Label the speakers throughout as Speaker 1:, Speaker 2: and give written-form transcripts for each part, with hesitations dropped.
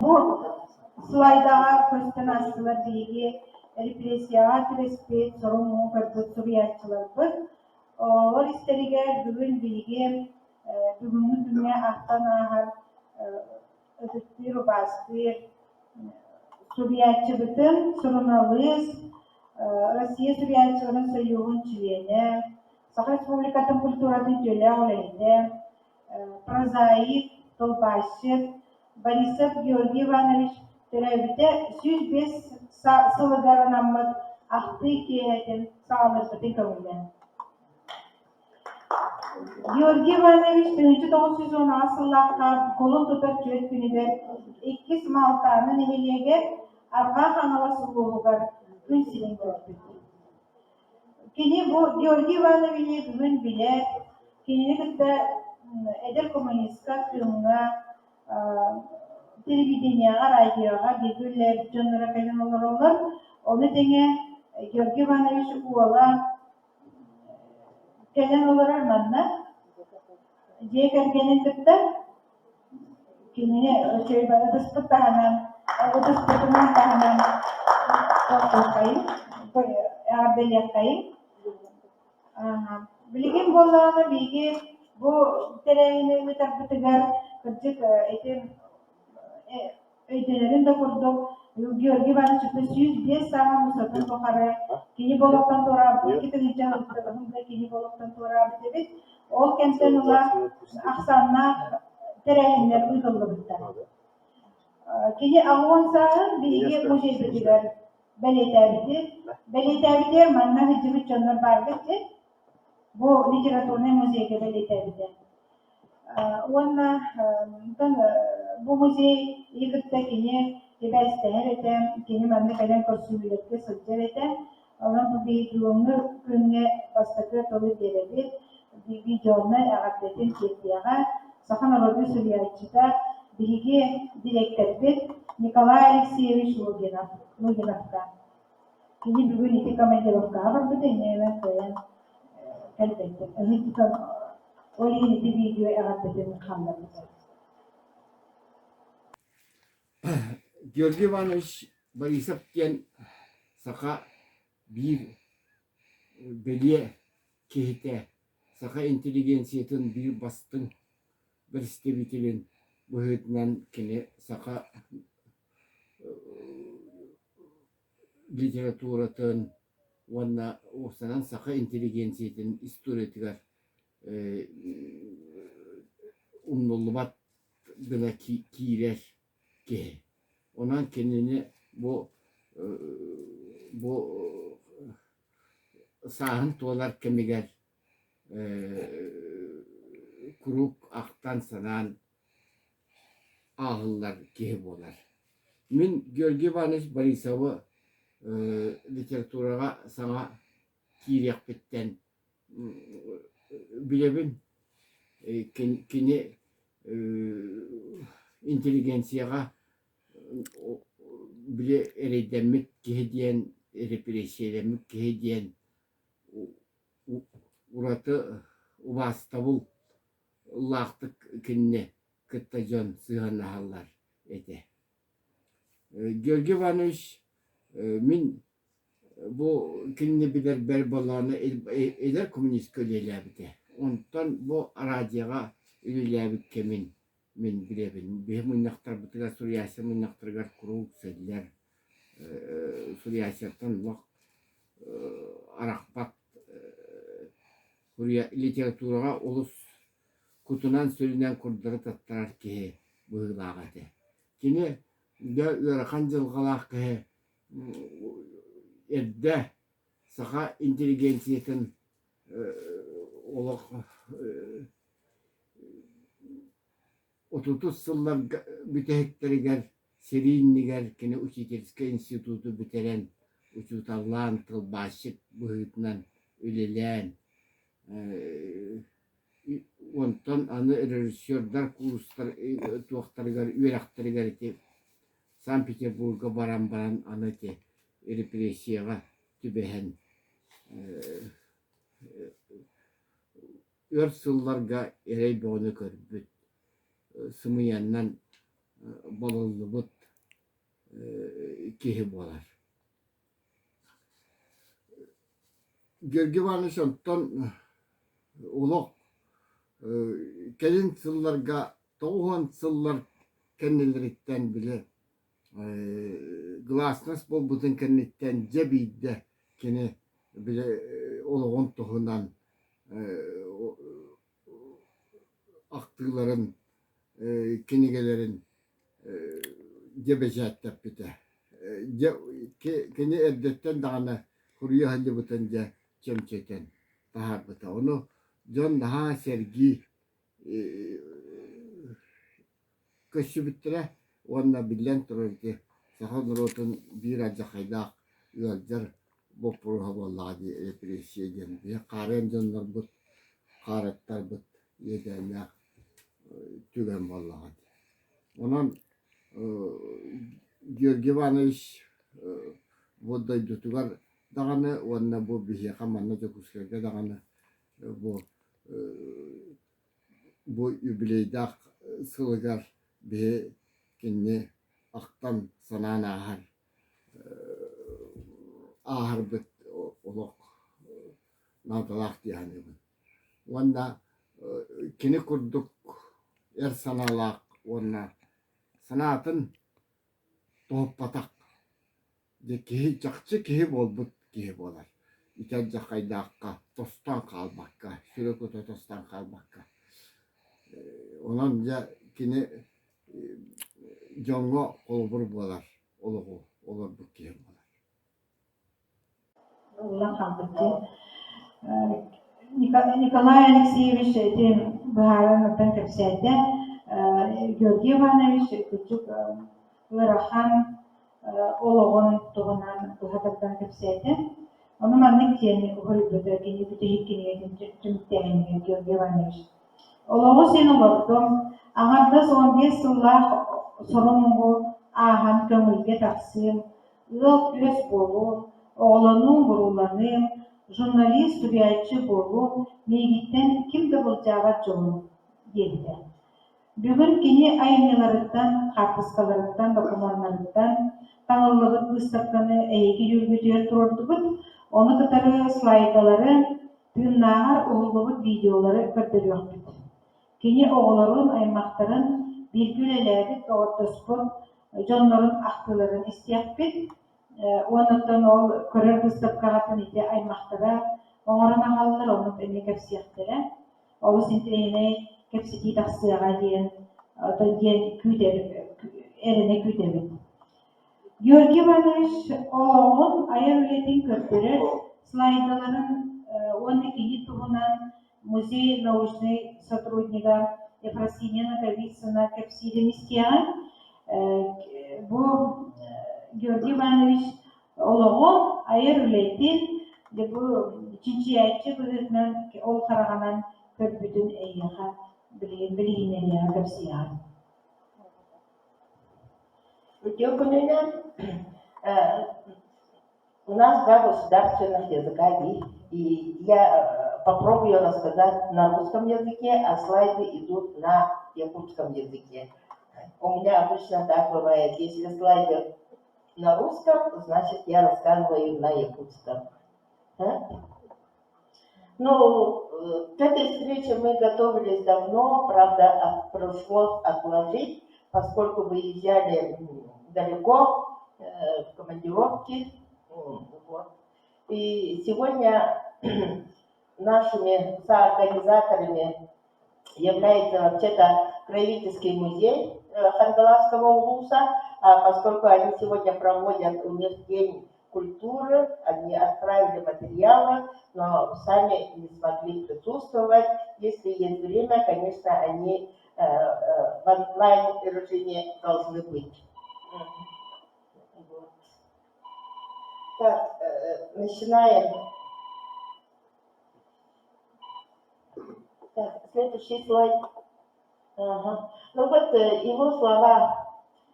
Speaker 1: Bu slaydağa kösten astılar bilgi represiyat respet sorumu kırpıt suriyatçılar o isteriger bugün bilgi bugünün dünya ahtan ahar ödüttür bastır suriyatçılıkın sorunalıyız Россия suriyatçılığının soyuğun çiviyene Sakı Respublika'nın kulturatın töle olaydı Prozaik Tolbaşçı Борисов Георгий Иванович Теревите 105 сылыгаранаммыт ахты киһэтин саалырбытын көңүлэн. Георгий Иванович 1910 сыллаакка колун тутар чүөт күнүгер 2 малтаанын эхилиэгер арга хаңала сулуугар күн силин көрбүт. Кини бу Георгий Иванович бүгүн билет, кини кытта эдер коммунистка кыымга телевидениега, радиога биргүллер жоннора кайдан олар. Оны теңе Георгий Иванович уола кайдан олар манна. Жегер генен кытта кине чөйбада дыспыттаганан, дыспыттынан таганан кайын, арделякайын. Билген болланы биги бу тереңини тарбытыгар кыржык этен öydelerin de kurduk. Gеоргий Иванович 105 саға мұсатын тоқары. Кені болуқтан тура, iki тігінчен ұлттығында кені болуқтан тура бітебет. Ол кемтен ұла ақсанына терәйінлер ұйғылы бұттар. Кені ағуан сағы биге музей бітігер бәлетәбітер манна хыджыбыт жонлар бар бітті. Бұл литературный музейге бәлетәбітер. Онна bu muzey yıkıkta kini ibestehir etem, kini manne kalan korsuyulette sılcar etem. Onun bu bir yolunu künne bastakı tolu deredir. Bir yolunu ağabeytin çektiyağa. Sakın oladı Suriyatçıda bilgi direktör bir Nikolay Alexeyevich Luginovka. Kini bugün iki komandirovka var. Bu da yine koyan elbette. O yine bir videoyu ağabeytin kanalında.
Speaker 2: Георгий Иванович Борисов кен сақа bir беле кехите сақа интеллигенциятын bir бастың bir истебителин бұхетінен кене сақа литературатын онна осынан сақа интеллигенциятын историятыгар умнолубат бына киирер ki ondan kendini bu sahın tuğalar kemiger kurup aktan sanan ağıllar ki bolar. Min Gеоргий Иванович Борисов'u literaturaga sana kiryak bitten bilebin kini inteligensiyaga bile eredemek kehediyen represiyedemek kehediyen uratı uvastavul laqtık kinne kıttacan sığanahallar ete. Gеоргий Иванович min bu kinne bilir berbalarını eder komünist kölelebide. Ondan bu radyoga ülelebik kemin min bilebin. Benim minnaktar bıtıga Suriyasi minnaktargar kuruk sediler. Suriyasiyattan lak arakpat Buraya literaturaga ulus kutunan sürünen kurdları tattarar ki bığılağadı. Kini de öğrekan jılgalak ki edde sağa inteligensiyetin olaq 30 sıllar bütehekteriger serinliger kini Учительский институtu biteren uçutallan tıl başık bıhıtından ülelen ondan anı rejissörler kurslar tuaktargar üyeraktargar eti Sankt Peterburg'a baran anı te represiyaga tübehen ör sıllarga erey boğunu körbüt sımıyandan balıllıbıt kihi bolar. Görgü varmış ondan olaq kelin sıllarga toğuhan sıllar kendileritten bile glasnas bol butun kenditten cebide kini bile olağın toğunan aktıların kinigelerin cebecattap bite kini erdetten dağına kuruyor halde butunca çemçeten bahar bita onu John daha sergi köşü bittire onunla bilen tururdu sahun rotun bir acı kaydak yolcar bu programlar diye represiye geldi karen canlar bu karetler bu yedenler tügen vallahi onun Georgi Ivanoviç bu da tutugar dağını onunla bu bir yakamana çok uskerde dağını bu jubileyde sılgar bir kinni aktan sanan ahar bit olok nadalak yani onda kini kurduk sanalak ona sanatın tohpatak de kihi çakçı kihi bolbut kihi bolar İkinci kaydakka tostan kalmakka sürekli tostan kalmakka onunca kini jongo olubur bolar olur bu kihi bolar.
Speaker 1: Allah kaldıkça Nikolay Alexeyevich dem Bahar'ın tepsiyede Georgi Ivanoviç küçük Larahan Oloğun doğunan bu haberden tepsiyede onun anlık diyeni Hollywood'a kini bütün hikayelerin tümüklerini Georgi Ivanoviç. Oloğu senin baktım ağırda son 5 yıllar sorumlu ahan kömürge taksim ıl küres bolu oğlanın burulanım jurnalist üyetçi bolu meyitten kimde bulacağı çoğun dedi. Bugün kini aynalarından, kartışkalarından, dokumanlarından tanılığın выставканы эйги жүргүтүөр турдубут, onu кытары слайдалары, тыыннаагаар улуулубут видеолары көрдөрүөкпүт. Kini oğulların, aymaqların bir gülelerde doğurtusput, jonların aktıların istiyakpit, ondan ol körür выставкаға ite aymaqtara, oňarana halılar onu ene kepsiyaktara, olu sintireyne kepsiti taksıyaga diyen, diyen erine küydebit. Georgi Ivanoviç oğulun ayar ületin köpürür, slaydaların 12. tuğunan Музей научной сотрудника Ефросиньяна Кавицына кепсилин истиян. Bu Georgi Ivanoviç oğulun ayar ületin bu cinçiyetçi bugünden ol karaganan köpüdün eyyaha bilginerine kepsiyan.
Speaker 3: У нас два государственных языка, и я попробую рассказать на русском языке, а слайды идут на якутском языке. У меня обычно так бывает. Если слайды на русском, значит я рассказываю на якутском. Ну, к этой встрече мы готовились давно, правда, пришлось отложить, поскольку выезжали далеко в командировке. Вот. И сегодня нашими соорганизаторами является вообще-то Краеведческий музей Хангаласского улуса, поскольку они сегодня проводят у них День культуры, они отправили материалы, но сами не смогли присутствовать. Если есть время, конечно, они в онлайн режиме должны быть. Вот. Так, начинаем. Так, следующий слайд. Ага. Ну вот его слова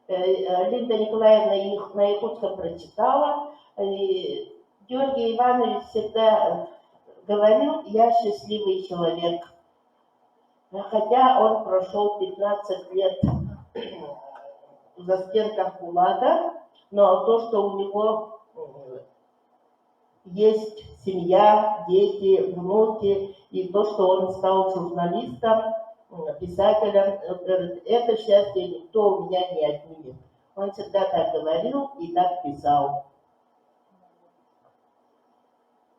Speaker 3: Линда Николаевна их на якутском прочитала. И Георгий Иванович всегда говорил: я счастливый человек. Хотя он прошел 15 лет в застенках ГУЛАГа, но то, что у него есть семья, дети, внуки, и то, что он стал журналистом, писателем, это счастье никто у меня не отнимет. Он всегда так говорил и так писал.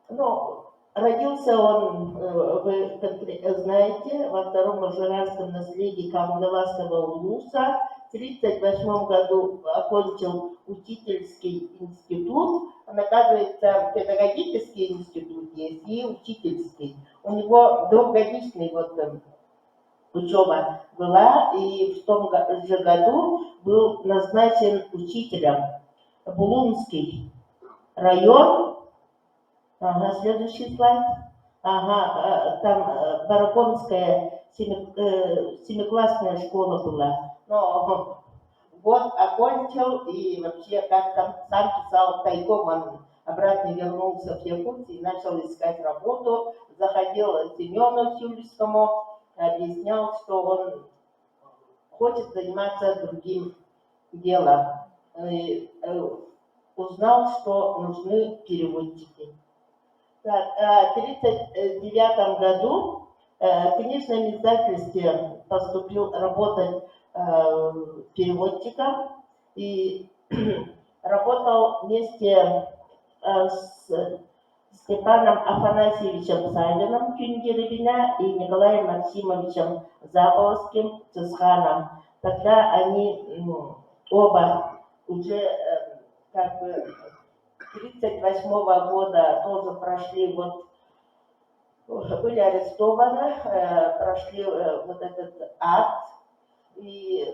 Speaker 3: Ну, родился он, вы знаете, во втором мажорарском наследии Камгаласского улуса. В 1938 году окончил учительский институт. Оказывается, педагогический институт есть и учительский. У него двухгодичный учеба была, и в том же году был назначен учителем. Булунский район. Ага, следующий слайд. Ага, там Бараконская семиклассная школа была. Но год окончил, и вообще, как там сам писал, тайком он обратно вернулся в Якутию и начал искать работу. Заходил к Семену Сюльскому, объяснял, что он хочет заниматься другим делом. И узнал, что нужны переводчики. Так, в 1939 году в книжном издательстве поступил работать переводчиком и работал вместе с Степаном Афанасьевичем Савиным Кюнгеревиня и Николаем Максимовичем Заполским Цисханом. Тогда они оба уже как бы 1938 года тоже прошли были арестованы, прошли вот этот ад и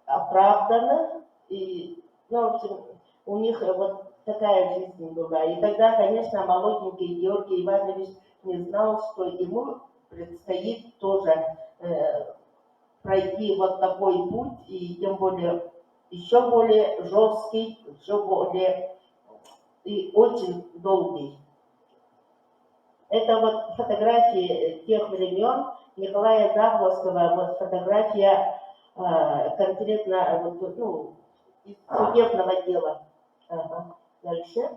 Speaker 3: оправданы, и, ну, в общем, у них вот такая жизнь была. И тогда, конечно, молоденький Георгий Иванович не знал, что ему предстоит тоже пройти вот такой путь, и тем более еще более жесткий, еще более и очень долгий. Это вот фотографии тех времен Николая Завловского, вот фотография конкретно из судебного дела. Ага. Дальше.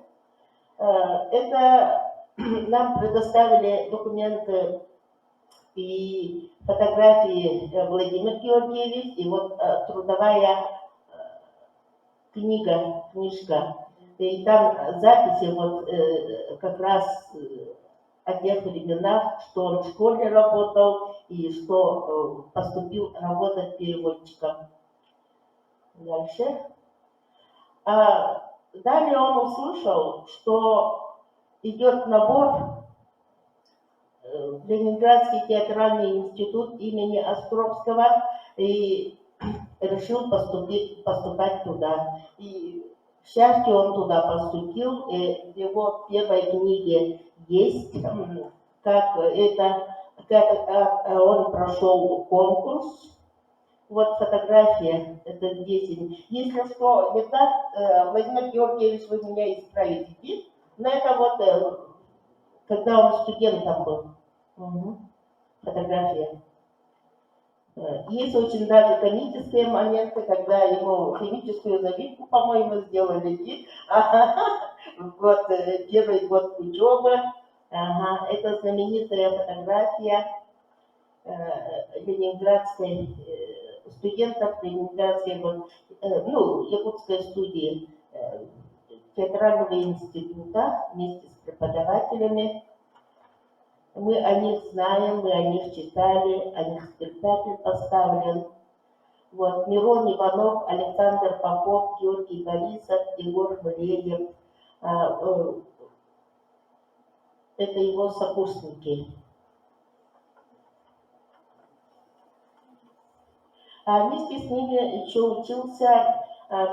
Speaker 3: Это нам предоставили документы и фотографии Владимир Георгиевич, и вот трудовая книжка. И там записи вот как раз о тех временах, что он в школе работал и что поступил работать переводчиком. Дальше. Далее он услышал, что идет набор в Ленинградский театральный институт имени Островского и решил поступать туда. И к счастью, он туда поступил, и в его первой книге есть, как он прошел конкурс. Вот фотография, это здесь. Если что не так, Владимир Георгиевич, вы меня исправите. Но это вот, когда он студентом был. Угу. Фотография. Есть очень даже комические моменты, когда ему химическую завивку, по-моему, сделали. Вот первый год учебы. Ага, это знаменитая фотография ленинградской студентов ленинградской, якутской студии театрального института вместе с преподавателями. Мы о них знаем, мы о них читали, о них спектакль поставлен. Вот, Мирон Иванов, Александр Попов, Георгий Борисов, Егор Млеев. Это его сокурсники. А вместе с ними еще учился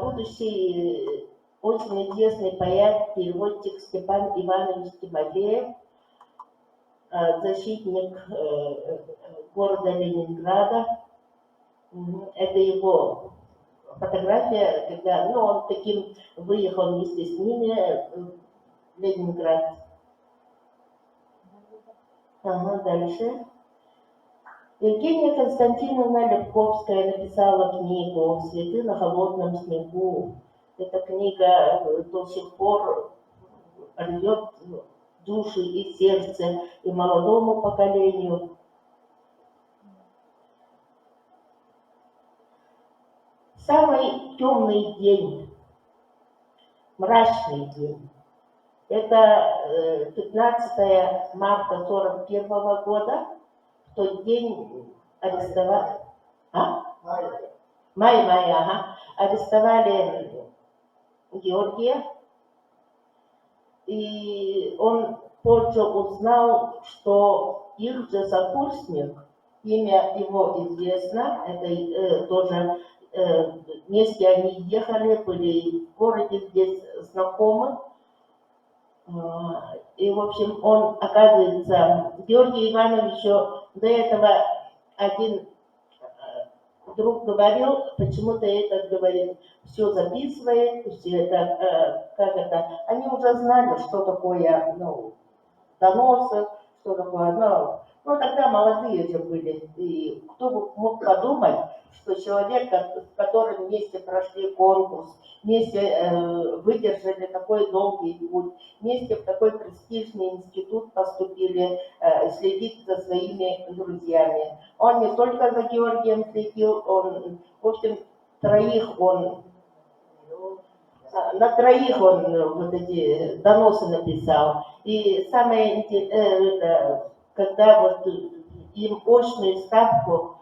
Speaker 3: будущий очень известный поэт, переводчик Степан Иванович Тимофеев, защитник города Ленинграда. Это его фотография, когда он таким выехал вместе с ними в Ленинград. Дальше. Евгения Константиновна Лепковская написала книгу «Цветы на холодном снегу». Эта книга до сих пор рвет души и сердце и молодому поколению. Самый темный день, мрачный день, это 15 марта 1941 года. В тот день арестовали, арестовали Георгия, и он позже узнал, что их же сокурсник, имя его известно, это тоже вместе они ехали, были в городе здесь знакомы. И, в общем, он, оказывается, Георгий Ивановичу до этого один друг говорил, почему-то этот говорит, все записывает, все это, они уже знали, что такое, доносы, что такое, тогда молодые же были, и кто бы мог подумать, что человек, с которым вместе прошли конкурс, вместе выдержали такой долгий путь, вместе в такой престижный институт поступили, следить за своими друзьями. Он не только за Георгием следил, он, в общем, на троих он вот эти доносы написал. И самое интересное, когда вот им очную ставку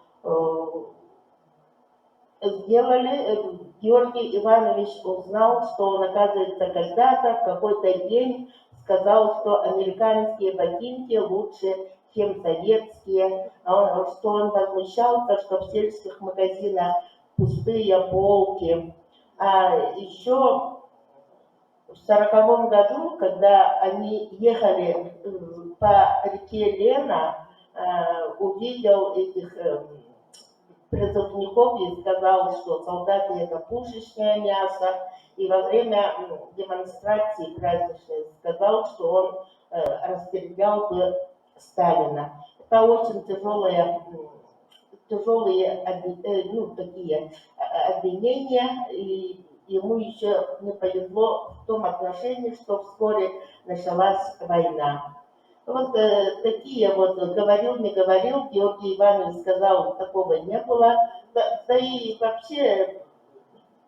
Speaker 3: сделали, Георгий Иванович узнал, что он, оказывается, когда-то, в какой-то день сказал, что американские ботинки лучше, чем советские, что он возмущался, что в сельских магазинах пустые полки. А еще в 1940 году, когда они ехали по реке Лена, увидел этих призывников и сказал, что солдаты это пушечное мясо. И во время демонстрации праздничной сказал, что он расстрелял бы Сталина. Это очень тяжелые такие обвинения, и ему еще не повезло в том отношении, что вскоре началась война. Вот такие вот, говорил, не говорил, Георгий Иванович сказал, такого не было. Да и вообще,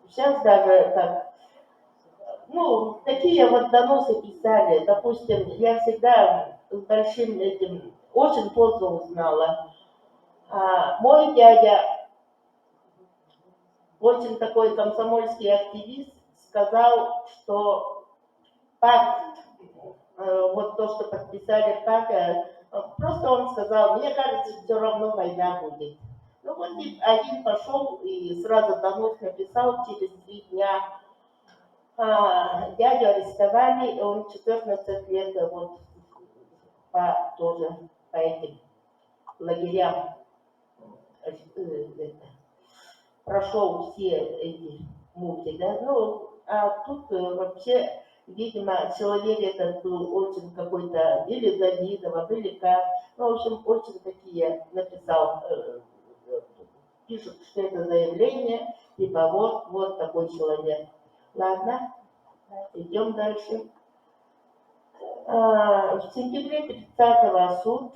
Speaker 3: сейчас даже так, такие вот доносы писали. Допустим, я всегда с большим этим, очень поздно узнала. Мой дядя, очень такой комсомольский активист, сказал, что пакт, вот то, что подписали пакт, просто он сказал, мне кажется, все равно война будет. Вот один пошел и сразу донос написал, через 3 дня дядю арестовали, и он 14 лет вот тоже по этим лагерям прошел все эти муки, да, а тут вообще, видимо, человек этот был очень какой-то, или Давидова, или как, в общем, очень такие написал, пишут, что это заявление, типа вот такой человек. Ладно, идем дальше. В сентябре 30-го суд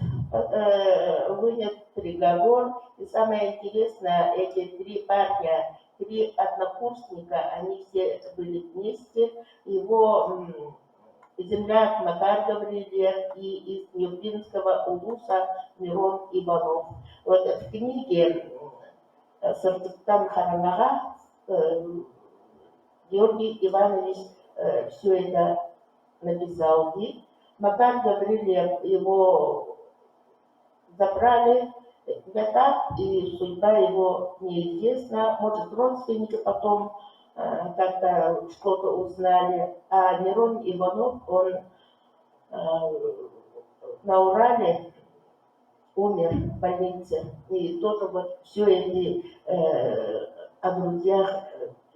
Speaker 3: вынес приговор, и самое интересное, эти 3 парня, 3 однокурсника, они все были вместе, его земляк Макар Гаврилев и из Нюрбинского улуса Мирон Иванов. Вот в книге Сартыктан Харанага Георгий Иванович все это написал. И Макар Гаврилев его забрали в этап, и судьба его неизвестна. Может, родственники потом как-то что-то узнали. А Мирон Иванов, он на Урале умер в больнице. И тоже вот все эти о друзьях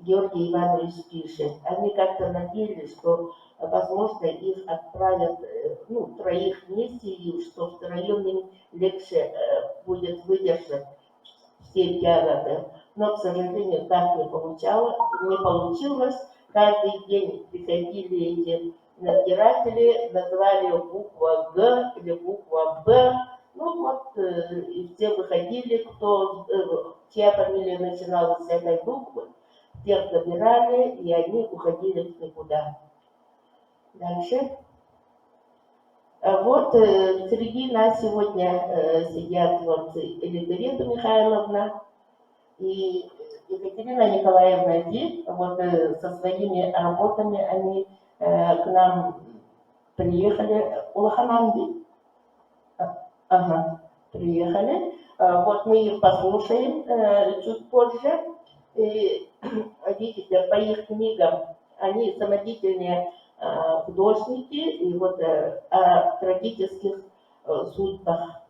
Speaker 3: Георгий Иванович пишет. Они как-то надеялись, что, возможно, их отправят, ну, троих вместе, и что втроем им легче будет выдержать все тяготы. Но, к сожалению, так не получилось. Каждый день приходили эти надзиратели, назвали буква Г или буква Б. Ну вот, и все выходили, чья фамилия начиналась с этой буквы, тех забирали, и они уходили в никуда. Дальше. Вот среди нас сегодня сидят вот Елизавета Михайловна и Екатерина Николаевна Ди. Вот со своими работами они к нам приехали. Улахананди. Ага, приехали. Вот мы их послушаем чуть позже. И, видите, по их книгам они самодеятельные художники, и вот о трагических судьбах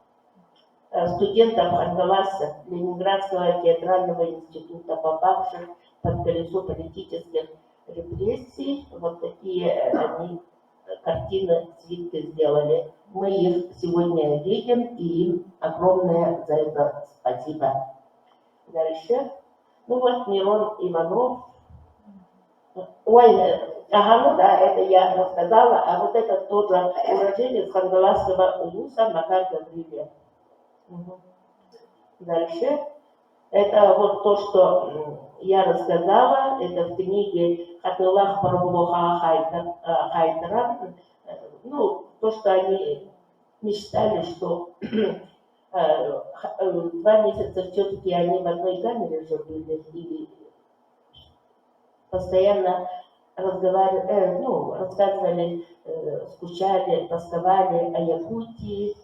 Speaker 3: студентов Хангаласа Ленинградского театрального института, попавших под колесо политических репрессий. Вот такие они картины, свитки сделали. Мы их сегодня видим, и им огромное за это спасибо. Дальше. Ну вот Мирон Иванов. Ой, ага, ну да, это я рассказала, а вот это тоже уроженец Хангаласского улуса Макар Гаврилев. Угу. Дальше. Это вот то, что я рассказала, это в книге Хатылах Парабулоха Хайтера. Ну, то, что они мечтали, что 2 месяца все-таки они в одной камере же были и постоянно рассказывали, скучали, тосковали о Якутии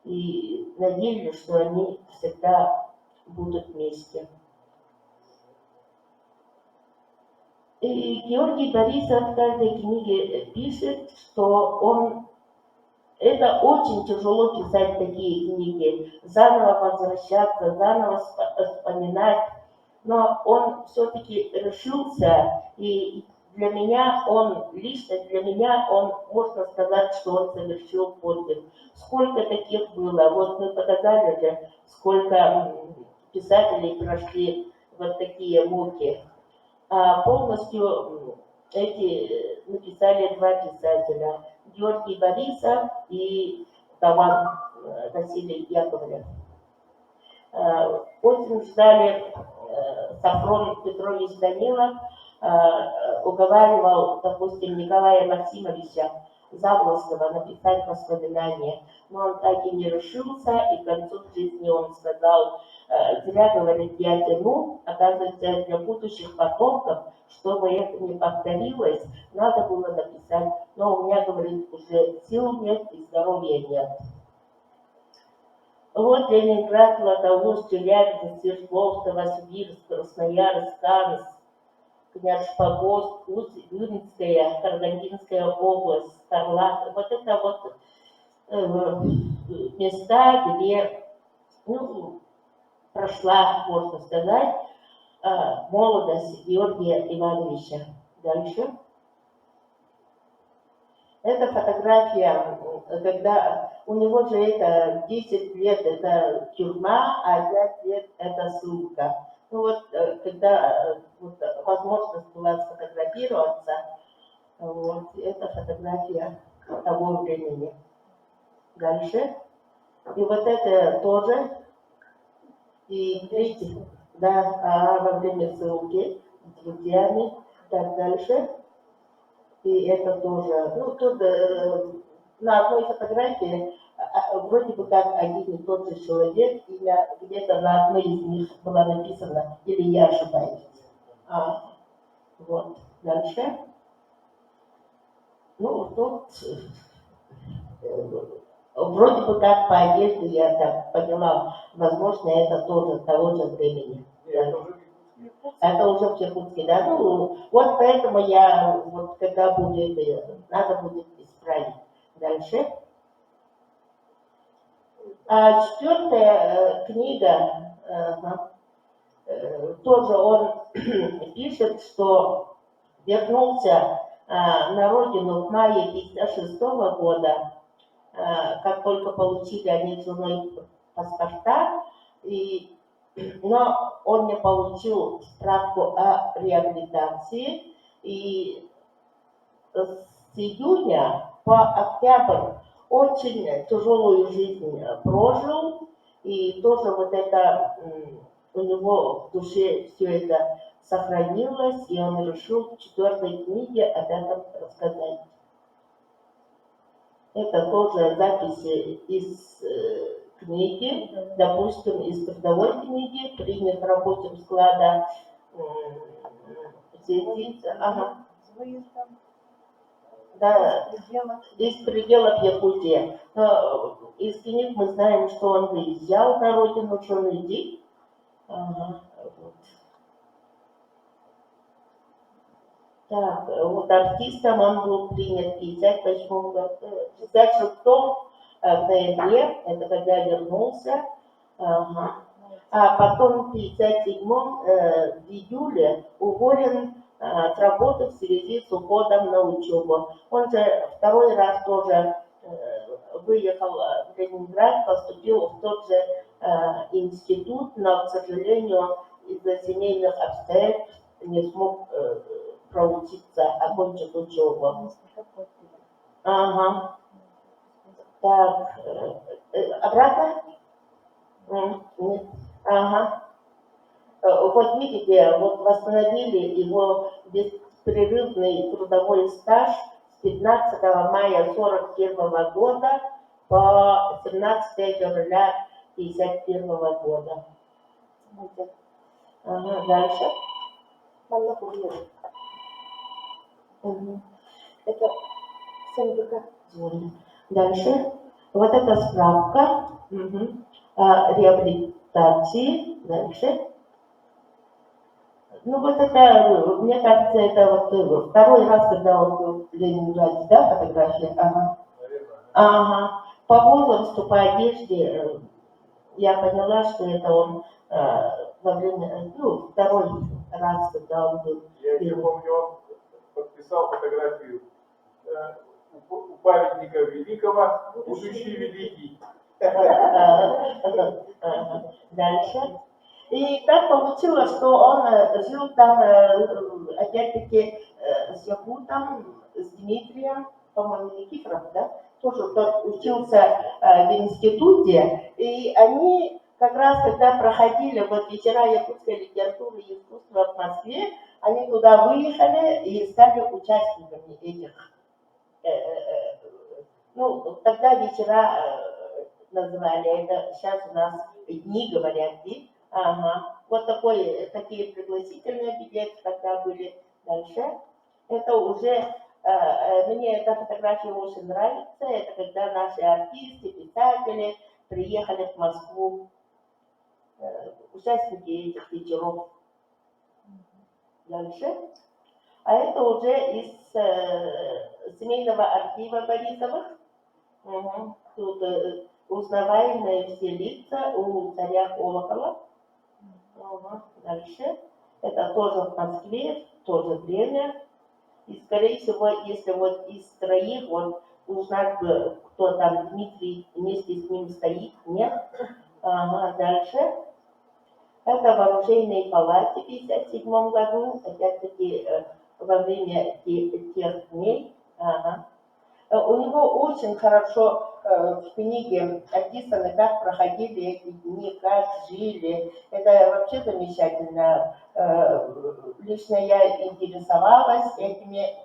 Speaker 3: и надеялись, что они всегда будут вместе. И Георгий Борисов в каждой книге пишет, что это очень тяжело писать такие книги, заново возвращаться, заново вспоминать, но он все-таки решился, и лично для меня можно сказать, что он совершил подвиг. Сколько таких было, вот мы показали же, сколько писателей прошли вот такие муки. А полностью эти написали 2 писателя. Георгий Борисов и Таван Василий Яковлев. Очень ждали Сафрон Петрович Данилов, уговаривал, допустим, Николая Максимовича Заволжского написать воспоминания, но он так и не решился, и к концу жизни он сказал: зря, говорит, я тяну, оказывается, для будущих потомков, чтобы это не повторилось, надо было написать, но у меня, говорит, уже сил нет и здоровья нет. Вот Ленинград, Златоуст, Челябинск, Свердловск, Новосибирск, Красноярск, Камск, Княжпогост, Усть-Юринская, Карагандинская область, Тарлак. Вот это вот места, где прошла, можно сказать, молодость Георгия Ивановича. Дальше. Это фотография, когда у него же это 10 лет это тюрьма, а 5 лет это ссылка. Ну вот, когда возможность была сфотографироваться, вот, это фотография того времени. Дальше. И вот это тоже. И третий, да, во время ссылки с друзьями. Так, дальше. И это тоже, ну, тут на одной фотографии вроде бы как один и тот же человек, имя где-то на одной из них было написано, или я ошибаюсь. Вот, дальше. Ну, тут вроде бы как по одежде я так поняла, возможно, это тоже того же времени. Да. Это уже в Якутске, да? Ну, вот поэтому я, вот когда будет, надо будет исправить. Дальше. Четвертая книга, тоже он пишет, что вернулся на родину в мае 1956 года, как только получили они с женой паспорта, но он не получил справку о реабилитации, и с июня по октябрь очень тяжелую жизнь прожил, и тоже вот это у него в душе все это сохранилось, и он решил в 4 книге об этом рассказать. Это тоже записи из книги, допустим, из трудовой книги, принят рабочим склада ага. Да, из пределов Якутии. Но из книг мы знаем, что он выезжал на родину жены. Ага, вот. Так, вот артистом он был принят в 56-м в ноябре, это когда вернулся. Ага. А потом в 57-м в июле уволен от работы в связи с уходом на учебу. Он же второй раз тоже выехал в Ленинград, поступил в тот же институт, но, к сожалению, из-за семейных обстоятельств не смог проучиться, окончить учебу. Ага. Так, обратно? Нет. Ага. Вот видите, вот восстановили его беспрерывный трудовой стаж с 15 мая 1941 года по 17 февраля 1951 года. Ага, дальше. Угу. Это СНБК. Дальше. Вот эта справка о реабилитации. Дальше. Ну вот это, мне кажется, это вот второй раз, когда он был в Ленинграде, да, фотография? Ага. Ага. По возрасту, по одежде я поняла, что это он во время, ну, второй раз, когда он был.
Speaker 4: Я еще помню, он подписал фотографию у памятника великого, будущий великий.
Speaker 3: Дальше. И так получилось, что он жил там, опять-таки, с Якутом, с Дмитрием, по-моему, Никифоров, да? Тоже тот учился в институте. И они как раз, когда проходили вот вечера якутской литературы и искусства в Москве, они туда выехали и стали участниками этих. Ну, тогда вечера называли, это сейчас у нас дни говорят, дни. Ага. Вот такие пригласительные билеты тогда были. Дальше. Это уже, мне эта фотография очень нравится. Это когда наши артисты, писатели приехали в Москву, участники этих вечеров. Дальше. А это уже из семейного архива Борисовых. Угу. Тут узнаваемые все лица у царя Колокола. Угу. Дальше. Это тоже в Москве, в то же время. И, скорее всего, если вот из троих, вот узнать, кто там Дмитрий вместе с ним стоит, нет. Ага. Дальше. Это в оружейной палате в 1957 году, опять-таки во время тех дней. Ага. У него очень хорошо в книге описано, как проходили эти дни, как жили. Это вообще замечательно. Лично я интересовалась этими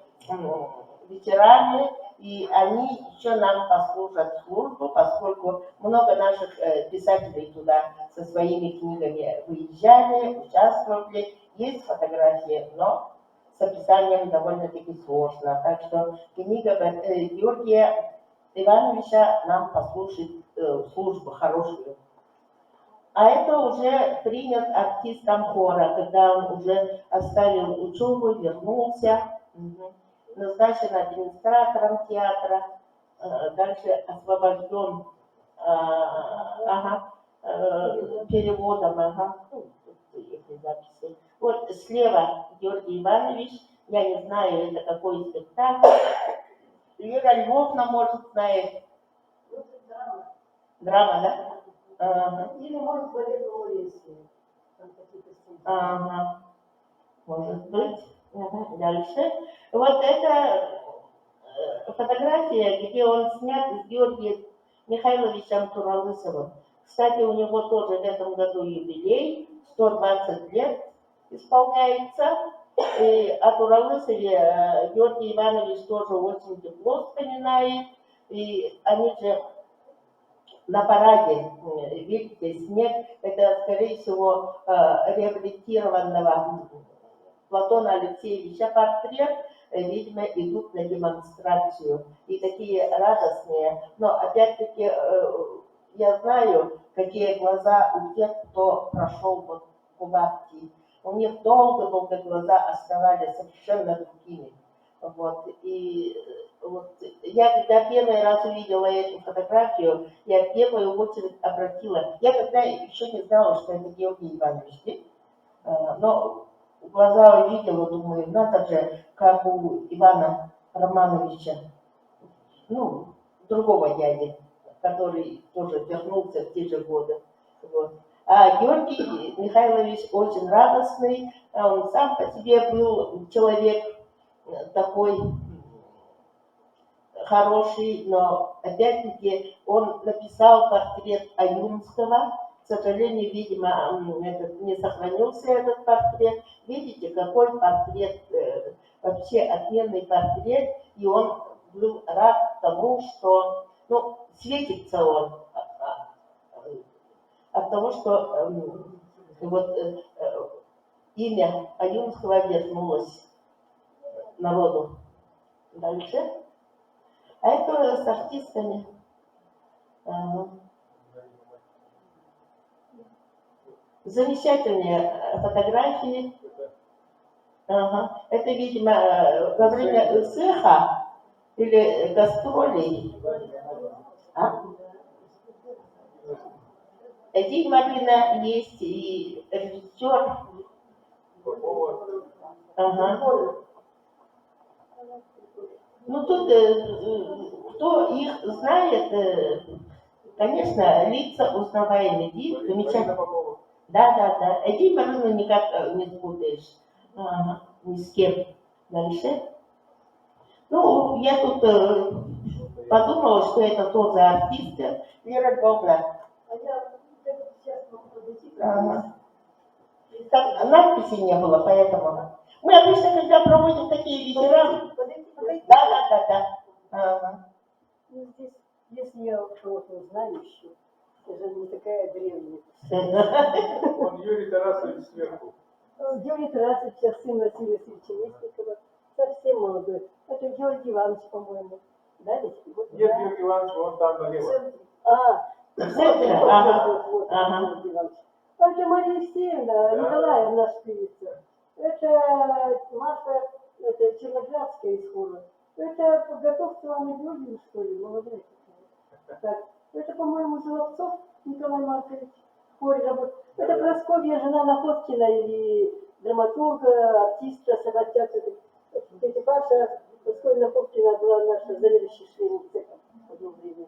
Speaker 3: ветераны, и они еще нам послужат службу, поскольку много наших писателей туда со своими книгами выезжали, участвовали. Есть фотографии, но с описанием довольно-таки сложно. Так что книга Георгия Ивановича нам послужит службу хорошую. А это уже принят артистом хора, когда он уже оставил учебу, вернулся, назначен администратором театра, дальше освобожден переводом, эти записи. Вот слева Георгий Иванович, я не знаю, это какой спектакль. Лера Львовна, может, знает. Драма, да? Ага.
Speaker 5: Или, может, балет Лоренции.
Speaker 3: Ага. Может быть. Ага. Дальше. Вот это фотография, где он снят с Георгием Михайловичем Туралысовым. Кстати, у него тоже в этом году юбилей, 120 лет исполняется. И о Туралысове Георгий Иванович тоже очень тепло вспоминает. И они же на параде, видите, снег, это, скорее всего, реабилитированного Платона Алексеевича портрет, видимо, идут на демонстрацию. И такие радостные. Но, опять-таки, я знаю, какие глаза у тех, кто прошел вот Кулакти. У них долго-долго глаза оставались совершенно другими. Вот. И вот я когда первый раз увидела эту фотографию, я в первую очередь обратила. Я тогда еще не знала, что это Георгий Иванович. Но глаза увидела, думаю, надо же, как у Ивана Романовича, ну, другого дяди, который тоже вернулся в те же годы. Вот. А Георгий Михайлович очень радостный, он сам по себе был человек такой хороший, но опять-таки он написал портрет Аюнского. К сожалению, видимо, не сохранился этот портрет. Видите, какой портрет, вообще отменный портрет, и он был рад тому, что, ну, светится он от того, что вот имя Аюнского вернулось народу. Дальше. А это с артистами. Замечательные фотографии. Ага. Это, видимо, во время цеха или гастролей. А? Эдик Марина есть и режиссер. Ага. Ну тут, кто их знает, конечно, лица узнаваемые, вид, замечательно. Да. Эдик Марину никак не спутаешь. Ага. Ни с кем. Дальше. Ну, я тут подумала, что это тоже артисты. Лера Львовна.
Speaker 5: А я сейчас могу подойти.
Speaker 3: Ага. Так, надписи не было, поэтому. Мы обычно, когда проводим такие вечера... Да. Ага.
Speaker 5: Ну, здесь, если я кого-то узнаю еще, я же не такая древняя.
Speaker 4: Он Юрий Тарасович сверху.
Speaker 5: Георгий Тарасович, сын Василия Васильевича Местникова, совсем молодой. Это Георгий Иванович, по-моему. Да, ведь? Вот,
Speaker 4: Нет,
Speaker 5: да.
Speaker 4: Георгий Иванович, он там налево.
Speaker 5: Вот,
Speaker 3: Ага.
Speaker 5: Георгий Иванович. А это Мария Евсеевна,
Speaker 4: Да.
Speaker 5: Николаевна, наша певица. Это Маша, это Черноградская из хора. Это подготовка Анны Георгиевны, что ли, молодая такая. Так, это, по-моему, Золотцов Николай Маркович. В хоре работает. Это Прасковья, жена Находкина, и драматурга, артистка, Саватяка. Кстати, Паша, Прасковья Находкина была наша заведующая швейным цехом в одно время.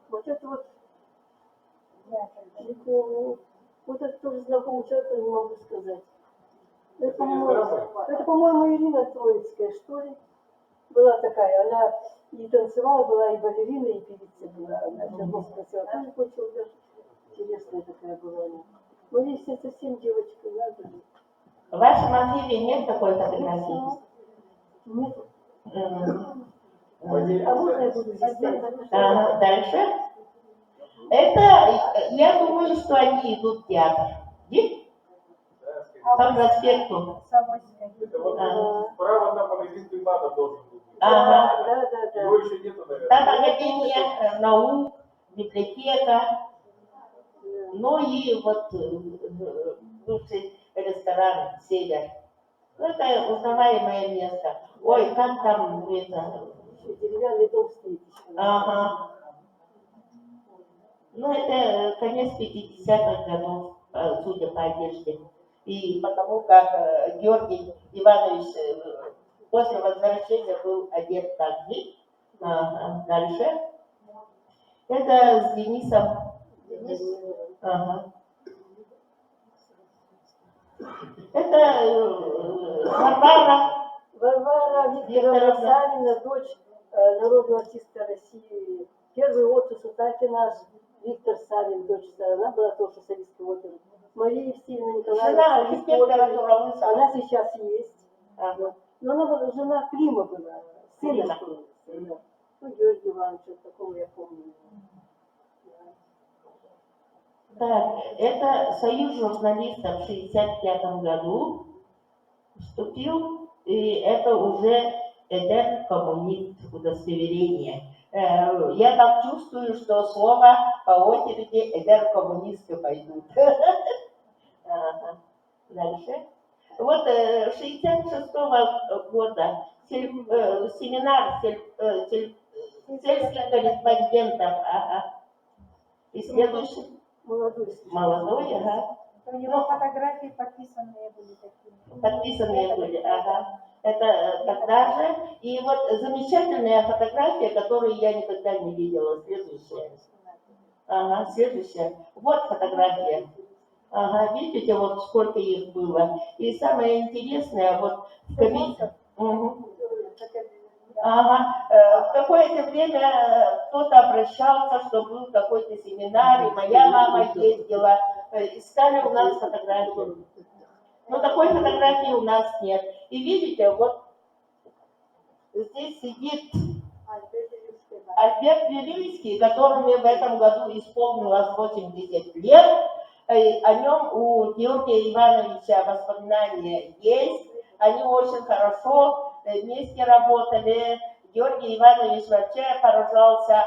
Speaker 5: Вот это вот, вот это тоже знакомый человек, я не могу сказать. Это, по-моему, Ирина Троицкая, что ли? Была такая, она и танцевала, была и балерина, и певица была. Она Черновская консерваторию кончила даже. Интересная такая была она. Но если совсем девочка, надо же.
Speaker 3: В вашем архиве нет такой фотографии?
Speaker 5: Нет. А можно я буду здесь стоять?
Speaker 3: Ага, дальше. Это, я думаю, что они идут в театр. Где? По проспекту.
Speaker 1: Савойская.
Speaker 4: Это вот
Speaker 3: Ага.
Speaker 4: справа там магазин Примата должен быть.
Speaker 3: Ага.
Speaker 5: Да.
Speaker 4: Его еще нету, наверное.
Speaker 3: Там академия наук, библиотека, ну и вот бывший ресторан «Север». Ну, это узнаваемое место. Ой, как там это...
Speaker 5: Деревянный дом стоит еще.
Speaker 3: Ага. Ну, это конец 50-х годов, судя по одежде. И потому как Георгий Иванович после возвращения был одет так же. Ага. Дальше. Это с Денисом. Ага. Это
Speaker 5: Варвара Викторовна Савина, дочь народного артиста России. Первый отец Утаки наш, Виктор Савин, дочь, она была тоже солисткой оперы. Мария Евстигневна Николаевна,
Speaker 3: жена
Speaker 5: солистка
Speaker 3: архитектора
Speaker 5: оперы.
Speaker 3: Туровыса.
Speaker 5: Она сейчас есть.
Speaker 3: Ага.
Speaker 5: Но она была жена Клима была, сына. Да. Ну, Георгий Иванович, вот такого я помню.
Speaker 3: Так, это союз журналистов в 1965 году вступил, и это уже Эдер коммунист удостоверение. Я так чувствую, что слово по очереди Эдер коммунисты пойдут. Ага. Дальше. Вот 1966 года семинар сельских корреспондентов. Ага. И следующий. Молодой, ага.
Speaker 1: У него фотографии подписанные были такие.
Speaker 3: Подписанные были, ага. Это тогда же. И вот замечательная фотография, которую я никогда не видела. Следующая. Ага, следующая. Вот фотография. Ага, видите, вот сколько их было. И самое интересное, вот в кабинете. Угу. Ага. В какое-то время кто-то обращался, что был какой-то семинар, и моя мама ездила, искали у нас фотографию. Но такой фотографии у нас нет. И видите, вот здесь сидит Альберт Вилюйский, которому в этом году исполнилось 80 лет. О нем у Георгия Ивановича воспоминания есть. Они очень хорошо вместе работали. Георгий Иванович вообще поражался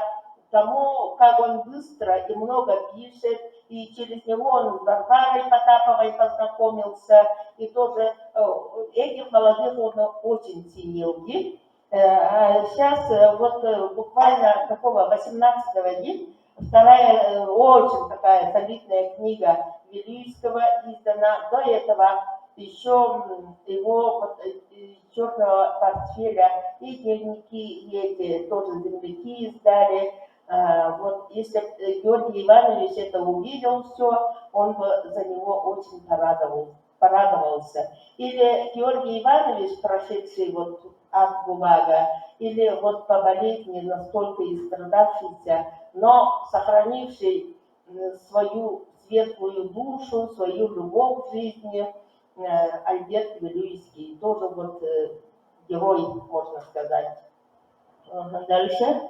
Speaker 3: тому, как он быстро и много пишет. И через него он с Варварой Потаповой познакомился. И тоже этих молодых он очень ценил. Сейчас вот буквально такого 18 века вторая очень такая солидная книга Вилюйского издана. До этого еще его вот, черного портфеля и дневники, и эти тоже земляки издали. Вот если Георгий Иванович это увидел все, он бы за него очень порадовался. Или Георгий Иванович, прошедший вот от ГУЛАГа, или вот по болезни настолько истрадавшийся, но сохранивший свою светлую душу, свою любовь к жизни, Альберт Вилюйский, тоже вот герой, можно сказать. Дальше.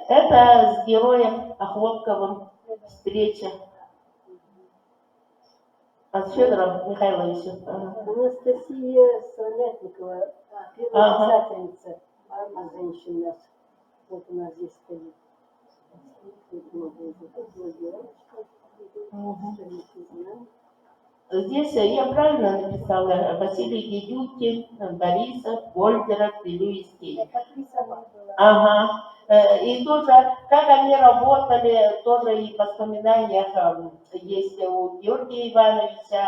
Speaker 3: Это с героем Охлопковым встреча. С Федором Михайловичем.
Speaker 5: Анастасия Солятникова, первая писательница, женщина. Вот у нас здесь стоит.
Speaker 3: Здесь я правильно написала? Василий Гедюкин, Борисов, Вольдеров, Вилюйский. Ага. И тоже, как они работали, тоже и в воспоминаниях есть у Георгия Ивановича.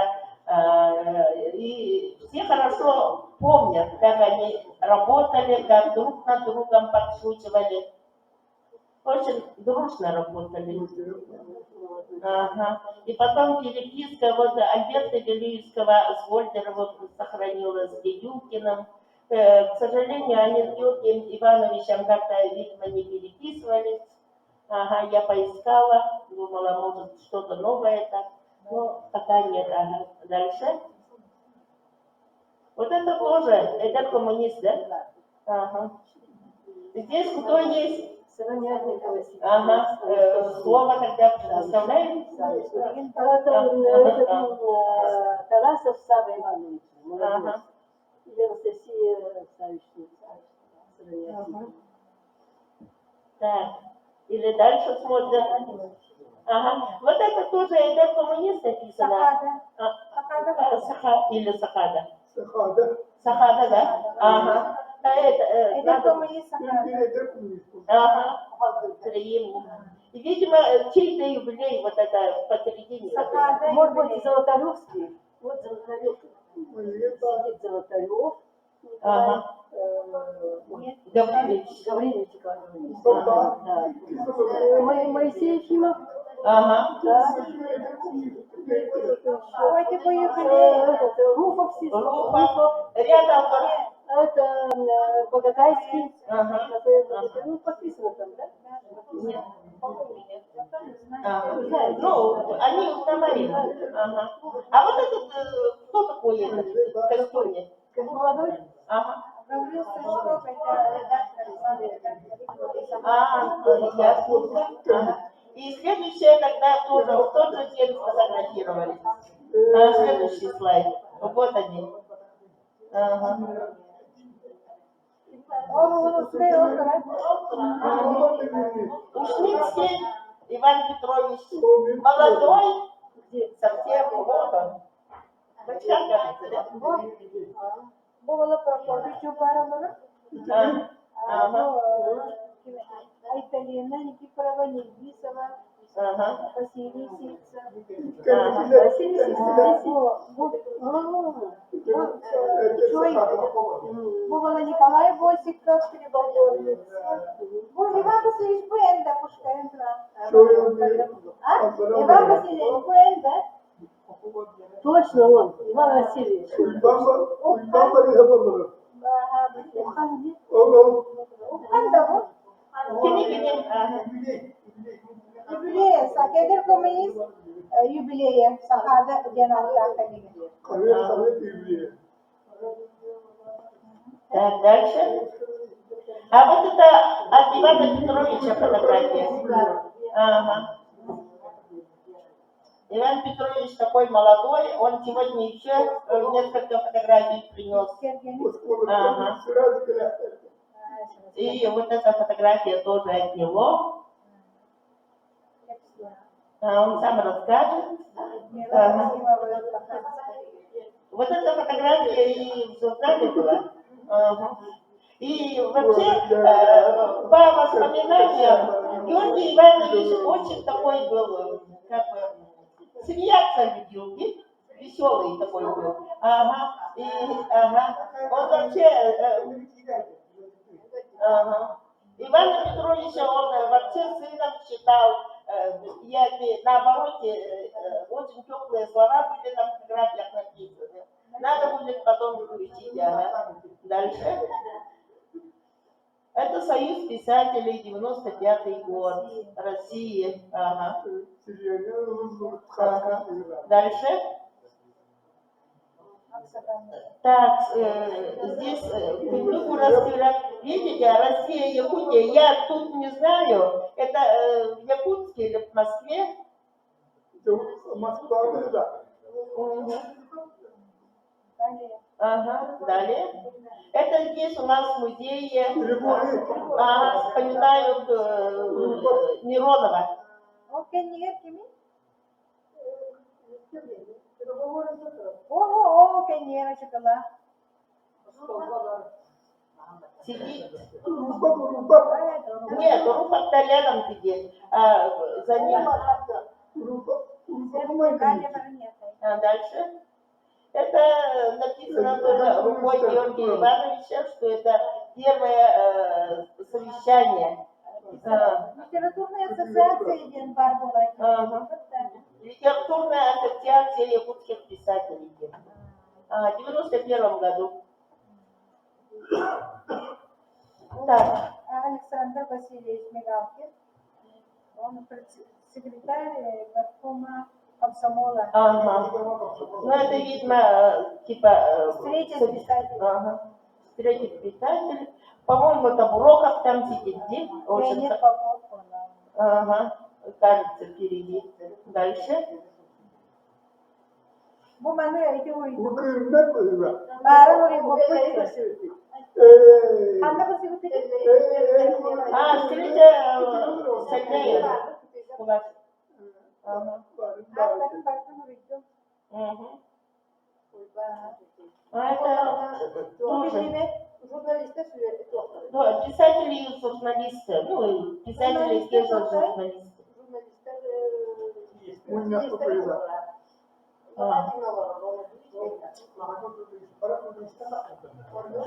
Speaker 3: И все хорошо помнят, как они работали, как друг над другом подшучивали. Очень дружно работали. Ага. И потом переписка вот Альберта Вилюйского с Вольдеровым сохранилась, с Гедюкиным. К сожалению, они с Георгием Ивановичем как-то, видимо, не переписывались. Ага, я поискала, думала, может, что-то новое так. Но пока нет. Ага. Дальше. Вот это тоже, это коммунист, да? Ага. Здесь кто есть?
Speaker 5: Сыромятникова Сергей.
Speaker 3: Ага. Слово тогда предоставляем.
Speaker 5: Тарасов Сава Иванович.
Speaker 3: Ага.
Speaker 5: И Анастасия Савичница. Сыромятникова.
Speaker 3: Так. Или дальше смотрим. Ага. Вот это тоже, это коммунист написано.
Speaker 1: Сахада.
Speaker 3: А, Саха или Сахада.
Speaker 4: Сахада.
Speaker 3: Сахада, да? Ага. Это
Speaker 1: Это
Speaker 3: надо...
Speaker 1: коммунист Сахада.
Speaker 3: Ага. Приемник. И, видимо, чей-то юбилей вот это посередине.
Speaker 1: Сахада.
Speaker 5: Может быть, Золотаревский. Вот Золотарев. Сидит Золотарев.
Speaker 3: Ага.
Speaker 1: Нет.
Speaker 3: Гаврилович.
Speaker 5: Гаврилович Гаврилович.
Speaker 4: Да.
Speaker 5: Да. Моисей Ефимов.
Speaker 3: Ага.
Speaker 5: Да.
Speaker 1: Ой, ты по юбилею.
Speaker 5: Этот, Руфов.
Speaker 3: Руфов. Рядом.
Speaker 5: Это Богатайский.
Speaker 3: Ага.
Speaker 5: Ну, подписано там, да?
Speaker 3: Нет.
Speaker 1: Знаю.
Speaker 3: Ага. Ну, они узнавали. Ага. А вот этот, кто такой этот в костюме?
Speaker 5: Как молодой?
Speaker 3: Ага.
Speaker 1: Гаврил Сачков, это редактор, главный редактор.
Speaker 3: Ясно. Ага. И следующее тогда тоже в тот же день сфотографировали. Следующий слайд. Вот они. Ага. Ушницкий Иван Петрович. Молодой. Совсем вот он. Бачкан, кажется, да?
Speaker 1: Бувала Прокофьевичу Парамона.
Speaker 3: Ага.
Speaker 1: Айталина Никифорова, Нильбисова,
Speaker 3: Ага.
Speaker 1: Василий Сица.
Speaker 5: Василий Сица.
Speaker 1: Бувала Николай Босиков, Хлебоголовец. Иван Васильевич Буэнда, Пушкаенко. Иван Васильевич Буэнда.
Speaker 5: Точно он, Иван Васильевич.
Speaker 1: Уханда bu.
Speaker 3: Кини-кини. Ага.
Speaker 1: Юбилея, Сакедер коммунист, юбилея, Сахада Геннадий Академик.
Speaker 3: Так, дальше. А вот это от Ивана Петровича фотография. Ага. Иван Петрович такой молодой, он сегодня еще несколько фотографий принес. Ага. И вот эта фотография тоже от него. Он сам расскажет. Ага. Вот эта фотография и в журнале была. Ага. И вообще, по воспоминаниям, Георгий Иванович очень такой был, как бы, смеяться любил, веселый такой был. Ага. И, ага. Он вообще... ага. Ивана Петровича он вообще сыном считал, и наоборот, очень теплые слова были на фотографиях написаны. Надо будет потом включить. Ага. Дальше. Это Союз писателей, 95-й год, Россия. Ага. Ага. Дальше. Так, здесь культуру разбирать. Видите, Россия, Якутия. Я тут не знаю, это в Якутске или в Москве?
Speaker 4: Москва, да.
Speaker 3: Угу. Ага, далее. Это здесь у нас в музее вспоминают Миронова.
Speaker 1: Кеньера чекала.
Speaker 3: Сидит. Нет, Рупа-то рядом сидит. А за ним. А дальше. Это написано было рукой Георгия Ивановича, что это первое совещание.
Speaker 1: Литературная ассоциация Единбар была.
Speaker 3: Ага. Литературная ассоциация якутских писателей. В 91 году. Так.
Speaker 1: Александр Васильевич Мигалкин. Он секретарь горкома комсомола.
Speaker 3: Ага. Ну, это, видно, типа...
Speaker 1: Встретить писателей.
Speaker 3: Ага. Встретить писателей. По-моему, это в уроках там сидит, где?
Speaker 1: Леонид Попов,
Speaker 3: Ага, кажется, впереди. Дальше.
Speaker 1: Bu mana iki oyun.
Speaker 6: Bu kıyımda koyuyor.
Speaker 1: Barang uri bukti.
Speaker 6: Eee.
Speaker 1: Anda pasti bukti.
Speaker 3: Встреча Сальдея у нас. Ага.
Speaker 1: Anda kan barang uri itu.
Speaker 3: Мгм. А это тоже да, писатели и журналисты. Ну, и писатели и те же журналисты.
Speaker 6: Bunlar koyuyor.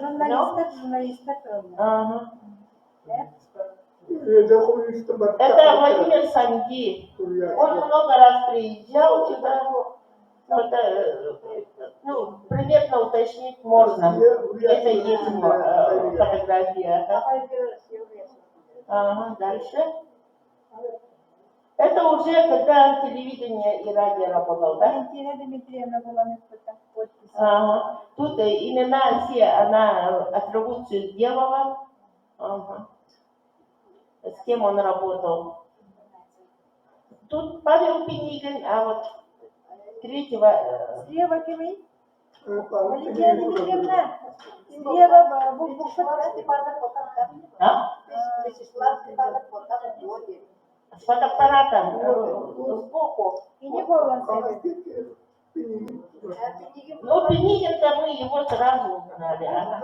Speaker 1: Журналистов.
Speaker 3: Ага.
Speaker 6: Это
Speaker 3: Это Владимир Санги. Он много раз приезжал сюда. Ну, примерно уточнить можно. Это есть фотография. Ага, дальше. Это уже когда телевидение и радио работал, да?
Speaker 1: Валентина Дмитриевна была на подписи.
Speaker 3: Ага. Тут имена все, она атрибуцию сделала. Ага. С кем он работал. Тут Павел Пенигин, а вот третьего...
Speaker 1: Слева Кемей. Валентина Дмитриевна. Слева буква.
Speaker 3: А? С фотоаппаратом сбоку.
Speaker 1: И не голос.
Speaker 3: Ну, Пенигин-то мы его сразу узнали. Ага.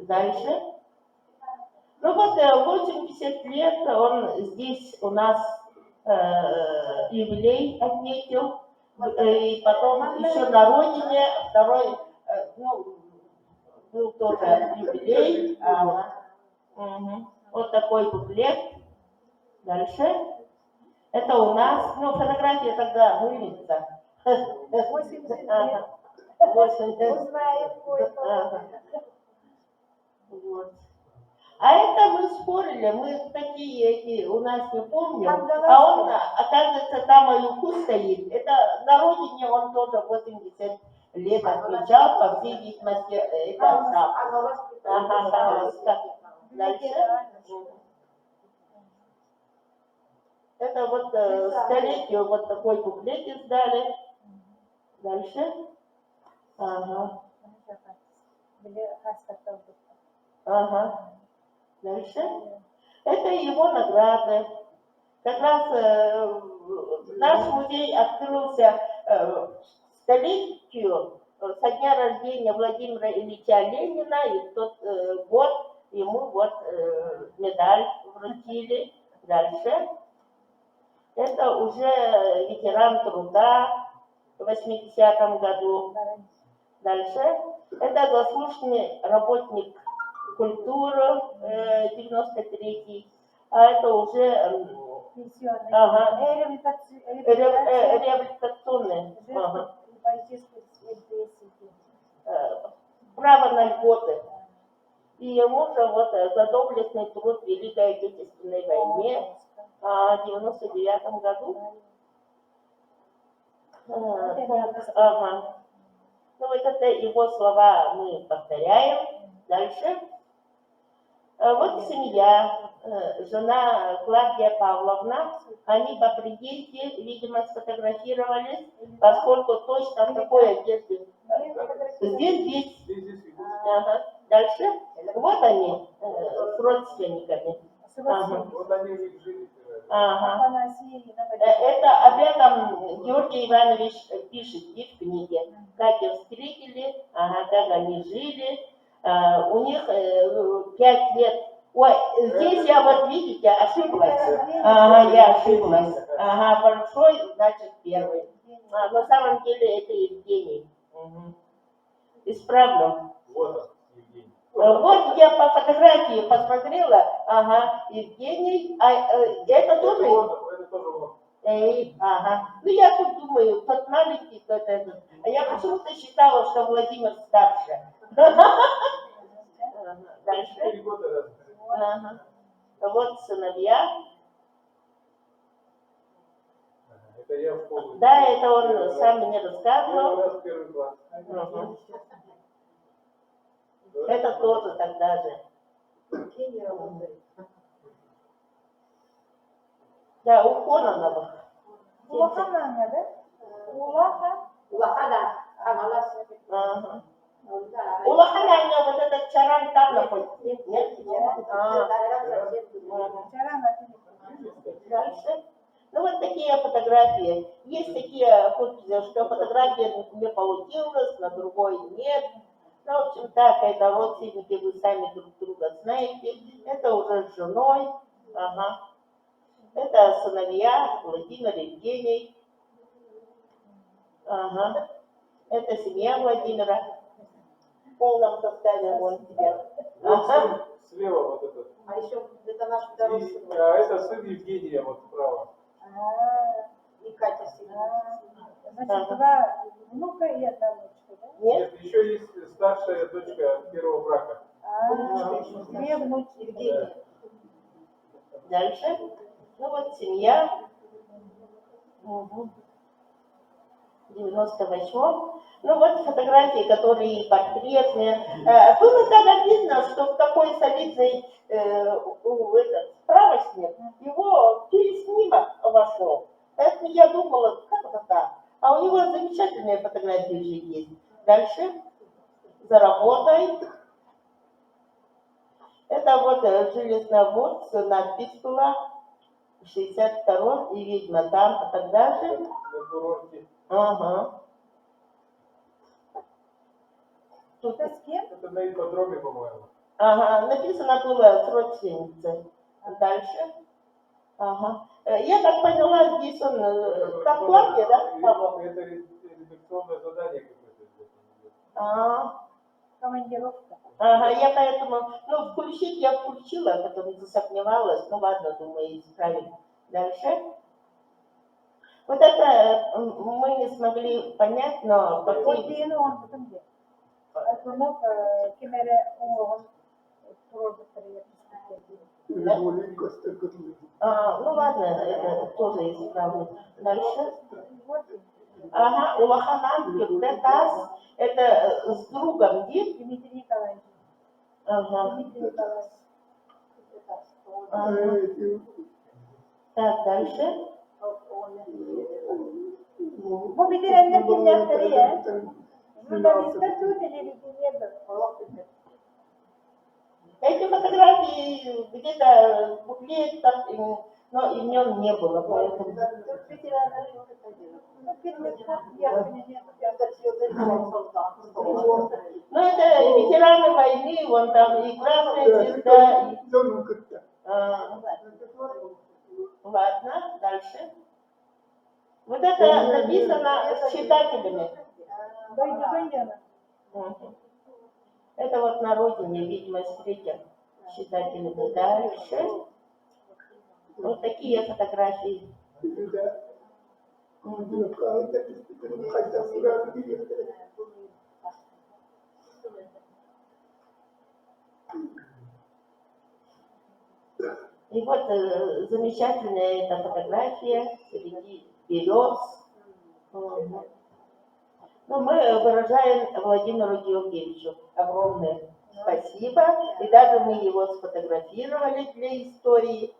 Speaker 3: Дальше. Ну вот 80 лет он здесь у нас юбилей отметил. И потом еще на родине второй, ну, был тоже юбилей. Ага. Угу. Вот такой буклет. Дальше. Это у нас, ну, фотография тогда выльется.
Speaker 1: 80 лет.
Speaker 3: Ага. 80 лет.
Speaker 1: Узнаем кое-что.
Speaker 3: Ага. Вот. А это мы спорили, мы такие эти у нас не помним. А он, оказывается, там Аюку стоит. Это на родине он тоже 80 лет отмечал, по всей видимости, это сам. Ага, дальше. Это вот столетию вот такой буклет издали. Дальше. Ага. Ага. Дальше. Это его награды. Как раз наш музей открылся столетию со дня рождения Владимира Ильича Ленина, и в тот год ему вот медаль вручили. Дальше. Это уже ветеран труда в 80-м году. Дальше. Это заслуженный работник культуры 93-й. А это уже ага. Реабилитационный. Ага. Право на льготы. И ему же вот за доблестный труд в Великой Отечественной войне в 99-м году. Ага. Ну вот это его слова мы повторяем. Дальше. Вот семья, жена Клавдия Павловна, они по приезде, видимо, сфотографировались, поскольку точно в такой одежде. Здесь. Ага. Дальше. Вот они с родственниками. Ага.
Speaker 4: Вот они у них жили.
Speaker 3: Ага. Это об этом Георгий Иванович пишет и в книге. Как их встретили, ага, как они жили. У них 5 лет. Ой, здесь я вот, видите, ошиблась. Ага, я ошиблась. Ага, большой, значит, первый. На самом деле это Евгений. Угу. Исправлю.
Speaker 4: Вот он, Евгений.
Speaker 3: Вот я по фотографии посмотрела, ага, Евгений, а это тоже?
Speaker 4: Это тоже он.
Speaker 3: Ага. Ну я тут думаю, тот маленький, тот этот. А я почему-то считала, что Владимир старше. Дальше.
Speaker 4: 4 года разница.
Speaker 3: Ага. Вот сыновья.
Speaker 4: Это я в школу.
Speaker 3: Да, это он сам мне рассказывал.
Speaker 4: Первый раз, первый класс.
Speaker 3: Угу. Это тоже тогда же.
Speaker 5: Кения работает.
Speaker 3: Да, у Кононова.
Speaker 1: Улаханanga да? Улаха.
Speaker 5: Улахада. Аналас.
Speaker 3: Ага.
Speaker 5: Да.
Speaker 3: Улаханяня, вот этот чаран там находится. Нет? А,
Speaker 1: Чарана.
Speaker 3: дальше. Ну, вот такие фотографии. Есть такие, что фотография не получилась, на другой нет. Ну, в общем, так, это родственники, вы сами друг друга знаете. Это уже с женой. Ага. Это сыновья Владимир и Евгений. Ага. Это семья Владимира. В полном составе вон тебя. Ага.
Speaker 4: Слева вот этот.
Speaker 5: А еще это наш второй сын.
Speaker 4: А это сын Евгения, вот справа.
Speaker 5: И Катя сына.
Speaker 1: Значит, два внука и одна внучка, да?
Speaker 3: Нет?
Speaker 4: Нет, еще есть старшая дочка первого брака.
Speaker 1: Две внучки.
Speaker 5: Евгения.
Speaker 3: Дальше. Ну вот семья. Угу. В 98-м. Ну вот фотографии, которые портретные. Было так обидно, что в такой солидный этот справочник его переснимок вошел. Это я думала, как это так? А у него замечательные фотографии же есть. Дальше. За работой. Это вот железновод, надпись была. 62-м, и видно там, а тогда же.
Speaker 4: На курорте.
Speaker 3: Ага. Тут,
Speaker 1: Это с кем?
Speaker 4: Это на ипподроме, по-моему.
Speaker 3: ага, написано было с родственницей. Дальше. Ага. Я так поняла, здесь он как платье, да, Павел?
Speaker 4: Это редакционное задание какое-то.
Speaker 3: Ага.
Speaker 1: Командировка.
Speaker 3: Ага, я поэтому, ну, включить я включила, а потом засомневалась. Ну ладно, думаю, исправим. Дальше. Вот это мы не смогли понять, но по
Speaker 1: Вот
Speaker 3: теме-
Speaker 1: диğeri on dedim de. Bunu kimere oğlum продукторы yapmışlar.
Speaker 6: Маленько столько.
Speaker 3: Ну ладно, это тоже исправлю. Дальше.
Speaker 1: Вот
Speaker 3: Ага, у Лохананки, это с другом дед.
Speaker 1: Дмитрий Николаевич.
Speaker 3: Ага.
Speaker 1: Дмитрий Николаевич.
Speaker 3: Ага. Так, дальше.
Speaker 1: Bu bitirenler kimlikleri ya. Burada bizde Türk televizyonu
Speaker 3: Эти фотографии где-то в буклетах, но имен не было, поэтому. Ну, это ветераны войны, вон там и Красная Звезда, и... Ладно, дальше. Вот это написано с читателями. Мгм. Это вот на родине, видимо, встретят читателями. Дальше. Вот такие фотографии. Мгм. И вот замечательная эта фотография среди берез. Мгм. Ну, мы выражаем Владимиру Георгиевичу огромное спасибо. И даже мы его сфотографировали для истории.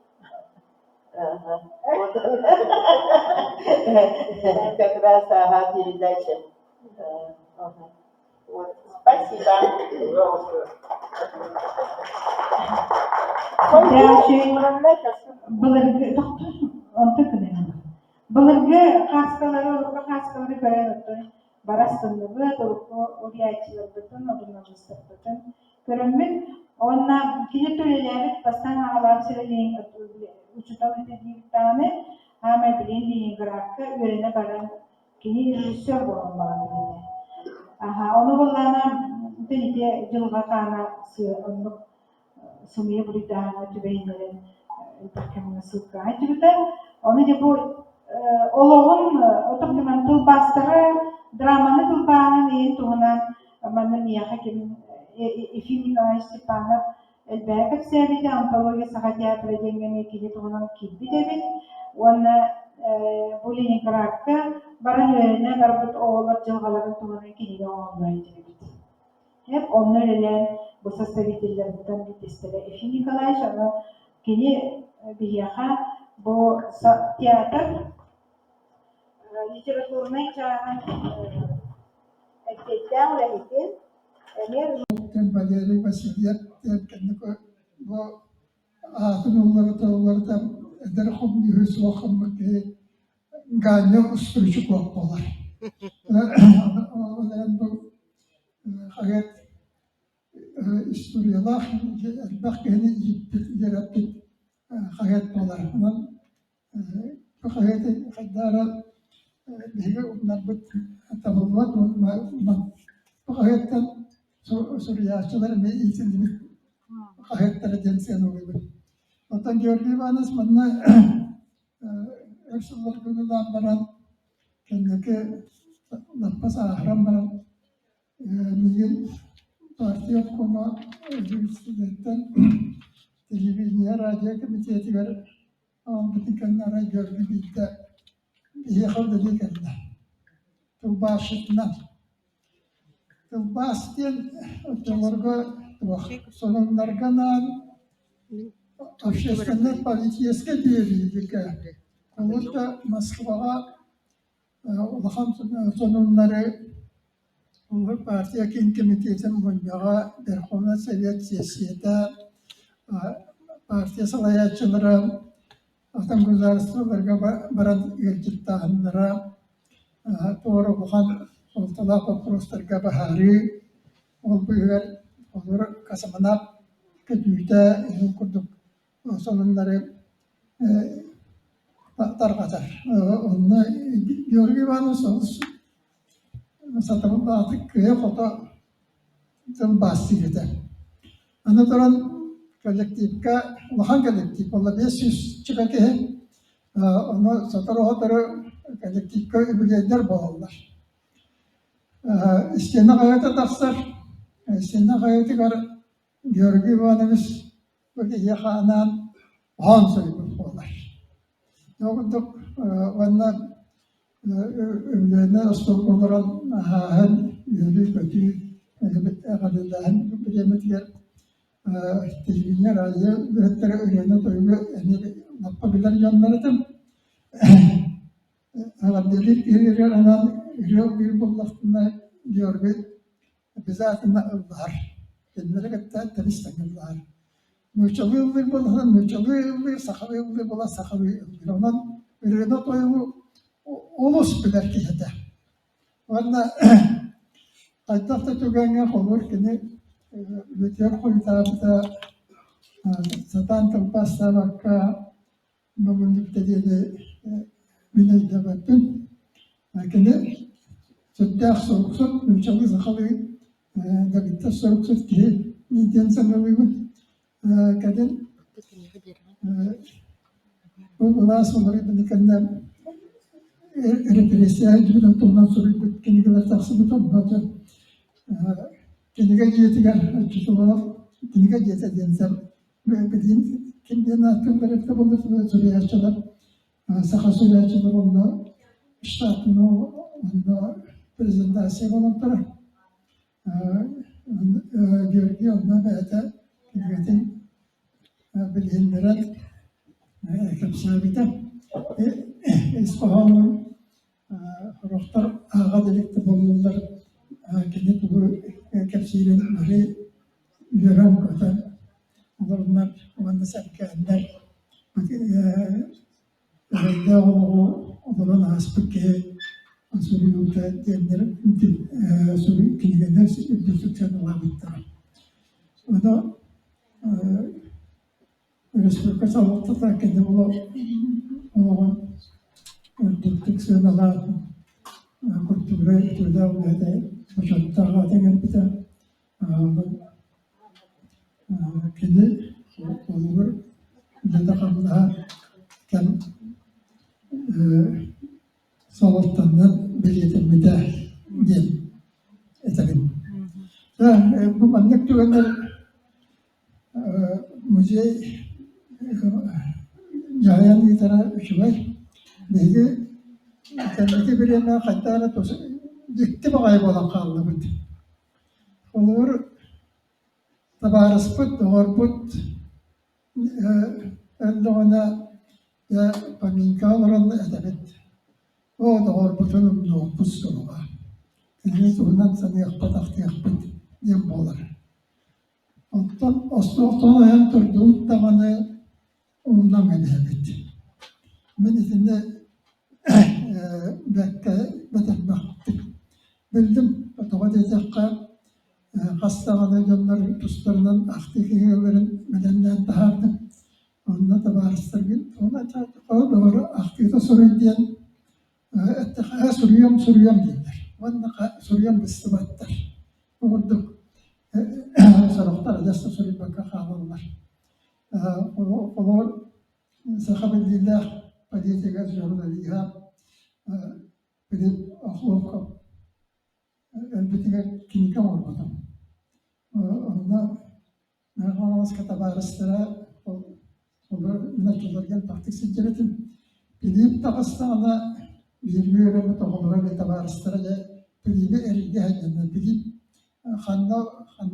Speaker 3: Ага. Вот. Как раз, ага, передача. Ага. Вот. Спасибо.
Speaker 4: Пожалуйста.
Speaker 1: Былыргы хаскалары көрәләтте. Барастынды торыклы уриячылар бөтен одыннажыстыр бөтен. Көрәммен онна кие төлеләре пастан алар сирәләйин учутал итәдиктәне һәм билен графка үренә баран кие режиссер булган бала. Ага, оны булгана тәйде җылга кана сыйынлык сумия британа төбәйнәрен бәкәмне сылка. Әйтүдә, оны дип олоғын отоплемент бастыры драманы тылбағын ең туғынан маны мияға кем Ефим Николаевич Степанов әлбәкіп сәбиді антология саға театры денгеме келе туғынан келді дебет. Оны бұл Ленинградқа барын өріне барбыт оғылар жылғаларын туғынан келеді оғылар дебет. Hep onlar ile bu составительlerden bir testleri. Efim Nikolaevич ama kini bir yaha bu tiyatr literatürüne çağıran etkiler olay için emir
Speaker 6: Kan bagaimana masjid yang kan bu atın onları da ederhum diyor soğuk ki ganyo usturucu kopmalar. Onların bu hayat istoriyalar elbette yarattık hayat polar. Bu hayatı kadar bir onlar tamamlamak bu hayattan Suriyacılar ve eğitimci hayatları densen oluyor. Vatan gördüğü vanas manna Ersular günü lambaran kendiki lapas ahram baran migin partiyo koma üniversitetten televizyon radyo komiteti var. Ama bütün kanlara gördü bitti. İyi halde değil kanlar. Tılbaşıtından. Tılbaşıtın oturlarga sonunlarganan общественной политической деятельности. Оларда Москвага улахан сонуннары улар партия комитетин бойнага Верховный Совет сессияда партия саясатчылары atan государстволарга баран элчиттааннара тоора бухан солталак вопростарга бахари ол быгар олар касаманап көтүүтэ курдук сонуннары таргатар. Онна Георгий Иванович сатырылдаатык кыя фото тылбастигите. Анатаран коллективка, улахан коллектив, ола 500 чыга кеhe, onu сатырылдаатары коллективка үбүлейдер болалар. Истена гайата тахсар, истена гайатыгар Георгий Иванович böyle yakanan Hansa'yı bulurlar. Yoktuk onlar övleğine ıstokluların hem yürü kötü kadınların bilemediler televizyon radyo üretleri öğrene duygu yapabilir yanlarıdır. Delik bir anan bir bullakında diyor ki bizatına ıllar. Kendileri kadar temizlenirler. Müçalı yıldır bulan, müçalı yıldır, sakalı yıldır bulan, sakalı yıldır. Ondan ürüne toyu olus bilir ki hede. Valla aytakta tügenge olur ki üretiyor koyutabıda satan tılpasta bakka bugünlükte dedi binayda baktım. Lakin süttah soğuksut, müçalı sakalı da bitti soğuksut ki niden sanırım. Kadın bu nasılları benikenler represiya gibi tuğdan sonra kendiler taksimi tuğdan kendiler diyetiler tutular kendiler diyete diyenler bildiğin kendilerine hakkında reklam olursa Suriyacılar Sakha Suriyacılar onda ştatın onda prezentasiya olanlar görgü onda böyle kendilerin bilgilerin kapsamında İsfahan'ın ruhtar ağa delikte bulunurlar. Kendi bu kapsamının böyle yören katan bunlar ondan sevkenler öyle olan aspekti Suriyu'da diyenlerin Suriye kendilerine bir olabilir. O da Respublika Sağlık'ta kendi olan Türk sınırlar kültürü türde başarılar dengan kita kendi olur dedekatlar kan Sağlık'tan belirtilmede diye edelim. Bu mantık tükenler müze Jalan di tanah Syawal, jadi kendisi bir yana kata itu dikti pakai bola kalah betul. olur tabarıspıt, doğurput, elde ona ya paminka oranı edebet. O doğurputun doğurput soruğa. Deniz ondan sana yakpatak yakpıt diyem bolar. Ondan Oslo'dan ayan turduğu tavanı ondan edebet. Ben içinde betek baktık. Bildim, otoba diyecekka hastağını gönler tustlarından aktikilerin bedenden tahardım. Onunla da bağırıştır gün. Ona doğru aktivite sorun diyen soruyorum diyorlar. Onunla soruyorum istibattır. Vurduk. Soruklar adasta soruyu baka kalırlar. Olur sahabillah padiyete jurnaliha bilip ahlokka elbette kimlikle olmadım. Onda merhamas katabarıstıra olur minatçılarken taktik sicretim bilip takastağına bir öğrenme tohumları ve tabarıstıra da bilibi erigi hacında bilip hanna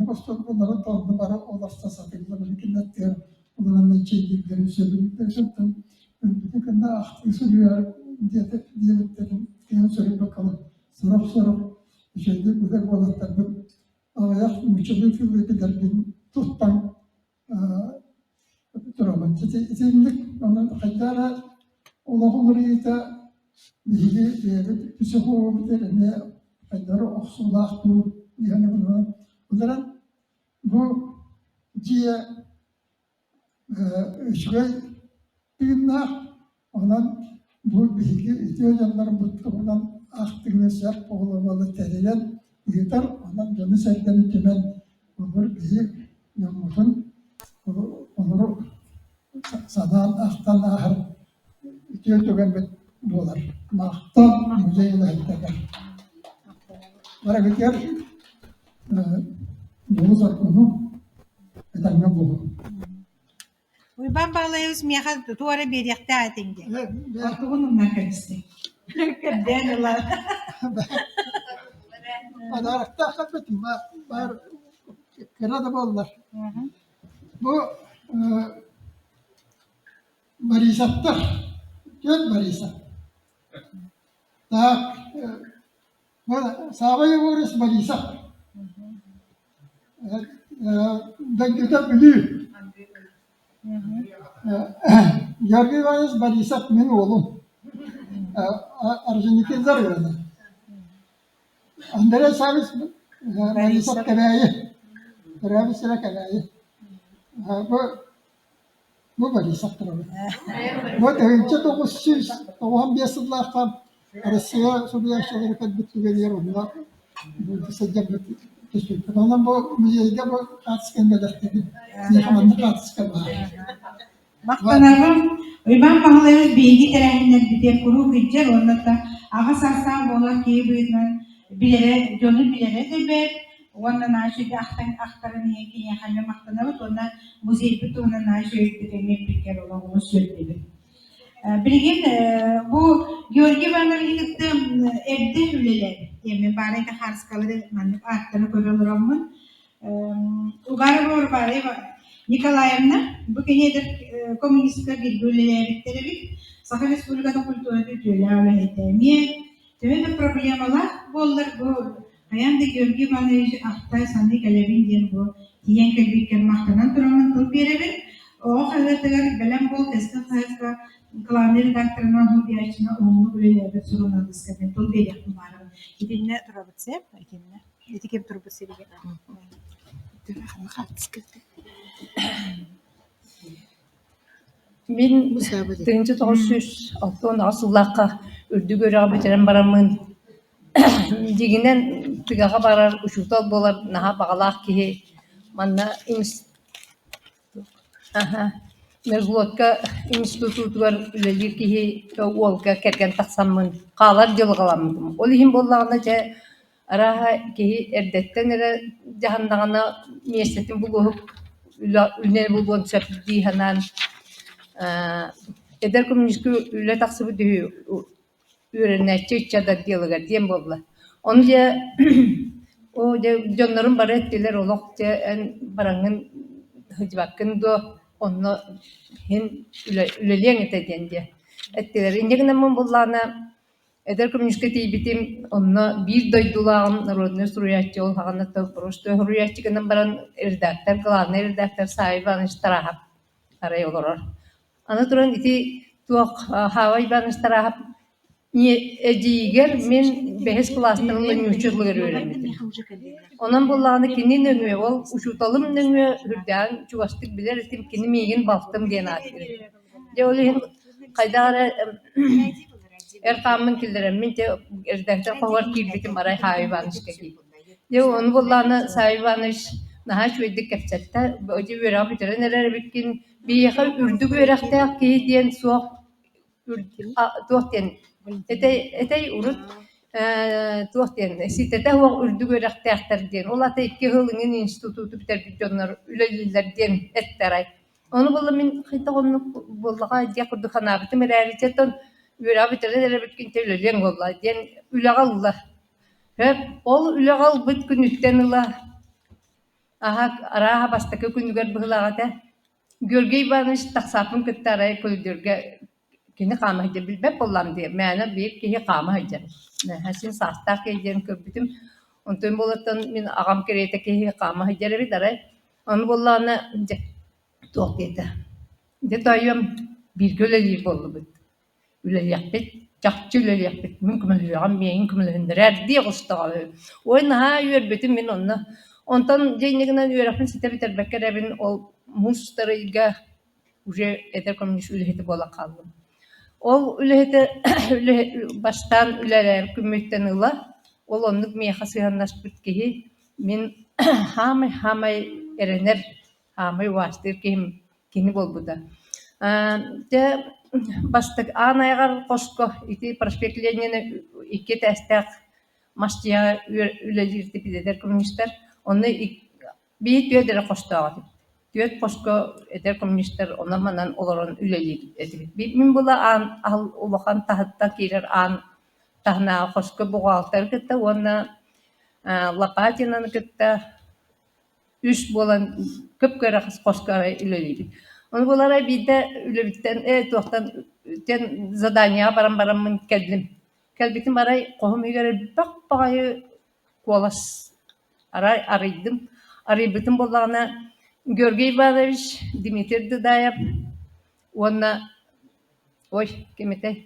Speaker 6: kostor bunların tohumlu bara olasta satıldı mümkünler diyor. Onların da çektiklerini söyledikleri sırtın bütün kanda aktif sürüyor diyelim diye söyleyip bakalım. Soruk şeyde güzel olanlar bu ayak mücadele edilir bin tuttan duramam. Çetinlik onun haydara olağanları da bilgi psikologları haydara oksullah bu yani bunların bu diye şöyle bir olan bu bilgi ihtiyacların mutluğundan aktivist yap oğlamalı terilen yeter ondan canı sergeni temen olur bir yağmurun onuru sadan aktan ahır ihtiyacı bir dolar mahta müzeyle hediyeler. Bara biter bunu zarfını edenle bu.
Speaker 1: Uyban bağlayız miyaha tuara bir yakta atinge.
Speaker 6: Evet.
Speaker 1: Ortuğunun nakalisti. Kadden olar.
Speaker 6: Adarakta hakikaten var kırada bollar. Bu barisattır. Göl barisat. Daha bu sahabaya uğraş barisat. Dengede biliyor. Yargı vayız barisat min oğlum. Arjinlik'e zar verdi. Andere sabis barisat kavayı. Beraber sıra kavayı. Bu barisattır. Bu önce 900 kan Rusya Suriye şeyleri kadar veriyor onlar. Bu sıcak bir teşvik. Ondan bu müzeyde bu katkı belirtti. Yamanlık katkı var.
Speaker 1: Maktanarım, uyban bağlayız bilgi terehinden bir de kuru gidecek ondan ağa sarsan bolar ki büyütmen bilere, gönül bilere de ber. Ondan aşığı aktarın yeki yahanı maktanarım. Ondan müzey bütün ondan aşığı yüklemeyi pikir olan onu söyledi. Bilgin bu Georgi Van'ın ilk evde hüleler. Yani bari de harskaları manıp arttığını görülür olmun. Ugarı var bari Nikolayevna bu nedir komünistka bir hüleler bittirebilir. Sakın Respublika'da kültürü tütüyle öyle etemiye. Tümü problemalar bollar bu. Hayanda Georgi Van'ı ahtay sandı kalebin diyen bu. Diyen kalbikler mahtanan durumun tül birebir. O hazırlıklar belem bol testin sayıska Klanı redaktoruna hüdiyatçına onlu böyle bir sorun aldıska ben tol bir yakın varım. İdinle turabıtse, idinle. İtikim turabıtse bir gelen.
Speaker 7: Мен 1960 asıllaqqa ürdü görüp bitiren baramın deginen tıgağa barar uçutal bolar naha bağlaq ki manna Mezlotka institutlar ülelik ki olga kerken taksamın qalar jılgalamdım. Ol him bollağına ja araha ki erdetten ere jahannagana miyesetin bulup ülner bulduğun söpdi hanan eder komünistü üle taksıbı düğü öğrenecek çada diyorlar diyem bolla. Onu ja O de jonların bara ettiler olok de en barangın hıcbakın do onu hin üleliyen etedin diye. Ettiler. İndegine mun bullana eder komünisteti bitim onu bir doydulağın народный сурuyatçı ol hağına da просто huruyatçı gının baran erdaktар glавный erdaktар sahibi anıştırahap araya olur. Ana duran iti tuak havay banıştırahap Ejiger min behes klasının önyüçülü görüyorum. Onun bullağını kinin öngü ol uçutalım öngü hürden çuvastık bilir etim kini migin baltım diyen atıyor. De olihin kaydara ertamın kildiren min de erdekte kavar kirbitim aray hayvanış keki. De onu bullağını hayvanış naha şuydik kefsette oji vera bitire neler bitkin bir yaka ürdük verakte ki diyen soğuk tuğten etey urut tuğten sitete ho ürdük verakte diyen ola te iki hılının institutu biter bitjonlar üleliler diyen etteray onu bulla min khita onu bullaga diye kurdu kanabitim realizeton vera bitire neler bitkin tevlelen golla diyen ülegallah hep ol ülegal bit günütten ula aha araha bastaki күнүгөр быһылаҕата görgey barış taksapın kıttaray köydürge kini kama hıca bilbep bollam diye mäne bir kihi kama hıca hasin sastak eden köpütüm ontun bolatan min agam kerete kihi kama hıca bir daray onu bollana toq dedi de tayım bir göleli bollu bit üle yapet çakçı üle yapet mümkün mümkün diye gustağı oyna ha yürbetim min onu ondan jeniginen yürafın site biter bekkerebin ol mustarıga uje eder komünist ülheti bola kaldım. O ülheti baştan üleler kümütten ıla ol onluk miyaha sığanlaş bitkehi min hamay erener hamay vastır kim kini bol buda. De bastık anayagar kosko iti prospektleniyene iki testek maçya ülelirdi bider komünistler onu bir tüyedere koştağı. Tüyed koşko eder komünistler ona manan olaran ülelir edir. Min bula al ulakan tahatta kirer an tahna koşko buğaltar kıtta ona lapatinan kıtta üç bolan köpkara koşko ülelir. Onu bulara bir de ülebitten tohtan ten zadanya baram keldim. Kelbitim aray kohum hügere bakbayı kolas aray araydım. Arayıbıtım bolağına Görgey Ivanoviç Dimitri Dıdayap ona oy kimete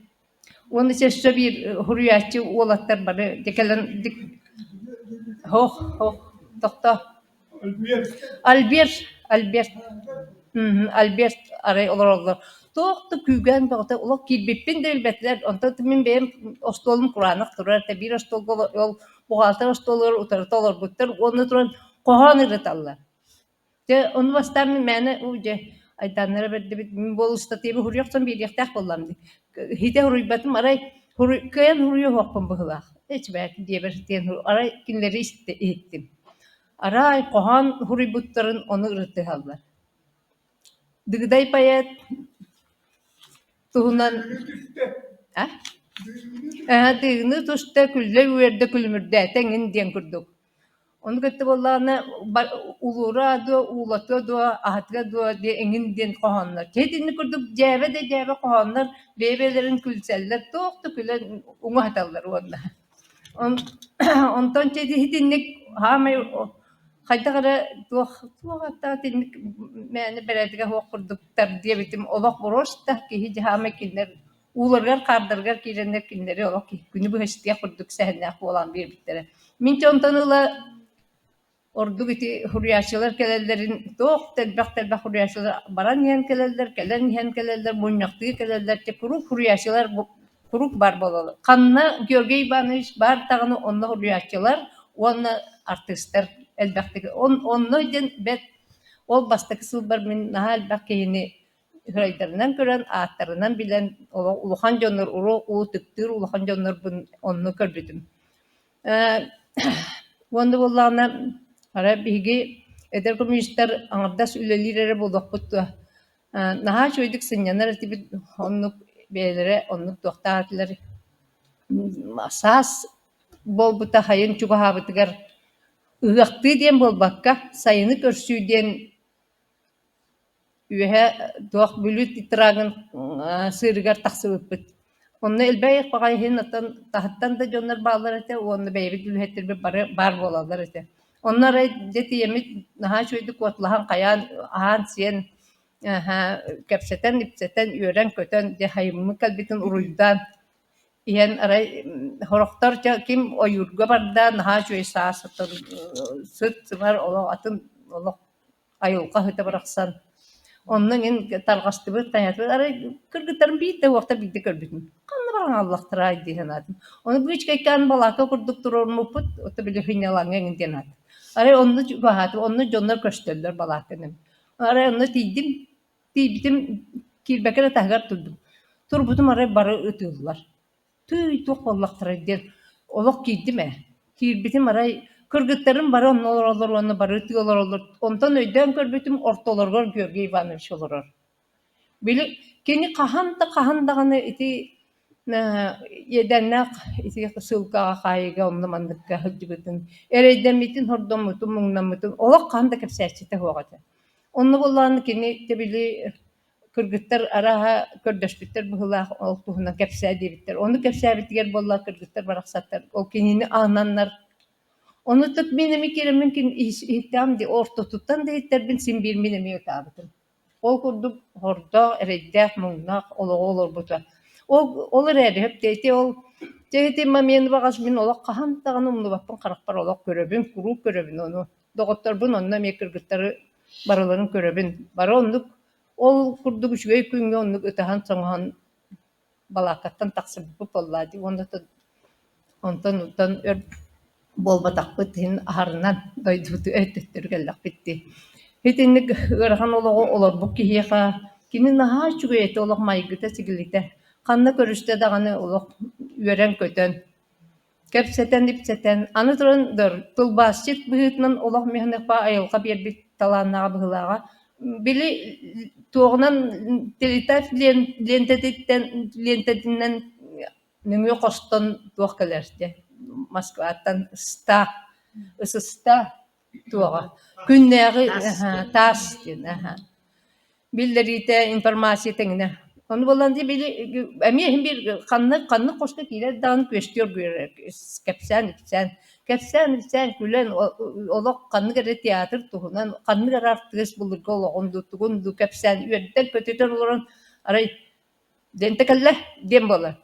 Speaker 7: onu çeşitli bir hürriyetçi olatlar bari dekelen dik doktor Albert aray olur. Toqtu kügen toqtu ulak kilbipin de elbetler onta min benim ostolum Kur'an'ı turar te bir ostol yol buğaltar ostollar utartalar buttar onu turan kohan ırıtallar. De onu bastan mene uje aytanlara berdi bit min bol statibi huriyaksan bir yaktak bollamdı. Hite huriybatım aray kayan huriyo hoqpun bıhla. Hiç belki diye bir diyen aray kinleri ettim. Aray kohan huributların onu ırıttı hallar. Dıgday payet tuhunan dıgını tusta külle verde külmürde tengin diyen kurduk. Onu kötü bollağına ulura do ulata do ahatga do diye engin diyen kohanlar. Kedini kurduk cebe kohanlar bebelerin külseller toqtu külen umu hatallar onda. Ondan çedi hidinlik hamay Haydagara tuğatta tinnik meni beredege hoqurduk tar diye bitim olaq borosta ki hiç hamekinler ulargar kardargar kirenler kinleri olaq ki günü bu hestiye kurduk sehne olan bir bitlere. Min çontanıla ordu biti hurriyatçılar kelellerin toq telbaq hurriyatçılar baran yen keleller kelen yen keleller munyaqtığı keleller te kuruk hurriyatçılar kuruk bar bolalı. Kanna Görgey Ivanoviç bar tağını onunla hurriyatçılar onunla artistler elbette onu den bet ol bastık sılbar min nahal bakiyini hüraydarından gören ağıtlarından bilen uluhan jonlar ulu tıktır uluhan jonlar onu gördüm. Onu bollağına ara bilgi eder komünistler anabdas ülelilere bulduk kuttu. Naha şöydük sınyanar tibi onu beylere onu doktarlar. Asas bol buta hayın çuga habıtıgar ыакты диэн болбакка сайыны көрсүүден үөһэ туох бүлүт итираагын сыырыгар тахсыбыппыт. Онно элбэй пагайхын атын тахаттан да дьоннор баалар эте, онно бэйбит үлүһэттерби бар болалар эте. Оннор детиемит наһаа чуйду куотлахан каяан аан сиэн кэпсэтэн ипсэтэн үөрэн көтөн де хайыммы кэлбитин уруйдаан иэн арай хорохтор ким ойурга барда наһаа чуй саасытын сыт сымар олох атын олох айылка хөтө барахсан. Онның ин таргастыбыт таятыбыт арай кыргыттарын биитте уақта биитте көрбүтүн. Канна баран Аллахтара диэн атын. Оны бүчкайкан балака курдук турурмупут ота биле хыйналаңын диэн атын. Арай онны бахаты, онны жоннор көстөлдөр балаканын. Арай онны тийбитим кирбекере тагар турдум. Турбутум арай бары ытыллар. Түй тук Аллахтара диэн олох кийдиме. Кирбитим арай кыргыттарын бары онны бары ытыллар. Онтон өйдөн көрбүтүм ортолоргор Георгий Иванович олорор. Били кени кахандаганы ити еденнак ити сылкага кайга онны мандыкка хыджыбытын. Эрейдемитин хордомутун муңнамытын олох каханда кепсәчите хуагата. Онны болланы кени тебили кыргыттар араха көрдөшпүттер быһылаах ол туһуна кепсә дибиттер. Оны кепсәбитигер болла кыргыттар бараксаттар. Ол кенини аананнар. Onu tut minimi kireminkin ihtam di orto tutan de terbin simbir minimi utabıtın. Ol kurduk horda ereddek mungnak olur buta. Olur eri hep deyti ol. Deyti mamiyeni bagas min olak kahan tağını umlu bakpın karakpar olak göröbün, kuru göröbün onu. Doktor bun onunla mekirgıtları baraların göröbün. Bara onluk ol kurduk üçgey künge onluk ötehan soğan balakattan taksibip olladı. Ondan болбатакпыт хин аһарынан дойдуту өттөргөллак битти. Хитинник ырхан олого олорбук кихиха кини наһаа чугуйет олох майгыта сигилите. Канна көрүстө даганы олох үөрен көтөн. Кепсетен ипсетен аны туран дор тулбасчыт быһытынан олох мехнекпа айылга бербит талааннага быһылаага били туогунан телитaf лентетинен нүңү костон туох келерде. Москватан ста туага күннәгы тас дин биллерите информация теңне оны боланды били әме бир канны кошка килер дан көстөр гөр кепсән күлен олок канны гере театр туһунан канны гере артыгыс булырга ологонду тугунду кепсән үрдән көтөтөр олорон арай дентекелле дем болар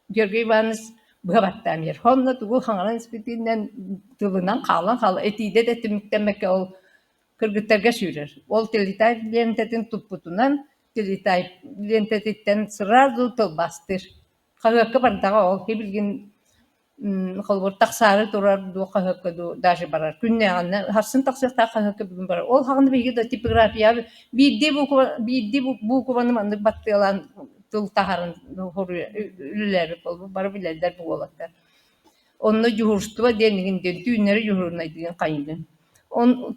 Speaker 7: Георгий Иванович быһабаттамер. Хонна тугу хаңаран спитинен тылынан калан этиде де тимиктемеке ол кыргыттарга сүрер. Ол телитай лентетин туппутунан телитай лентетиттен сразу тылбастыр. Кагыкка бардага ол хебилген холбор таксары турар ду кагыкка ду даже барар. Күннәгәннән харсын таксыкта кагыкка бүген барар. Ол хагында биге да типография бидди бу кубаны манды баттылан тыл тахарын үлелер болбу бар билердер болоттар. Онны жуурстуба денигинден түйнери жуурнай деген кайын.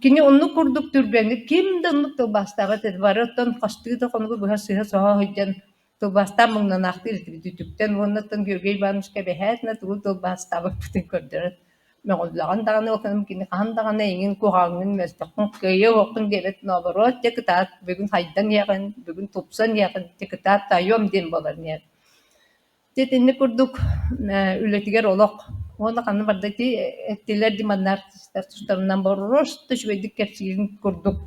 Speaker 7: Кини онну курдук түрбени кимде онну тылбастага тед барыттан кастыгы да конугу быха сыха саха хыйдан тылбаста мыңнан актыр түтүктен оннаттан Георгий Ивановичка бехетна тугу тылбастага бүтүн көрдөрөт. Мөгөллаган даганы окунум кини кандаганы эңин кугаңын мәстәккөн кыя окун дебет наоборот текатат бүгүн хайдан ягын бүгүн топсан ягын текатат тайом ден болар не. Тетинне курдук үлетигер олок. Оны каны бардати эттилер диманнар туштарынан боррош төшбедик кепсигин курдук.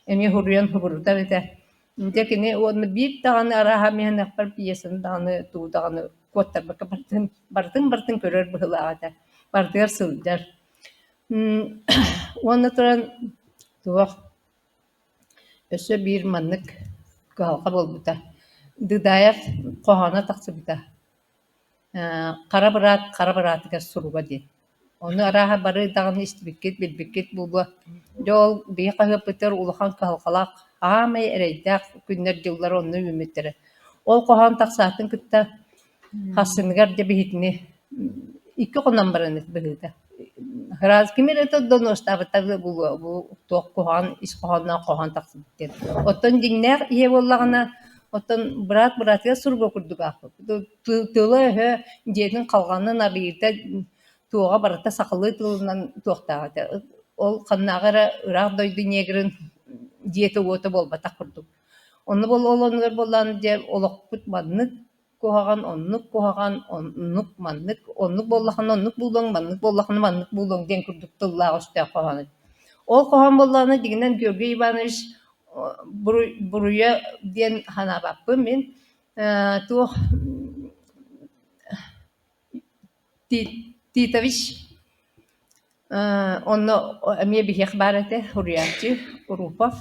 Speaker 7: Эми хурыян хурдар эте. Декини оны бит таганы араха мехнек бар пьесын даганы туудаганы коттар бартын көрөр быһылагата. Бардыр сылдар. Оны туран туох өсө бир маннык галга болбута. Дыдаяк кохана таксыбыта. Кара баратыга суруга ди. Оны араха бары даганы истибиккет билбиккет булба. Жол бийка хөпөтөр улахан калкалак амай эрейдак күннер жыллар онны үмүттөрө. Ол кохан таксатын кытта хасыныгар деп битни. İki konan baranık bıhıda. Hıraz kimirete donoştabıta bu toq kohan, iş kohanna kohan taksın dedi. Oton dinler iyi bollağına, oton bırat ya surga kurduk akı. Tılı hı jedin kalğanın abiyirde туога барата сакылы тылынан туактаага ол каннагара ырак дойду негрин диета уота болбата курдук. Онны бол олонугар боллан же олокпут маннык кохаган оннук маннык оннук боллахан оннук булуң маннык боллахан маннык булуң ден курдук тыллаа өстө коханы. Ол кохан болланы дигинен Георгий Иванович буруя ден ханабаппы мен туох Титович онно эмие бихех барате Хурьятчы Урупов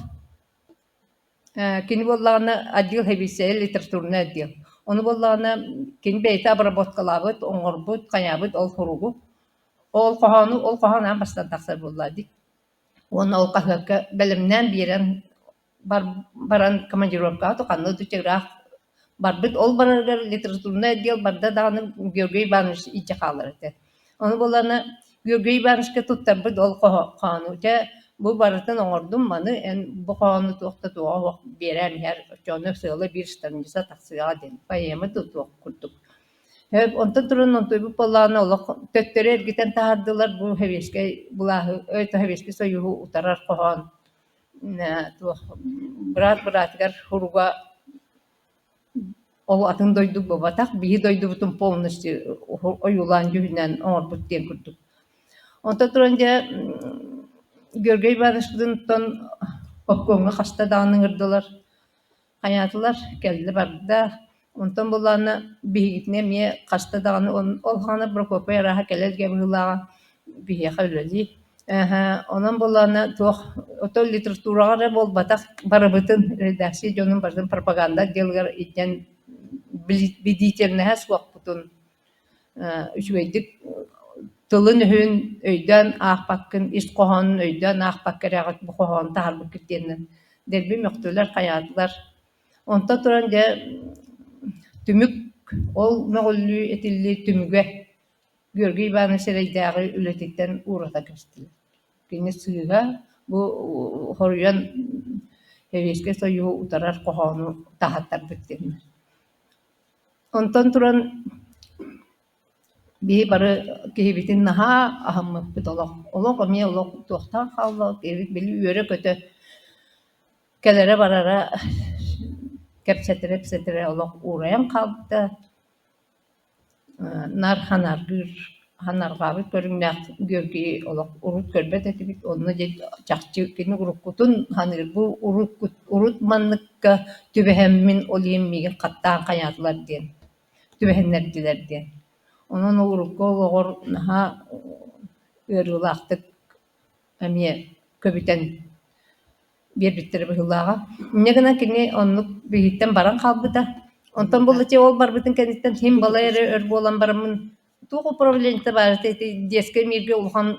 Speaker 7: кини боллагана отдел хебисе литературный отдел. Оны боллагана кини бейте обработкалабыт, оңорбут, канябыт, ол хуругу. Ол коханы бастан тақсар боллади. Оны ол кахакка белемнен берен баран командировка тоқанны дутеграх барбыт ол бараргар литературный отдел барда даганы Георгий Иванович иче калыр эте. Оны боллана Георгий Ивановичке туттарбыт ол коханы. Бу барытын оңордум маны бу коханы туакта туак берем her жона сылы bir станжса таксыга ден. Поэма туак курдук. Онтон турун онтой бу полланы олок төттөрөр гитен таардылар бу хевеске булахы өтө хевеске союу утарар кохан. Туак брат-братгар хуруга ол атын дойду бабатак бии дойду бутун полностью оюлан жүнен оңорбут ден курдук. Онтон турун Георгий Ивановичтың тон попконга хаста дағының ырдылар, қаятылар, келді барды. Онтон боланы бейгітіне ме хаста дағаны, ол қаны Прокопай араға келер кеміліға бейеқа өледі. Онан боланы ото литератураға бол батақ барыбытын редакция жонын бардың пропаганда делгар иден бедительнәһә суақ бұтын үшвейдік тылын үһүн өйдөн аахпаккын ис коһонун өйдөн аахпаккарагат бу коһон таарбык киттенен дерби мөктөлөр каятылар. Онта туран же түмүк ол mögüllүү этилли түмүгө Георгий Иванович рейдагы үлетиттен урата кирстилер. Кини сыга бу хорuyан хевеске союу утарар коһону тахаттар биттенер. Онтон туран би бары кебитин наха ахаммы битолок олок ами олок туохтан халлы кебит били үйөрө көтө келере барара кепсетире олок ураян калды нар ханаргабыт көрүңнак Георгий олок урут көрбөт этибит онну же жакчы кини уруккутун ханыр бу урут манныкка түбэхэммин олием миген каттаан каятылар диен түбэхэннердилер диен. Onun urukko ogor naha ırılaqtık amiye köbüten bir bittere bihulağa. Negana kini onluk bihitten baran kalbıda. Ondan bulaçı ol barbıtın kenditten hem balayarı ör bolan baramın tuğu problemte var dedi. Deske mirge ulhan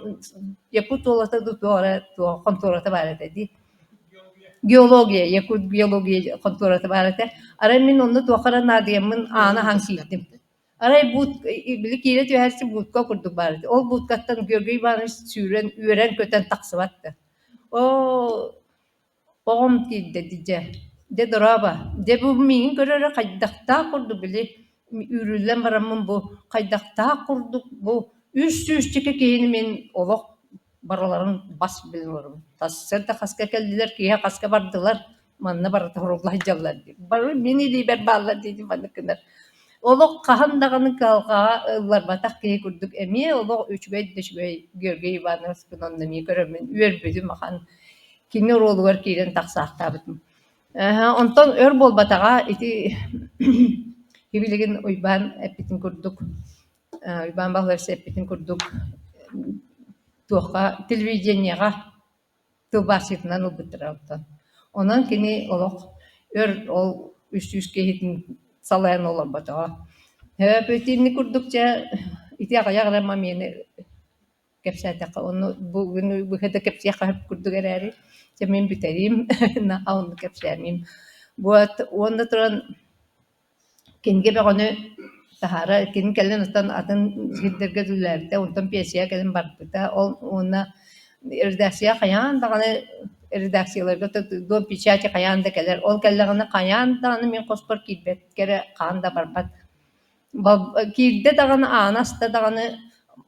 Speaker 7: yakut olata du tuğa kontorata var dedi. Geologiya, yakut geologiya kontorata var dedi. Aramin onu tuğara nadiyamın ana hangsiydim. Aray but bilik ile tühersi butka kurduk bardı. Ol butkattan Gеоргий Иванович süren üren köten taksıvattı. Oğum dedi de. De duraba. De bu minin görere kaydakta kurdu bile. Ürülen baramın bu kaydakta kurduk bu. Üst keyinimin olok baraların bas bilmiyorum. Tasser de kaska geldiler ki ya kaska bardılar. Manna barata horullah jallar. Barı mini liber ballar dedi bana kadar. Olok kahandağının kalkağa ıllar batak keye kurduk emiye olok üçgey düşgey Gеоргий Иванович bununla mi görümen üyer büdüm akan kini rolugar kiren taksaqta bitim. Ondan ör bol batağa iti hibiligin uyban epitin kurduk. Uyban bağlarsa epitin kurduk. Tuğqa televizyonyağa tubasitnan ubıtıraptan. Ondan kini olok ör ol üst kehitin salayan olan batağa. Pötini kurdukça iti ayağıra mamiyeni kepsataka onu bu hada kepsiyaka hep kurduk erari. Jamin biterim na onu kepsamim. Buat onda turan kinge be onu tahara kin kellen utan atın gidderge dülerde ondan piyasaya kellen barpıta ona redaksiya kayan da redaksiyalarga do pişati kayan da keller ol kellerine kayan da men kospor kibet kere kan da barbat kirde dağını anasta dağını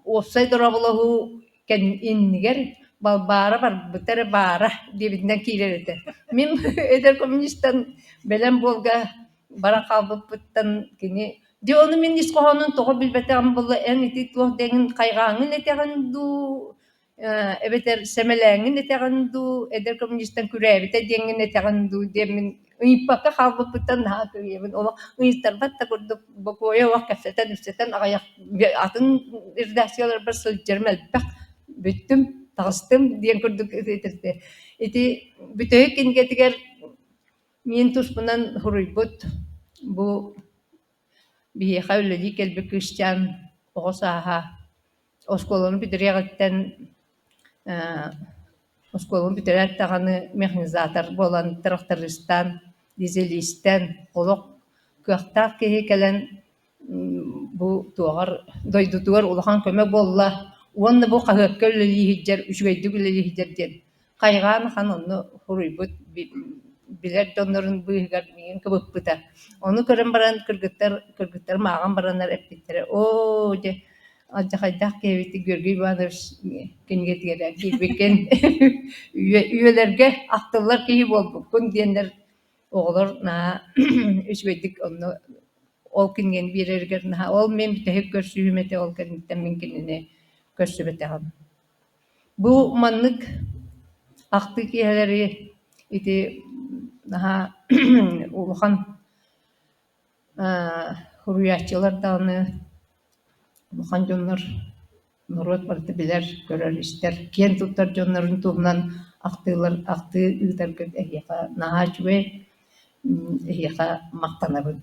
Speaker 7: Осай дорабылаху кен иннигер балбара бар битер бара дебитнен киререте. Мин эдер коммунисттан белем болга бара калбыттан кини де оны мен искохонун того билбетем болла эн ити туох деген кайгаңын этеген ду эбетер семелеңин этеген ду эдер коммунисттан күрәбите деген этеген ду демин ыйппакка калбыттан на күйебин ола ыйстар батта көрдүк бокоя ваккасетен үстетен агаяк атын редакциялар бір сылжырмел бак бүттүм тагыстым диен көрдүк этерде ити бүтөй кингетигер мен туспунан хуруйбут бу бияха үлели келбе кристиан огосаха осколон битерягаттан осколон битераттаганы механизатор болан трактористан дизелистен олок кыактак кеhe келен бу туагар дойдутугар улахан көмөк болла уонна бу кагакка үлелиһиджер үчүгэйдүк үлелиһиджер диэн кайгаан хан онну хуруйбут билер доннорун быыгар миин кыбыппыта ону көрөн баран кыргыттар мааган баранар эппиттере о де аджахайдах кебити Георгий Иванович кингетигерэ кибекен үйелерге актылар киһи болбуккун диэннер оҕолор наа үчүгэйдик онну ол кинген бирергер наа ол мен битэһик көрсүүмете ол кэнниттен мен кинини көрсүбетэгам бу маннык акты киһэлери ити наһа улахан хуруячылар дааны улахан дьоннор норот барыты билер көрөр истер кен туттар дьоннорун туумнан актыылар акты ыытаргы эхиэха наһаа үчүгэй эхиэха мактанабын.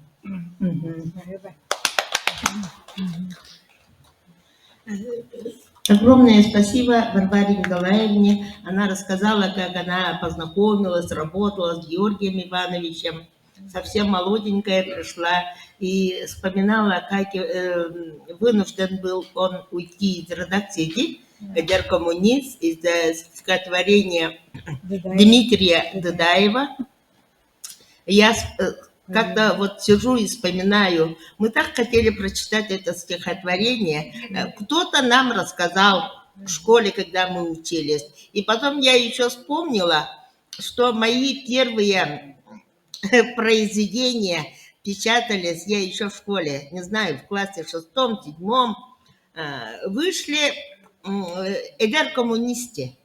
Speaker 3: Огромное спасибо Варваре Николаевне. Она рассказала, как она познакомилась, работала с Георгием Ивановичем. Совсем молоденькая пришла и вспоминала, как вынужден был он уйти из редакции «Эдер коммунист» из-за стихотворения Дмитрия Дадаева. Я как-то вот сижу и вспоминаю, мы так хотели прочитать это стихотворение. Кто-то нам рассказал в школе, когда мы учились. И потом я еще вспомнила, что мои первые произведения печатались, я еще в школе, не знаю, в классе 6-м, 7-м, вышли «Эдер коммунисте».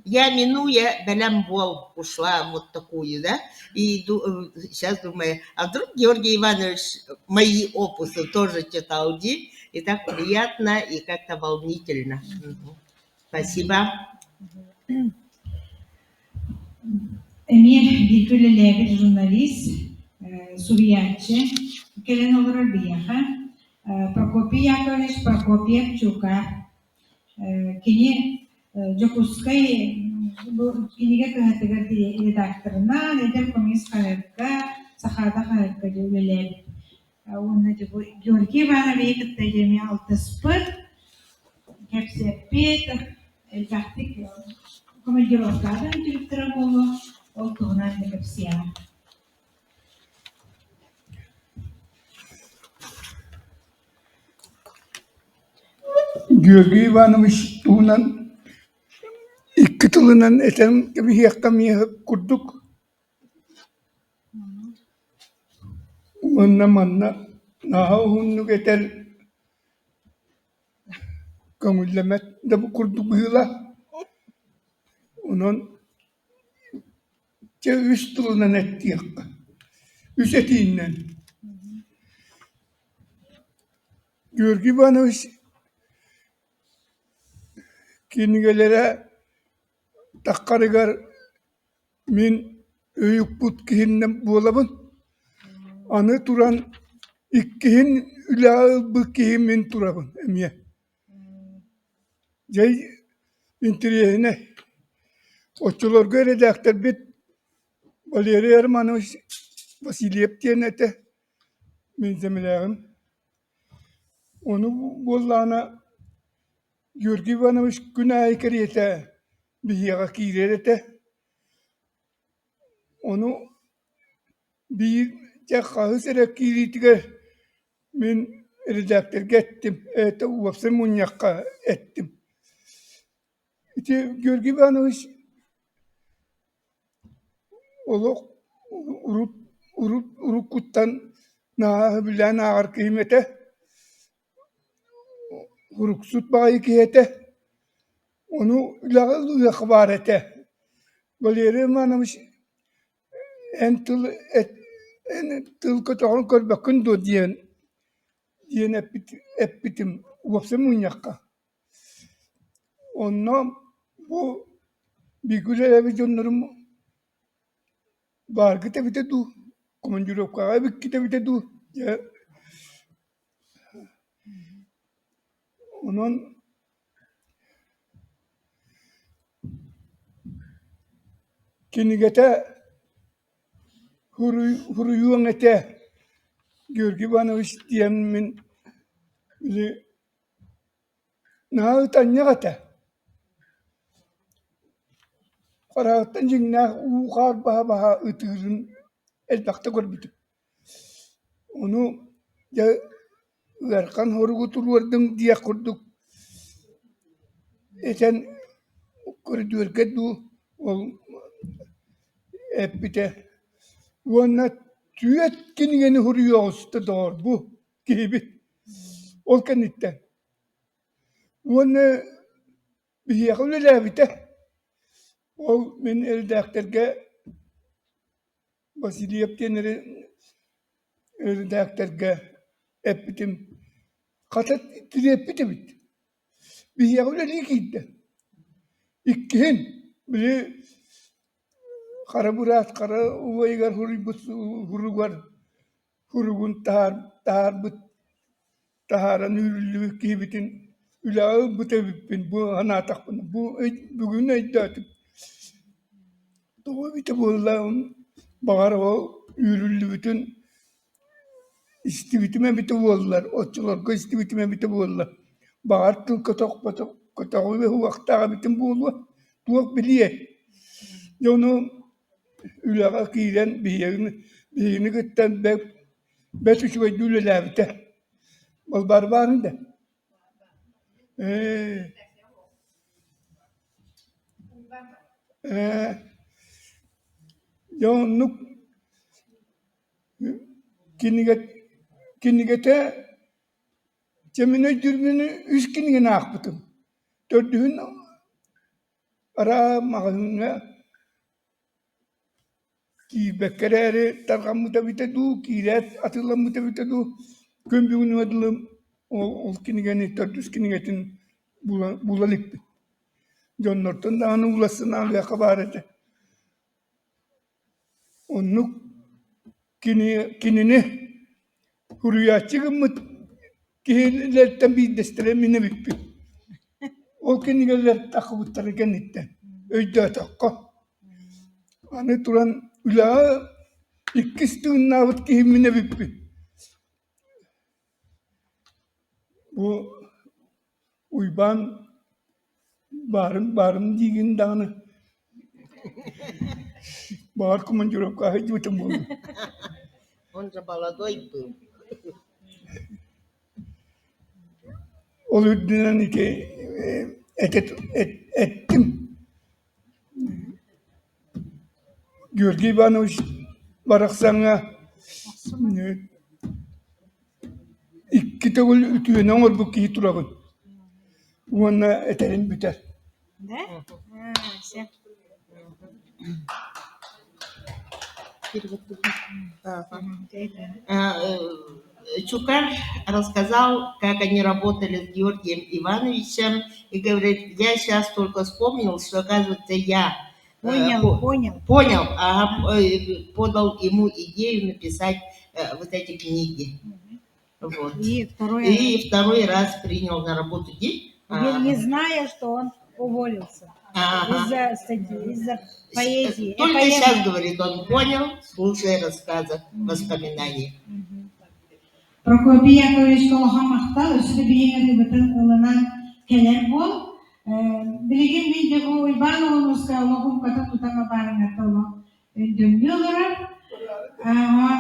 Speaker 3: Я, минуя Белямбол, ушла вот такую, да, и сейчас думаю, а вдруг Георгий Иванович мои опусы тоже читал, и так приятно, и как-то волнительно. Спасибо.
Speaker 1: Эми битүлелебит журналист, сурьячы, келен олар бияха, Прокопий Яковлевич Прокопьев Чука, кини Жокускай киниге кыһатыгар редакторына Эдер коммунист хайыкка сахарда хайыкка үлелебит. Уонна Георгий Иванович кытта жеми алтыспыт кепсеппит элбахтик командировкадан директора болу ол тугунан кепсия.
Speaker 8: Георгий Иванович туунан икки тылынан этен кебиһиэхка миэхэ курдук. Манна наһа уһуннук этер көмүллэмэт да курдук быһыла. Онон үс тылынан эттиэхка. Үс этииннен. Георгий Иванович кинигелere takkarıgar min öyükput kihinnen buolabın. Anı turan ikkihin ülâıl bu kihin min turabın emiye. Jay intiriyehine oçular göre redaktör bit Valeri Ermanovich Vasilyev diyenete min zemileğim. Onu bollağına Георгий Иванович күнәй кәрете бияга киререте. Оны бии жаққағы сәрек киритіге мен redaktöre ettim. Evet, Uvapsa Munyak'a ettim. İşte Georgi Ivanoviç oluk urukuttan bilen ağır kıymete uruksut bayi kiyete onu ilağı kabar ete. Valeri Ivanoviç en tıl kötüğün körbekün do diyen epitim Uvapsa Munyak'a. Ondan bu bir güzel vizyonlarım var ki tabii du. Komandirovka bir ki tabii du. Ya onun kinigete huruyuğun ete Georgi Ivanoviç diyemin bile nağı ate. Karaktan jingna uğar baha ıtırın elbette görmedim. Onu ya verkan horugutur vurdum diye kurduk. Sen koridor kedu ol epite. Ona tüyet kinigeni huruyoruz da bu gibi. Ol kanitten. Ona bir yakılı levite. Ol min eldakterge Vasilyev teneri eldakterge epitim katat epitimit. Bir yakılı likidde. İkkihin bile karaburat kara uvaygar hurugar hurugun taharan ürlü kibitin ulağı bu tebipin bu hanatak bu bugün eydatıp doğu biti bollağın bağır o ürlü bütün istivitime biti bollar otçular ko istivitime biti bollar bağır tıl katak ve huvaktağı bitin bollar tuğak biliye onu ulağa kiren birini gitten betüş ve dülelevte bal barbarında. Yoğunluk kinigete cemine dürbünü üç kinigene akbıtım. Dördüğün ara mağazına ki bekkereri tarkan mutabite du, kiret atılan mutabite du, kömbüğünü adılım o kinigeni dördüz kinigetin bulalıktı. John Norton da anı ulasını ağaya kabarete. Onun kinini hurriyatçı gımmıt kihilerden bir destere mine bippi. O kinigeler takıbıtları genitten. Öyde takka. Anı turan ulağı ikkistığın navut kihim mine bippi. Bu uyban barın digin dağını. Bağır Komandirovka hıcıvıtım bunu.
Speaker 3: Он же молодой был.
Speaker 8: Olur dinen ki ettim. Georgi Ivanoviç baraksana iki tavul ütüye ne olur bu ki turabın. Ona eterin biter.
Speaker 1: Да? Все.
Speaker 3: Чукар рассказал, как они работали с Георгием Ивановичем, и говорит, я сейчас только вспомнил, что, оказывается, я понял, подал ему идею написать вот эти книги. Вот. И второй раз принял на работу
Speaker 1: Не зная, что он уволился из-за статьи, из-за поэзии.
Speaker 3: Только сейчас, говорит, он понял, слушая рассказы, воспоминания.
Speaker 1: Прокопий Яковлевич Колохамахта, üstü bilgileri bütün ılınan keler bol. Bilgin mince bu İvanov'un usta olağum kata tutama barına tolu dönüyorlar.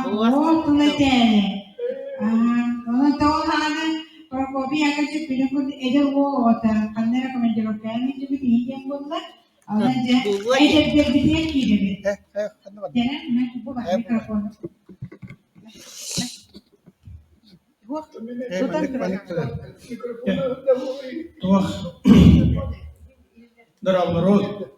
Speaker 1: O tuleteli. Onun tolu benim bu eder o ota kanlara komandiro kayani gibi diyeceğim bunlar. Ama eder bir diye ki Jangan nak buka mikrofon.
Speaker 8: Tuh, daramlarot,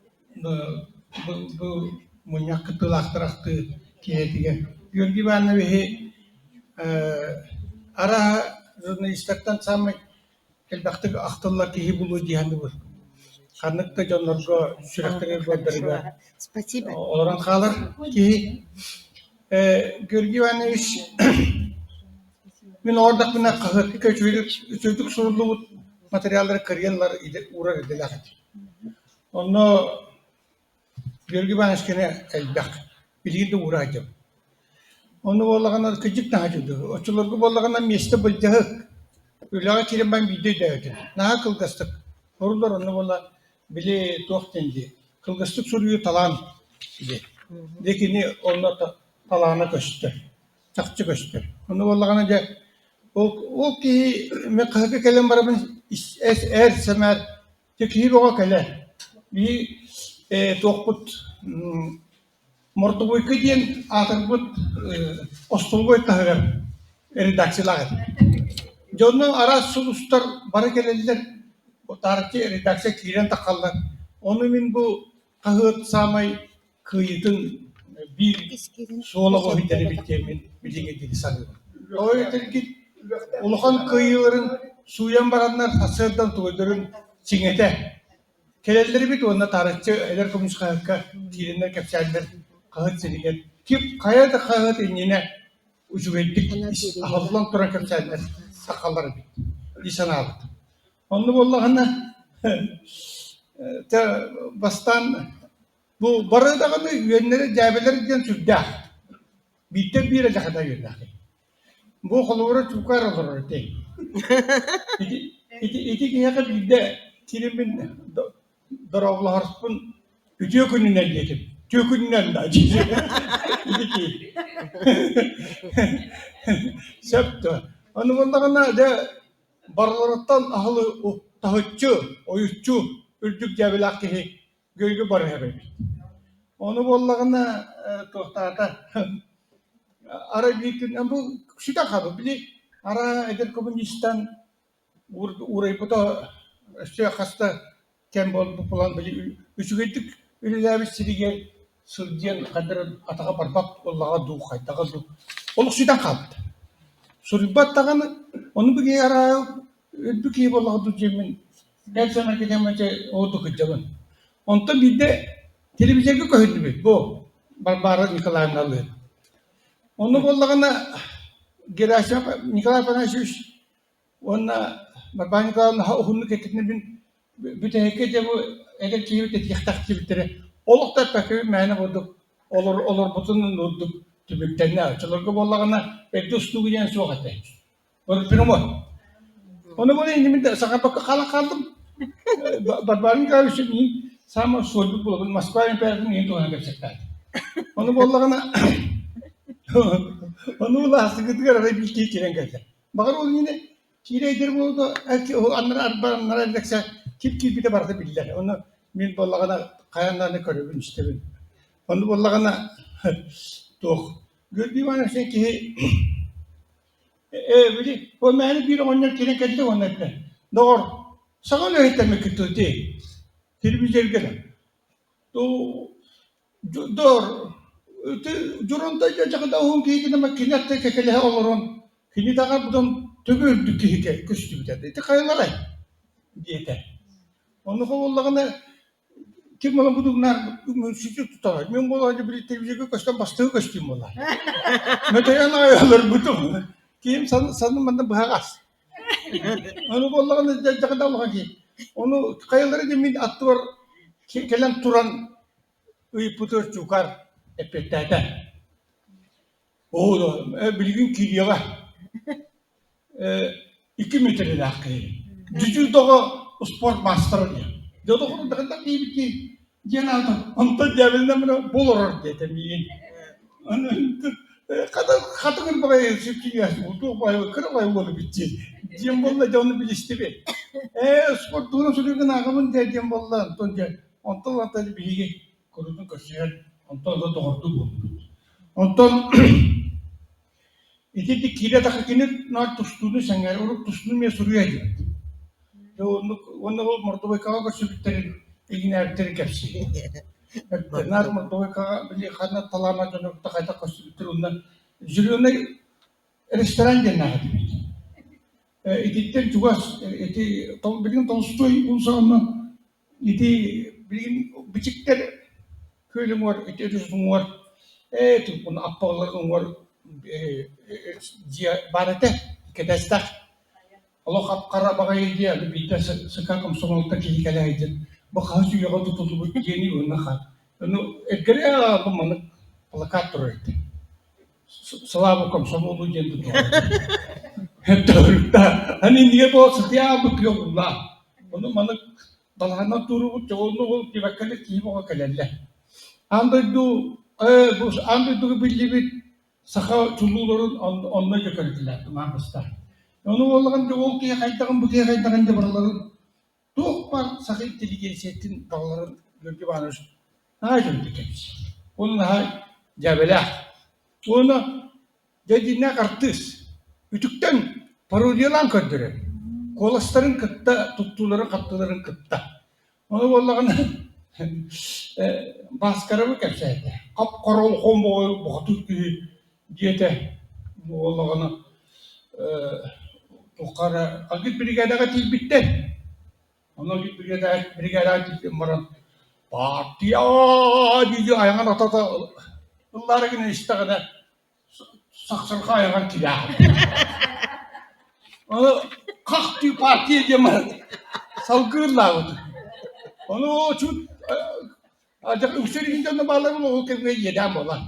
Speaker 8: bu munyak ketulak terakhir kehtiga. Yurgi bana behe ara jurnalistlerden sama elbette aktarlar kehi bulu dihanı bu. Kanıkta canlarga sürekli gönderiyor. Olan kalar ki görgü bana iş min orada buna kahır çocuk sorulu materyalleri kariyanlar uğrar ediler. Onu görgü bana işkene elbak bilgi de uğrayacağım. Onu bollağına küçük daha çözdü. Oçularga bollağına meste bulacak. Ulağa kirim ben video derdi. Naha kılgastık. Sorular onu bolla bile tohtendi. Kılgastık soruyu talan idi. Dekini onu talana koştu. Takçı koştu. Onu bollağına ja o ki me kahve kelem barabın semer tekhi boğa kele. Bir tohput mortoboy kediyen atarbut ostolboy tahgar redaksiyalar. Jonno ara sulustar barakeleliler o tarihçi redaksiya kiren takallar. Onu min bu kahıt samay kıyıtın bir soğula boyutları bittiğimin bildiğin gibi sanıyorum. O yeter ki ulukan kıyıların suyan baranlar tasardan tuğdurun çingete. Kelelleri bit onda tarihçi eder komuş kahıtka kirenler kapsaylar kahıt serigen. Kip kaya da kahıt inine ucubedik ahlan turan kapsaylar sakalları bit. Lisan aldı. Onu bollağına te bastan bu baradağını yönleri cabeleri diyen sürdü. Bitti bir kadar yönleri. Bu kolları çukar olur te. İki kıyaka bir de kirimin darablı harfın ütüyor gününden yedim. Tüy gününden de acıdı. İki. Septi. Onu bollağına de barlarından ahlı tahıtçı, oyutçu, ültük cebelak ki gölge barı hebebi. Onu bollağına tohtata ara büyüktün, bu şuta kabı bile ara eder komünistan uğrayıp da şey hasta kembol bu plan bile üçügettik ülülerimiz sirige sırdiyen kadar atağa barbap Allah'a duğ kaytağa duğ. Onu şuta kaldı. Suribat tağını onu bir ara ödük Allah'a duğ cemin. Ben sana gidemece oldu kıcamın. Ondan bir de televizyonu koydu bir bu. Barbara Nikolay'ın alıyor. Onu bollağına Geraşam Nikolay Panashish ona Barbara Nikolay'ın ohunluk ekitini bin bütün hekete bu eğer ki bir yaktak gibi oluk da peki mene bulduk olur bütün bulduk tübükten ne açılır bollağına pek üstü giyen su hatta. Onu pinomo. Onu böyle indimin de sakapaka kaldım. Barbarın kardeşim sama sordu bulun Moskva imparatoru niye doğan gerçekten. Onu bollağına onu ulaştı gidiyor arayı bir kiren geldi. Bakar o yine kiredir bu da erki o anlar edekse kip bir de vardı bilirler. Onu min bollağına kayanlarını görüyorum işte ben. Onu bollağına doğ. Gördüğüm an şey ki böyle o meni bir onlar kiren geldi onlar. Doğru. Sakal öğretmek kötü değil. Televizyon gelen. Doğru. Jurunda jaga ohun ki nama kinat kekele olurun. Kini dagar budon tögöldük ki küstü bir de. Kayalar diyete. Onu kollağına kim bana budunlar müzik tutar. Men bolaydı bir televizyona kaçtan bastığı kaçtım bola. Metayan ayarlar budun. Kim sanın bana bahas. Onu kollağına jaga Allah ki. Onu kayaları demin attı var. Kelen turan putur çukar epetete. O da bilgin kiriyaga. 2 metre dakika. Cücü dağa sport master diye. Dedi onu da iyi bitti. Genelde anta cebelden bana bulur dedim yiyin. Onu Katı bakayım sütü yaş oldu bayağı kırılay oldu bitti. Diyem bolla canı bilişti be. Spor doğru söylüyorsun ağamın diyem bolla Antonca. Ondan da bir kurudun kaşıyan. Ondan da doğru bu. Ondan İki kira tak kini nar tustunu sangar uruk tustunu me suruya aja. Jo onu mertua kaga kasubiterin igine erteri kapsi. Nar mertua kaga beli karena talana jono tak kasubiter undan juriyona restoran jenna hadi. İtitten juga iti bilgin Tolstoy unsana iti bilgin biçikler köylüm var iti rüzgün var. Tu pun apalar var dia barate kedasta Allah kapkara bagay dia lebih sekakam somol taki kala hijin bakhasu yaga tutubu jeni wona kha no egrea bamana plakator ite selabu kam somolu jentu Hetorta ani niye bo setia bukyolla onu mana balhana turu çoğunu kibakale kibo kalelle andu bu andu bilibit Saka çulluların onunla götürdüler Mahmut'ta. Onu olanın da o ki kayıtların bu ki kayıtların da buraların çok var saka inteligensiyetin dağların gölge varmış. Ha şimdi hepsi. Onun ha cebela. Onu jadi ne kartız. Ütükten parodiyalan kördürü. Kolasların kıtta, tuttuların kattıların kıtta. Onu olanın baskara mı kapsaydı. Kap karol kombo baktık ki Diete, Allah'ına Tokara, agit brigada tilbitten. Ona git brigada tilbitten maran. Partiya diye ayağın atata. Yıllara günü işte kadar saksırka ayağın tilah. Onu kalktı partiye diye maran. Salgırla oldu. Onu çut acaba üstüne de bağlarım o kez yedem olan.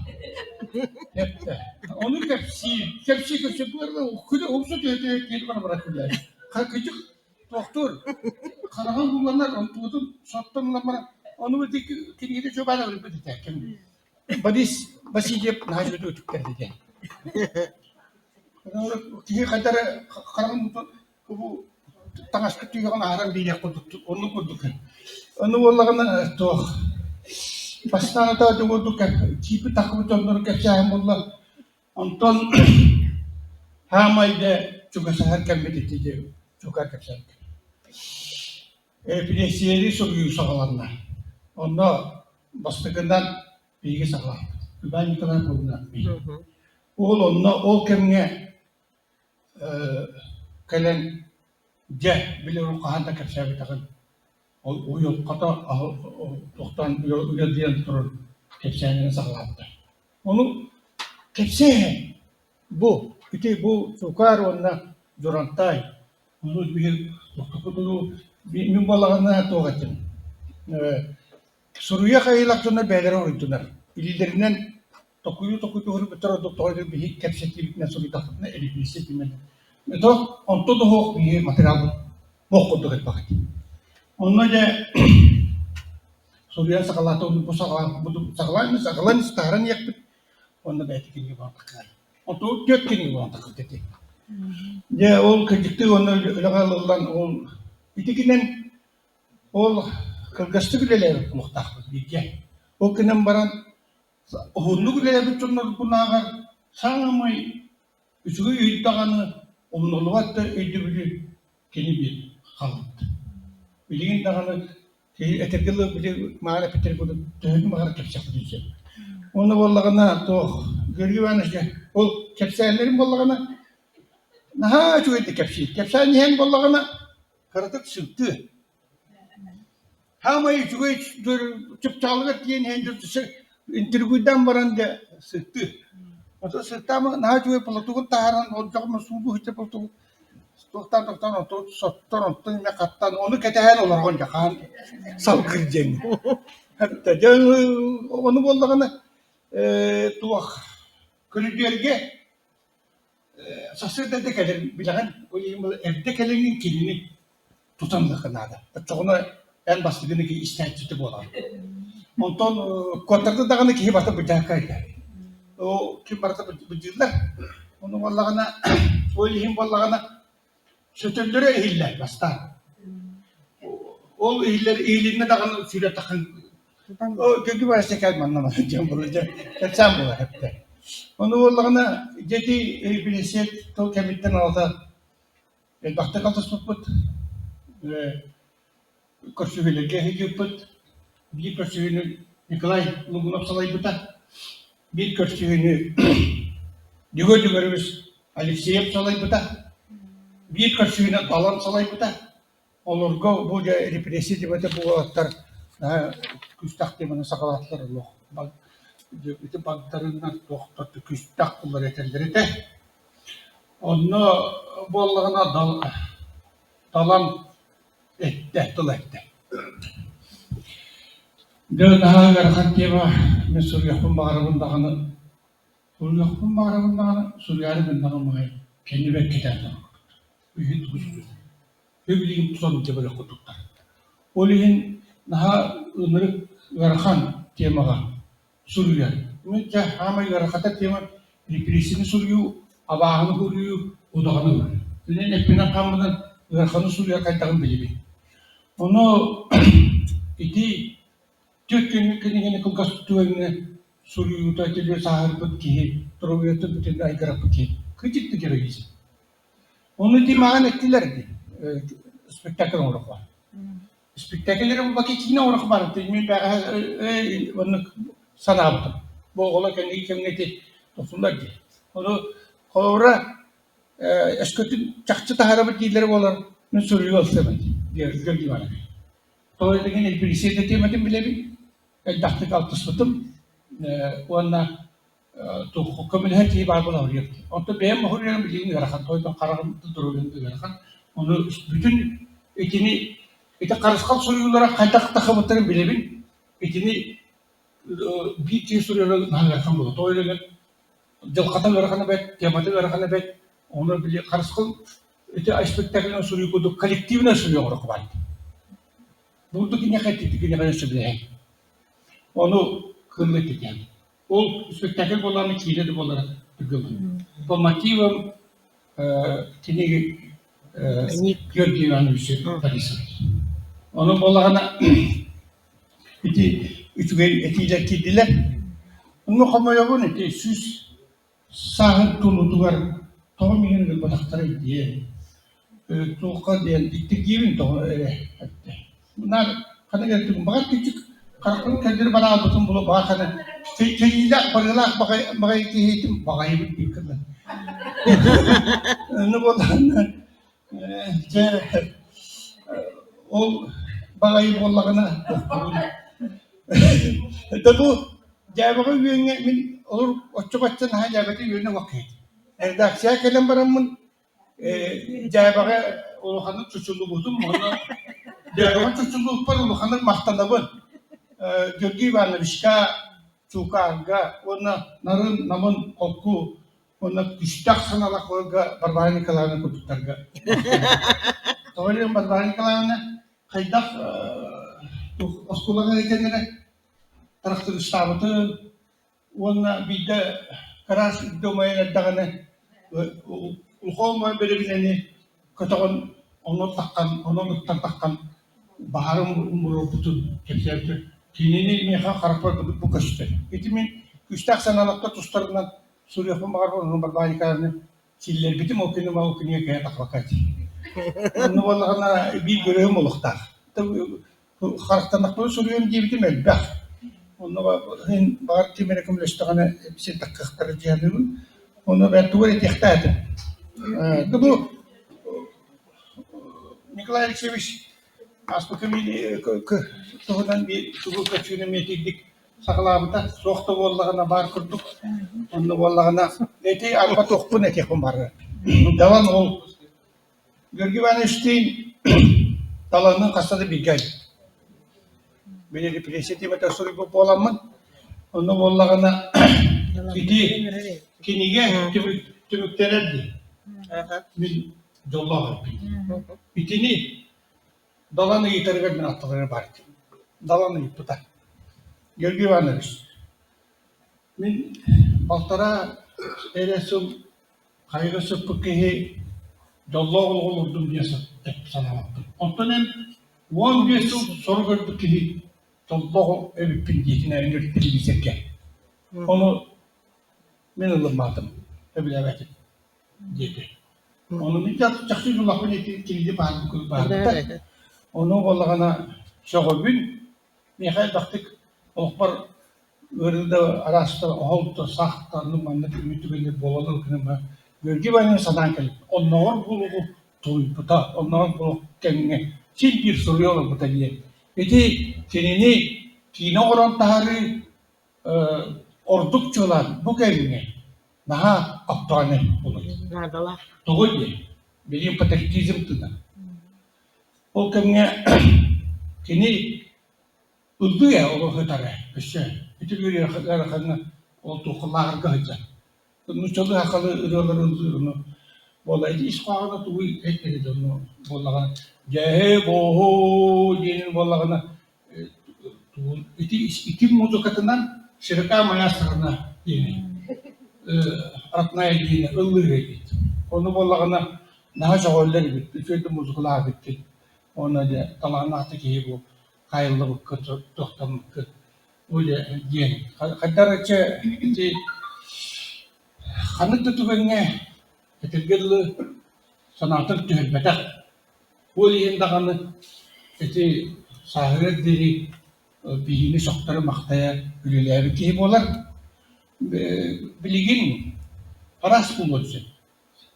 Speaker 8: Hep de. Onu kepsi köşeklerinde okudu, olsa diye bana bırakırlar. Küçük doktor, karahan kullanlar, onu tutup sattanlar bana. Onu bir kini de çobana bir tekim. Basit cep nahşu tutuklar diye. Onu kini kadar karahan bu tangas kütüğün aran diye onu kurduk. Onu vallahi toh. Pastana ta jogo ka chipi takbu chondor ka chamulla onton hamayde juga sahar kambeti tije juga ka chak pidesiyeri soruyu sağlanma onda bastıkından bilgi sağlam ben kadar problem ol onna ol kemne kalen je bilir kahanda ka chabi takın o yol kata toktan yol diyen turun kepseni sağlattı. Onu kepse bu işte bu sokar ona durantay. Onu bir tokudu bir mümbalağına toğatın. Soruya kayılak sonra beler oyuntular. İlilerinden tokuyu hor betar doktor bir kepse tipine soru takına elbise timen. Meto onto da hok bir materyal bokku da bakit. Onunla Surya sakala tu bu sakalan setaran yak onda belki kini bang takay. Onu tiap kini bang takay tete. Ya ol kecikti onu lagalan ol itikinen ol kırgastı güleler muhtar bilge. O kinem baran hundu güleler bütünler bunagar sangamay üçügü yutaganı onluğatta ödübülü kini bir halat. Bilgin dağını etergili bir mağara peter kudu tühün mağara kepsek diyecek. Onu bollağına toh gölge vanışca ol kepsenlerin bollağına naha çok etti kepsi. Kepsen nihen bollağına karatık sıktı. Hamayı çok çıp çalgıt diyen hendur intergüden varan da sıktı. O sıktı ama naha çok palatukun taharan olacak mı sudu hiç palatukun Doktan otur sottan otur ne kattan onu ketehen olur onca kan salkırcen. Hatta can onu bollağına tuak külüdürge sasırda da gelir bilen o evde gelenin kilini tutanlı kanada. Çoğuna en basitini ki istençti bolan. Ondan kotarda dağını ki bata bıçak kaydı. o kim barata bıcırlar. Onu vallağına oylayayım vallağına sötüllere ehiller basta. O ehiller ehline dağın süre takın. O kökü var şeker anlamadım can bulacak. Sen bu var hep de. Onu vallağına dedi bileşet to kemitten aldı. Bakta kaldı sohbet. Korsuville hepet. Bir korsuville Nikolay Lugunov salay buta. Bir korsuville Dügörümüz Alexeyev salay buta. Bir korsuville Talan salay buta. Olurga bu represi dibete bu atlar küstak demene sakalatlar loh. Bak itu bagtarından doktor küstak bunlar etelleri de. Onu bollağına dalan etti, etti. Daha garhan tema men Suriye'nin bağrındağını Suriye'nin bendağını kendi bekleten. Büyük tuzlu. Öbürlerin tuzlu tebele kutuklar. Olihin daha ınırık garhan temaga Suriye. Münce hamay garhata tema represini Suriye, abağını Suriye, odağını Suriye. Dünün epine kalmadan garhanı Suriye kaytağın bilibi. Onu iti Türk günlüklerine kılgas tutuğuna Suriye utatılıyor sahar putki, Trovyatı bütün aygara putki. Küçüktü gereğiz. Onu dimagan ettilerdi. Spektakl olarak var. Spektaklere bu vakit yine olarak var. Tecmin onu sanabıdım. Bu ola kendi kemneti toplumlar diye. Onu kavra eskotin çakçı taharabı diyeleri olan Suriye olsaydı diye gölge var. Dolayısıyla yine bir şey de demedim bile bir. Dahtık altısıtım. Ona hukumun her şeyi var buna oluyor. Onda benim mahurlarım bildiğini yarakan. Toydan kararımda duruyordu yarakan. Onu bütün etini karışkan soruyorlara kaydak takımıtların bile bir. Etini bir şey soruyorlar ne yarakan buldu. Dolayısıyla Jalkatan yarakanı bet, Yamatı yarakanı bet. Onu bile karışkan spektakülüne soruyor koyduk. Kolektivine soruyor olarak var. Buradaki ne kadar ne söyleyeyim. Onu kırmak yani. O spektakl olanı kilidi olarak tıkıldı. Bu motivum kini görgüyen bir şey Paris'e. Onun bolağına etiler kildiler. Onu kamuya bu ne? Süs sahip tulutular tamam yeni badaktarı diye. Tuğka diye diktik gibi bunlar kadar geldi. Bakar küçük karakter kendini bana albatın bunu bakanı kıyıda paralak bakay kihitim bakay bir kırdı. Ne bolan o bakay bollağına da bu cevabı yönüne min olur açık açın ha cevabı yönüne vakit. Erdaksiya kelem baramın cevabı uluhanın çuçulu buldum onu cevabı çuçulu par uluhanın mahtanabın. Görgü var Rişka, Çukarga, ona narın namın oku, ona küçük sanalak olga barbani kalanı kututarga. Doğru barbani kalanı kaydak oskulaga geçenlere taraktır istabatı, ona bir de karar domayına dağını ulkol böyle bileni katakan onu takkan baharım umuru bütün kepsiyatı. Kini meha karakter bu kaçtı. Etimin küçük sanalakta tuşlarından Suriye pembagar onun berbanyaklarını çiller bitim okunu mau okunuyor kayak tak vakati. Onu vallahi bir görevim olukta. Tabi karakternak böyle Suriye'nin diye bitim elbette. Onu hen bağır ki merekum leştağına bir şey takkakları cihanın. Onu ben tuvalet ihtiyadım. Bu Nikolay Alexeyevich Aspakami tohudan bir tuğu kaçığını metikdik saklabıda soğukta bollağına bar kurduk. Onu bollağına eti alba tohpun eti kumbarı. Davan ol. Görgü bana üsteyin dalanın kasadı bir gel. Beni represiyeti meta soru bu bolamın. Onu bollağına iti kinige tümüktenerdi. Min jollağı. İtini dalanı yitarıver min attıkları var. Dalanı yıpıta. Görgü varmış. Min Altara eresim kaygısı pıkıhi Jollo olurdum diye sanamaktım. Ondan 15 yıl soru gördük ki Jollo evipin diyetine önertili bize. Onu ben alınmadım. Öbür evet dedi. Onu bir çaktı yolakın eti kilidi bağırdı. Onu vallahi şoğubün Mihail baktık okbar örülde arasında oldu sahtarlı manlık ümitübeli bolalı kınıma Gölge benim sadan kelip. Onlar bunu tuyputa, onlar bunu kendine çil bir soruyorlar bu tabiye. Eti kendini kine oran taharı ordukçular bu kendine daha aptane olur.
Speaker 3: Nadalar.
Speaker 8: Doğru diye. Benim patriotizm tına. O kendine kini ıldı ya o hıtara. İşte eti bir yakınına oldu kulağır gahıca. Nuçalı hakalı ırılarını Vallahi iş kağıdı tuğu etmedi onu. Vallahi cehe bohu diyenin vallahi tuğu iki muzukatından şirka mayaslarına diyeni. Aratmaya diyeni ıllığı edildi. Onu vallahi daha şağırları bitti. Sürekli muzuklar bitti. Ona da talağın ahtaki bu kayırlı bu kötü, tohtam kötü. Öyle diyeni. Kadar içe kanıt tutuğuna Etilgirli sanatın tühülmetek. Bu elindağını eti sahiret deri bihini soktarı maktaya ülüleri keyip olar. Biligin paras bulunsun.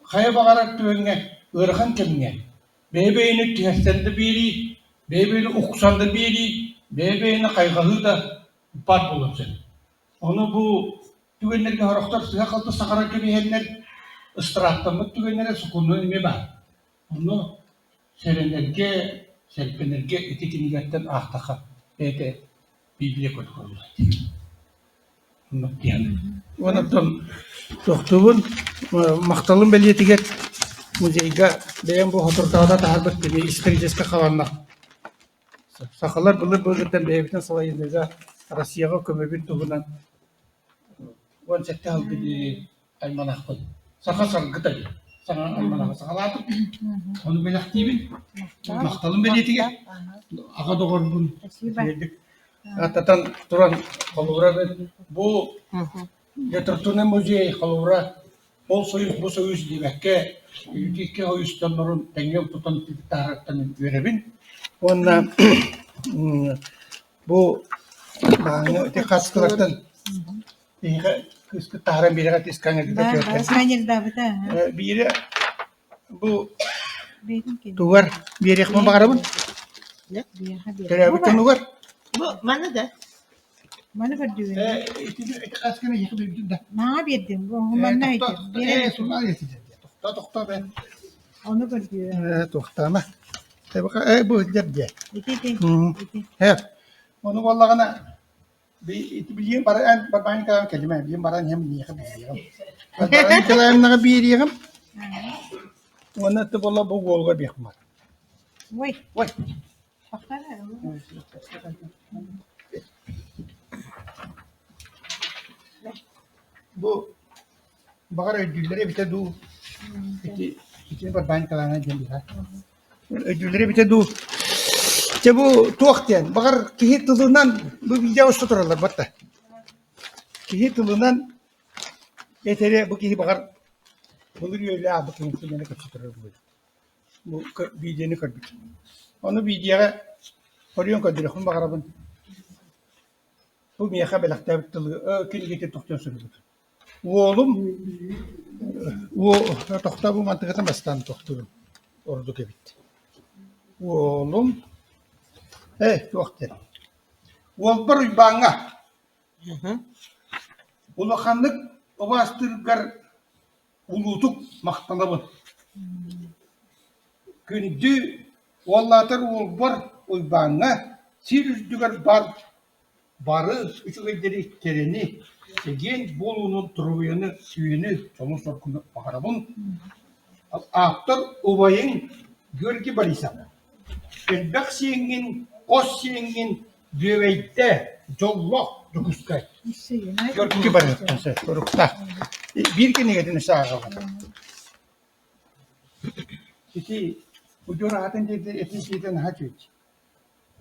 Speaker 8: Kaya bakarak tühüne ırgın kimine. Bebeğini tühestende biri, bebeğini uksanda biri, bebeğini kaygahı da pat bulunsun. Onu bu tühünlerine haraktar sığa kaldı sakara kebihenler ıstırahtamı tügenlere sukunluğu ime var. Onu serenerge, serpenerge etikiniyetten ahtaka ete Bibliya koydular. Onu diyen. Ondan doktuğun maktalın belirtiget muzeyga beyan bu hatırtada taharbet beni istereceğiz kalanlar. Sakalar bılırdan beyabitten salayınca Rusya'ya kömebin tuğunan on sette halde bir almanak koydu. Saka sargı tabii. Sana almanakı sakalatıp onu ben aktifim. Maktalım ben yetige. Ağa doğru bunu verdik. Atatan turan kalura bu getirtune müziği kalura bol soyuz bu soyuz diyekke yüzüke oyuştanların tengel tutan taraftan verebin. Ona bu bana dikkat kılardan kıskı taharan bir kat iskanı gibi görüyoruz. Biri bu duvar bir yakma bakarım. Terapötün duvar.
Speaker 3: Bu mana da?
Speaker 1: Mana berdua.
Speaker 8: Itu askana yakıp da.
Speaker 1: Ne yapıyordun? Bu mana neydi?
Speaker 8: Sunay yetecek. Tokta ben.
Speaker 1: Onu berdua.
Speaker 8: Toktama. Bak bu derece.
Speaker 1: İki.
Speaker 8: Evet. Onu vallahi itu biliyim para bermain kan kelime biliyim baran hem yakıp biliyorum. Baran kelamına biliyorum. Ona da vallahi bu golga bekmar.
Speaker 1: Vay.
Speaker 8: Vay.
Speaker 1: Bakara.
Speaker 8: Bu bakar ödülleri bite du. İki bermain kalana jembiha. Ödülleri bite du. Bu tuakten bakar kihit tulunan bu video tuturlar batta. Kihit tulunan yetere bu kihit bakar bulur öyle bu kihit tulunan tuturlar bu videonu karbit. Onu videoya koruyon kadar bakar ben. Bu miyaha belakta tulu kin gete tuktan söylüyor. Oğlum o tokta bu mantıkta bastan toktur. Ordu kebit. Oğlum tuakten. Wal per banga. Ulakanlık obastırgar ulutuk maktanabı. Gündü vallatar ol bar oy banga sirüzdügar bar barı üçügederi tereni gen bolunun turuyunu suyunu çolun sorkunu bakarabın. After obayın görki barisa. Elbek siyengin kos siyengin düveyte jollok Dokuzkay. Görkü var yaptın korukta. Bir kere gedini sağa var. İki bu rahatın dedi etkisinden hacı.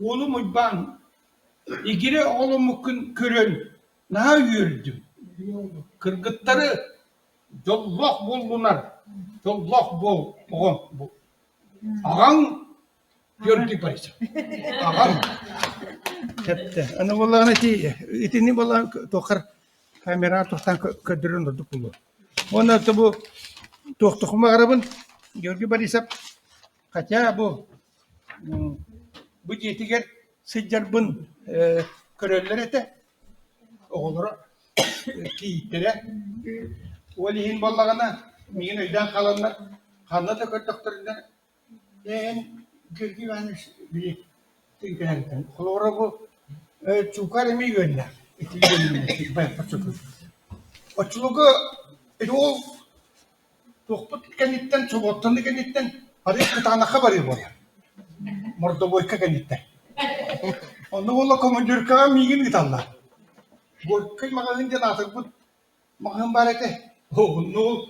Speaker 8: Oğlum uyban. İgire oğlum mukun körün. Ne yürüdüm? Kırgıtları jollok buldular. Jollok bol. Oğlum bu. Ağam gördük baysa. Ağam. Hepte. Ana vallahi itini vallahi tokar kamera toktan kadırın da dukulu. Ona da bu toktukma arabın görgü baysa kaça bu bu jetiger sıcarbın köröller ete oğulları kiyitlere Olihin ballagana migin öyden kalanlar kanla da kördüktüründen en görgü vermiş bir tinkerden. Kolora bu çukar emi gönder. Eti göndermek ben paçoku. Açlığı o tokput kenitten çubottanı kenitten hadi kıtana haberi var. Mordo boyka kenitten. Onu valla komandır ka migin gitallar. Gorkay magazin janatır bu magazin barete. No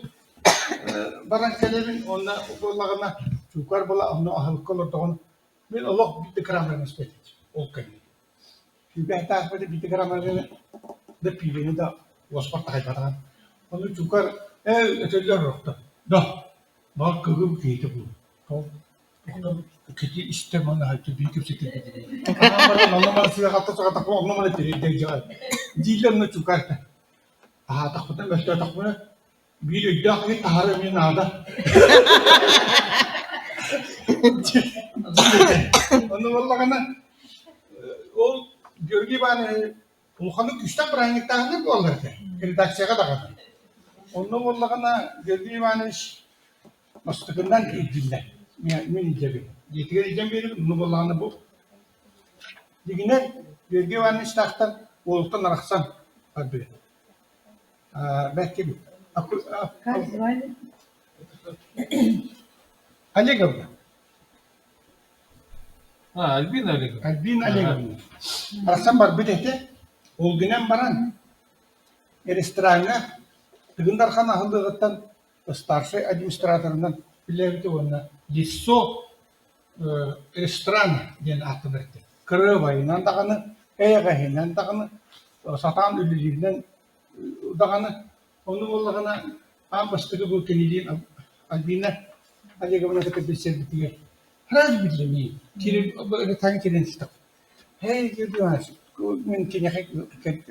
Speaker 8: barang kelerin ona bollagana çukar bola onu ahal kolor tohon. Ben Allah bitti kramlarını istedik. Okay. Şimdi hatta böyle bitti kramlarını da piveni da waspat takaydan. Onu çukar öteller rokta. Da bak kıgım kiydi bu. Tamam. Kiti istemana haytı bir kimse dedi. Ama normal size hatta sakata ko normal dedi deyecek. Dilerini çukar. Aha takıdan mesela takıdan bir iddia taharım nada. Onu vallahi o görgü bana ulkanı güçten bıraktıktan ne bu olurdu? Redaksiyona da kadar. Onu vallahi görgü bana mastıkından ilgilen. Min cebi. Yetireceğim benim onu vallahi bu. Digine görgü bana iştahtan oluktan araksan abi. Belki bir. Ali Gavda.
Speaker 4: Ha, Albin Ali.
Speaker 8: Albin Ali Gavda. Arasam var bir de olgunem baran. Restoranına tıgındar kan ahıldığıttan starşay administratöründen bilevdi ona. Lisso restoran diyen adı verdi. Kırığı bayınan dağını, eğeğehinden dağını, satan ülülerinden dağını, onu vallahi ambastığı bu kendiğin Albin'e Ali Gavda da bir diye. Herhalde bilmiyorum. Kirim böyle tane kirin işte. Hey diyor mümkün ya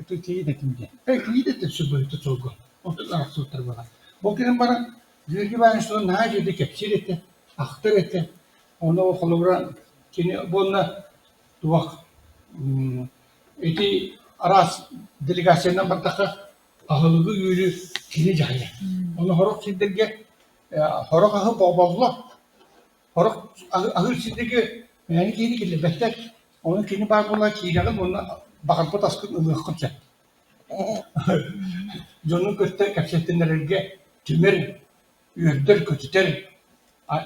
Speaker 8: Türkiye'yi de kimdi? Hey iyi de şu böyle çok. O da nasıl tarafı. Bu kirin bana diyor ki ben şu ne yapıyorduk hepsi etti. Aktör etti. Onu o kolora kini bununla duvak. Eti aras delegasyondan baktaka ahılığı yürü kini cahil. Onu horok sindirge horok ahı bababla. Horok ahır sindirge yani kini kili bekler. Onun kini bağlı kiyacağım onu bakar bu taskın ılıklıca. Jonun kötü kapsettinlerge tümür yördür kötüter.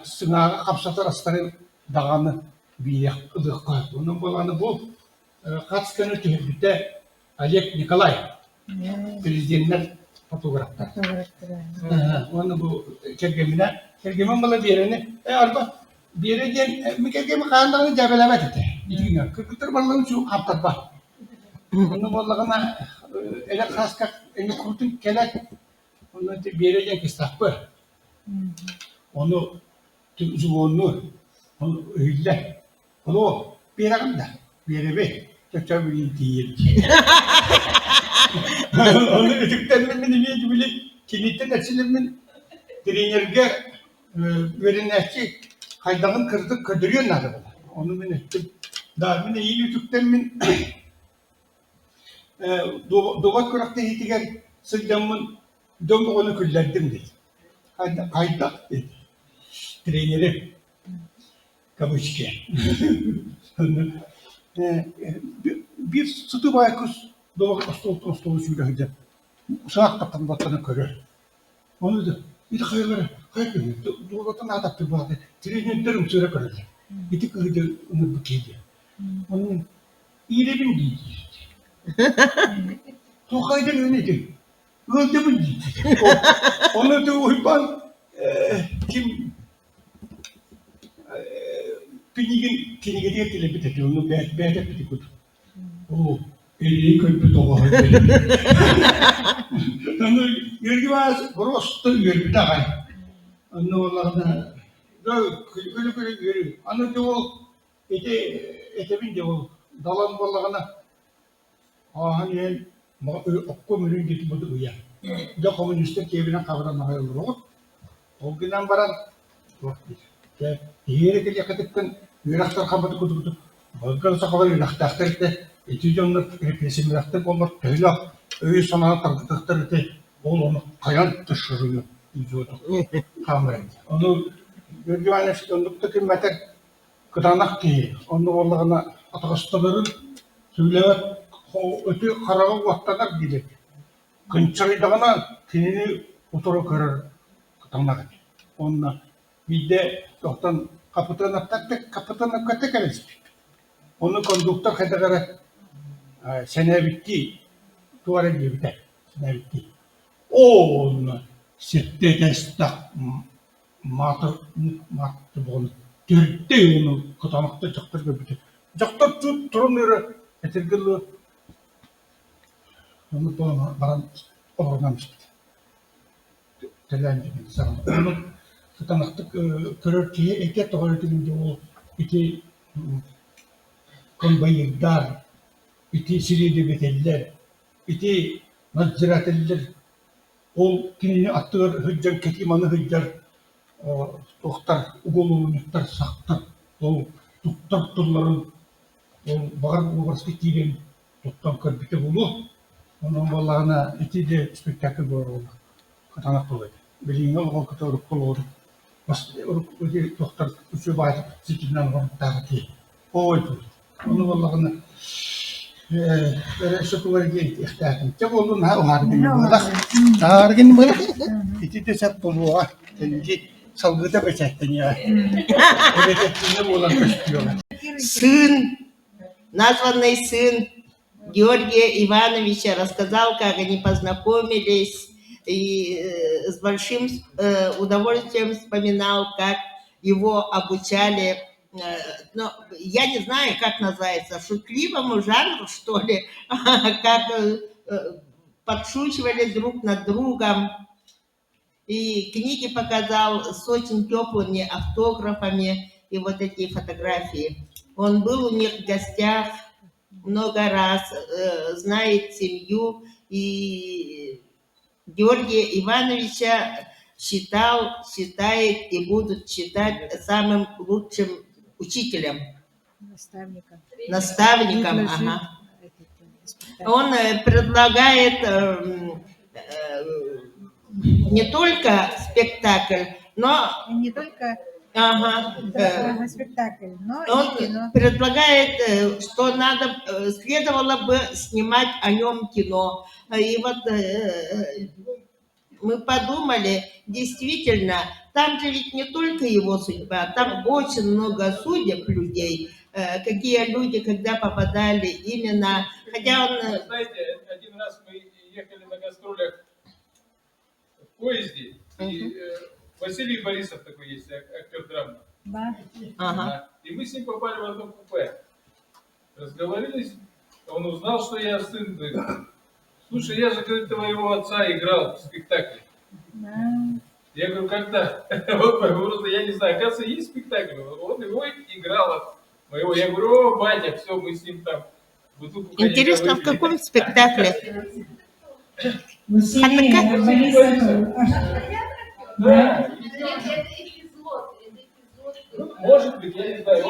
Speaker 8: Sınağa kapsatır astarı dağını bir ılıklıca. Onun bulanı bu. Kaç günü tühürlükte Alek Nikolay. Prezidentler fotoğraflar. Onu bu kergemin bala bir yerini arba bir yere gel kergemin kanlarını cebelemet etti. İki gün. Kırkıtır balığın şu hafta var. Onu balığına ele kaskak eni kurtun kelek onu bir yere gel kıstapı. Onu tümzüğünü onu öyle. Onu bir rakımda bir yere bir çocuk bir değil. Onu ötükten ben ne gibi kinitten açılımın trenerge verenlerki kaydağın kırdık ködürüyor nerede bu? Onu ben ettim. Daha ben iyi ötükten ben doğal kurakta hitiger sıcamın döndü onu küllerdim dedi. Kaydak dedi. Treneri kamışke. Bir sütü baykuş doğal ostolu şöyle hadi. Sağ kattan vatanı körür. Onu da bir de hayırları hayır doğaldan adapte bu hadi. Trenerilerim süre körür. Bir de kıydı onu bu kedi. Onun iyilerin değil. Tokay'dan önedim. Öldü mü diyecek. Onu da uyman kim pinigin diye tile biteti onu beğenip bitik oldu. O eliyi köpü tokağı. Onu yürü var, prosto yürü bir daha. Onu Allah'ına öyle yürü. Onu da o etebin de o dalan balağına hani okku mülün gitmedi bu ya. Bir de komünistler kevine kavramaya olur. O günden baran diğeri gel yakıtıktan yürəkler kapadı kutu. Bakın sakalı yürəkler de etüdyonlar represim yürəkler onlar öyle öyle sana targıtıklar de onu kayan taşırıyor. İzliyordu. Kamerayı. Onu görgüvenle şıkkınlıktaki metek kıdanak ki onu Allah'ına atakastıların söyleyip öte karağı vaktalar gidip kınçarıydağına kendini oturup kırar kıdanak. Onunla bir de yoktan kapıdan kapıda kalesip. Onu konduktör kadar sene bitti. Duvara gibi biter. Sene bitti. Onu sette destek matı bunu dörtte onu kıdamakta çaktır gibi biter. Çaktır tutturun yere etirgili onu bana baran olurmamıştı. Telencinin sana. Onu kıdamakta körörtüye eke doğrultuğunda o iki konbayırlar, iki siride beteller, iki nazirateller, o kendini attığı hüccar, ketimanı hüccar, doktor, ugolunluklar, saktar, o doktor turların, o bağır uğraştı kirin, doktor körbüte bulu, onun vallahi iti de spektakl var oldu. Katanak oldu. Bilin o kadar kol oldu. Bas doktor üçü bayt sikinden var dağıtı. Oydu. Onu vallahi böyle şokular geldi ihtiyacım. Çok oldu ne o hargin bana. Hargin bana. İti de sat bulu var. Kendi salgıda beçekten ya. Evet ettiğinde olan kaçıyorlar.
Speaker 3: Сын, названный сын Георгия Ивановича, рассказал, как они познакомились, и с большим удовольствием вспоминал, как его обучали, но я не знаю, как называется, шутливому жанру, что ли, как подшучивали друг над другом. И книги показал с очень теплыми автографами и вот эти фотографии. Он был у них в гостях много раз, знает семью, и Георгия Ивановича считает и будут считать самым лучшим учителем. Наставником, ага. Он предлагает не только спектакль, но
Speaker 1: Не только спектакль, но
Speaker 3: он
Speaker 1: и кино.
Speaker 3: предлагает, что следовало бы снимать о нем кино. И вот мы подумали, действительно, там же ведь не только его судьба, там очень много судеб людей, какие люди, когда попадали именно, хотя он...
Speaker 4: Знаете, один раз мы ехали на гастролях в поезде, и Василий Борисов такой есть, актер драмы.
Speaker 1: Да.
Speaker 3: Ага.
Speaker 4: И мы с ним попали в одно купе. Разговорились, он узнал, что я сын. Говорит, слушай, я же, говорит, твоего отца играл в спектакле.
Speaker 1: Да.
Speaker 4: Я говорю, когда? Вот просто я не знаю, оказывается, есть спектакль. Он его играл от моего. Я говорю, о, батя, все, мы с ним там бутылку коньяка
Speaker 3: Интересно, в
Speaker 4: выпили.
Speaker 3: каком спектакле?
Speaker 1: Василий Борисов.
Speaker 4: Да. Ну, может быть, я не знаю.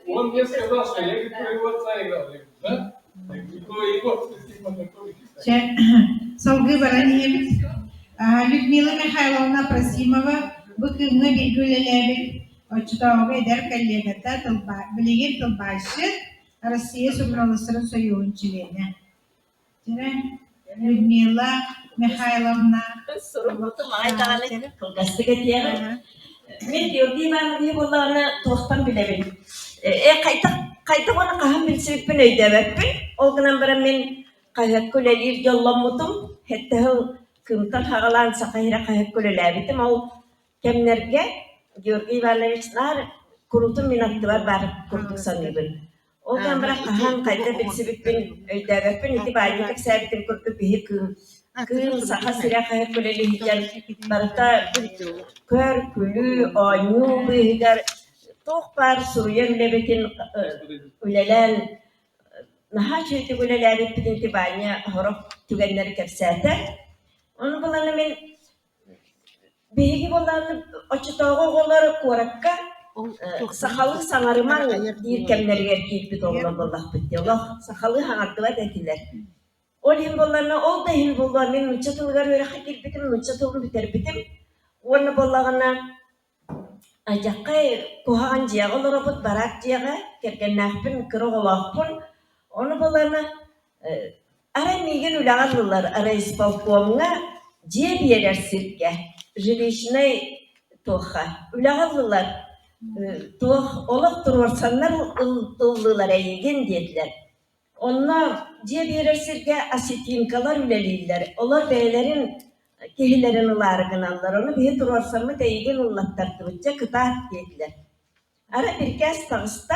Speaker 4: Он мне сказал, что я, говорит, твоего отца играл. Я говорю, да? Я говорю, его,
Speaker 1: Салгы Бараневич, Людмила Михайловна Просимова, Быкымны Бельгюлелебель, Очтауга Эдер коллегата, Билигер Тылбашы, Россия Субралысыры Союзын члене. Людмила Михайловна.
Speaker 9: Sorumlutum aydalı kılgası getiriyor. Ben diyor ki ben bir bunlarla tohtan bilebilirim. Kayıt onu kahım bir sebepten ödemektim. Olgunan bara men kahyak kulelir yollamudum. Hettehil kımtan hağalan sakahira kahyak kulelabitim. O kemlerge Georgi Ivanoviç nar kurutum minatı var barıp kurduk sanıbın. Olgunan bara kahan kayda bitsibipin öydagapin iti bayni kapsabitin kurduk bihi kım. Kım saha sira kahyak kuleli hijan barıta kör külü aynı bihigar toh par suruyen lebetin ülelen naha çöyti ülelen bitin tibanya horok tügenleri kapsata. Onu bulanı men bihi bulanı açıtağı oğulları kurakka sahalı sanarıman dirkemleri erkek bit oğullar bulak bitti. Allah sahalı hanardılar dediler. Olhim bulanı ol da him bulanı men uçatılgar öyle hakir bitim uçatılın biter bitim. Onu bulanı Ajakay kuhaan jiaga lorobot barak jiaga kerken nahpin kero olahpun onu balana ara migen ulagallar ara ispalkomga jie bieler sirke jelişnay toha ulagallar toh olak turorsanlar ullular egen dediler. Onlar jie bieler sirke asitinkalar üleliler. Olar beylerin kehilerin ulargınanlar onu bir durursamı değgin ullattardıbıca kıtaat dediler. Ara bir kez tağısta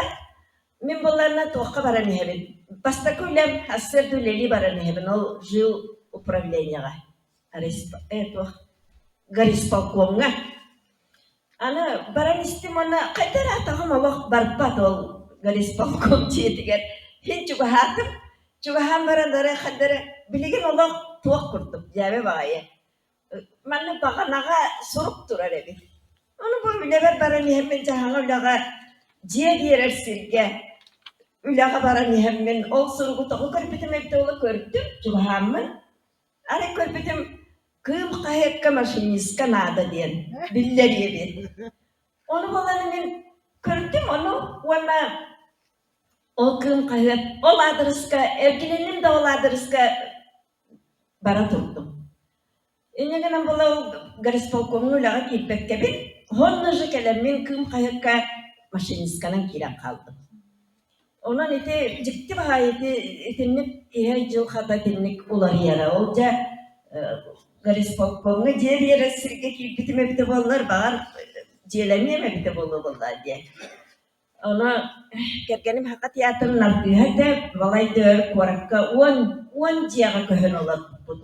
Speaker 9: min bollarına toğka baran hebin. Basta kuylem hasır düleli baran hebin o jil upravlenyaga. Toğ garispalkomga. Ana baran istim ona kaydar atağım Allah barbat ol garispalkom çiğdiger. Hin çuga hatım. Çuga ham baranlara kaydara biligin Allah toğ kurtup jabe bağaya. Mana bakanaga sorup durar evi. Onu bu ülever barani hemen cahana ulaga ciye diyerer sirge. Ulaga barani hemen ol sorugu toğu körpetim evde ola körptüm. Cuhamın. Ara körpetim kım kahekka maşiniska nada diyen. Biller yedi. Onu balanı men körptüm onu. Ona o kım kahek ol adırıska ergilenim de ol adırıska bara tuttum. Ini kan bola garis polkomnu laga kilpek kebin honnaju kelemin kım kahekka maşiniskanan kira kaldı. Onun ite ciddi bahayeti itinlik ihe jil khata tinlik ular yara olca garis polkomnu diye bir yere sirke kilpitime bite bollar bağır jelemiyeme bite bolu bollar diye. Ona kerkenim hakat yatın nartı hade valaydı korakka on jiyaga köhön olar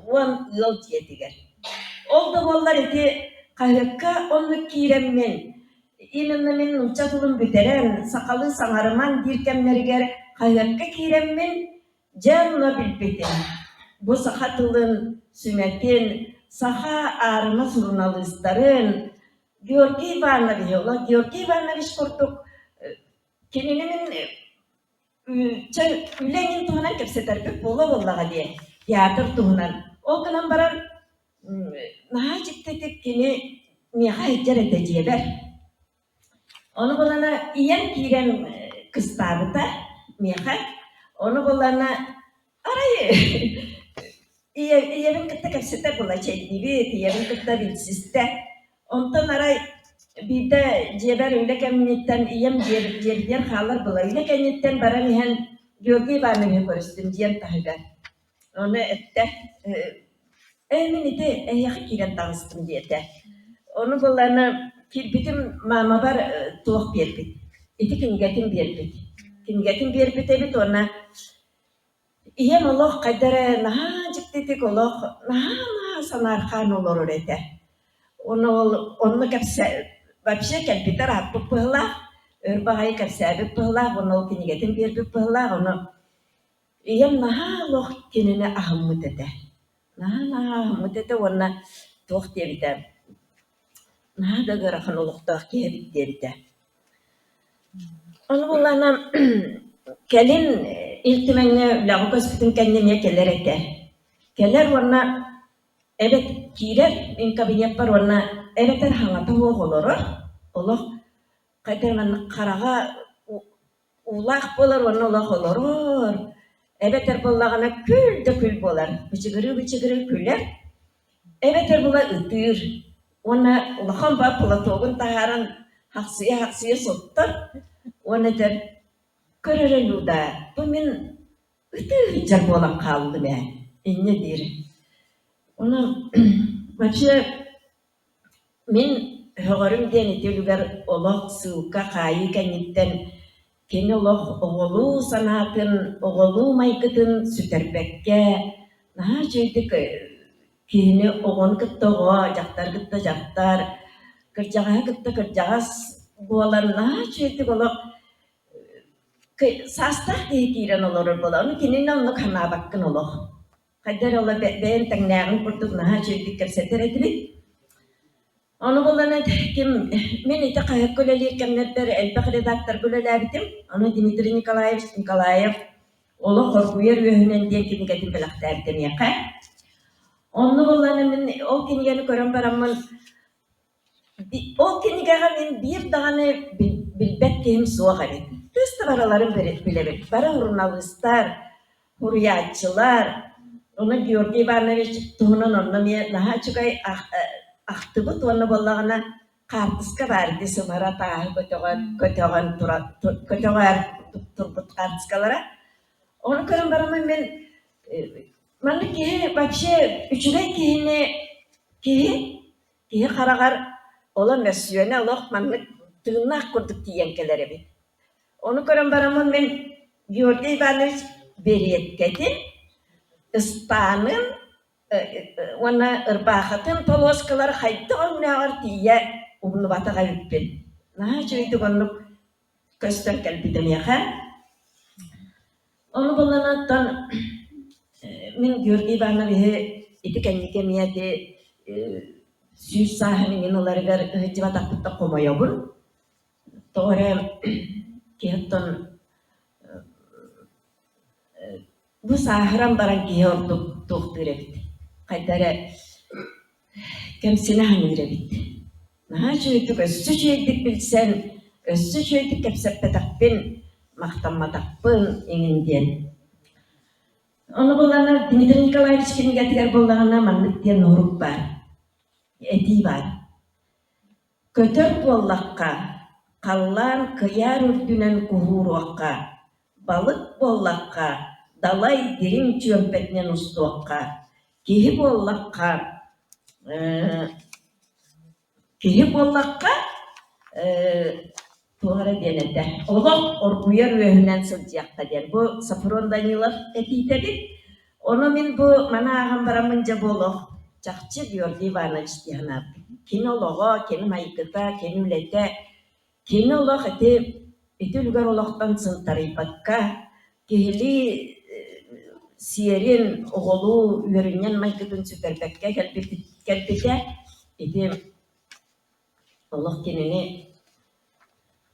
Speaker 9: on yol jiyetiger. Oldu bollar iti kahekka onu kiremmen. İnanna men uçatılın biteren sakalı sanarman dirkemleriger kahekka kiremmen canla bilbeten. Bu sahatılın sünnetin saha arma surnalistların Georgi Ivanoviç Georgi Ivanoviç kurduk. Keninimin ülenin tuhanan kepseter bola bolla diye tiyatr tuhanan. O kanan baran naha ciddetik kini nihayet edeceği ber. Onu bulana iyen kiren kıstabıta nihayet. Onu bulana arayı iyerin kıtta kapsete bulacak gibi iyerin kıtta bilsizde. Ondan aray bir de ceber öyle keminetten iyem cerdiyen halar bula. Öyle keminetten baran ihan Georgi Ivanoviç'e koristim diyen tahıgar. Onu ette emin ite eyak kiren tanıştım diyete. Onu bulana kirpitim mama bar tuğ birpit. İti kingetin birpit. Kingetin birpit ebit ona iyem Allah kadere naha ciddetik Allah naha sanarkan olur ete. Onu kapsa вообще kalpiter hapı pıhla örbağayı kapsa pıhla onu kingetin birpit pıhla onu iyem naha Allah kinine ahmut ete. Nah, mutete warna tuh dia bita. Nah, da gerakan uluk tuh kia bita. Onu bulana kelin iltimenge lagu kasbitin kendine keller ete. Keller warna evet kirer inkabinya par warna evet terhangata huwa koloro. Allah kader man karaga ulak bolar warna ulak koloro. Evet terbolağına kül de kül bolar. Bıçıgırı küller. Evet terbola ıtır. Ona ulakhan ba platogun taharan haksıya sottar. Ona ter körere luda. Bu min Жар болан қалды бә. Инне дир. Оны вообще мен högörüm deni tölüger olaq sığıka qayı kenitten keni olaq oğulu sanatın, oğulu maykıtın süterbekke naha jöydik kini oğun kıttağa, jaktar kıtta jaktar, kırjağa kıtta kırjağas bolan naha jöydik olaq sastaq diye kiren olur bola. Onu kinine onu kana bakkın olaq. Kadar ola ben tengnağın purtuk naha jöydik kerseter edibik. Onu bolan kim men ite kayak köleler kemlerder elbaq redaktor kölelerbitim. Onu Dmitri Nikolayev ola korkuyer öhünen diye kini getim belaqtardım yaqa. Onu bolan men o kinigeni körüm baramman o kinigaga men bir dağını bilbek kim suğa bit. Tüste baralarım bilebek. Bara jurnalistlar, hurriyatçılar, onu Georgi Ivanovich tuğunan onunla men naha çıkay Ахтыбыт оны боллағына қартысқа барды сымара тағы көтеған тұрбыт қартыскалара. Оны көрім барамын мен манны кейі вообще үшігай кейі қарағар ола мәсүйені олық манны тығынақ күрдік тиен келер ебі. Оны көрім барамын мен Георгий Иванович береткеті ыстанын ona ırbağatın poloskalar hayta oynağır diye onu batağa üppün. Naha çöydü onu köster kelbidim yağa. Onu bulanattan min Georgi Ivanovich iti kendike miyati süs sahanın oları ver hıcıva takıtta komayobun. Doğru kiyattan bu saharan baran kiyorduk doktor evdi. Kaydara kemsine hanıra bitti. Naha çöydük, össü çöydük bilsen, össü çöydük kepseppe takpin, mahtamma takpın ingen. Onu bolana Dmitri Nikolaevich kini getiger bolana manlık diye noruk var. Eti var. Kötör bollakka, kallan kıyar ürdünen kuhuruakka, balık bollakka, dalay dirin çömpetnen ustuakka, Kihi bollakka tuğara denede. Oğul orguyer öhünen sılcıyakta der. Bu Safuron Danilov etiytedik. Onu min bu mana ağam baramınca boluq. Çakçı Georgi Ivanovich diyen abi. Kini oloğa, kini maykıta, kini ülete. Kini oloq eti ülgar oloqtan sıntarıypakka. Kihili Siyerin oğlu ürünyen maykıtın süperbekke kelbite edi Allah kenini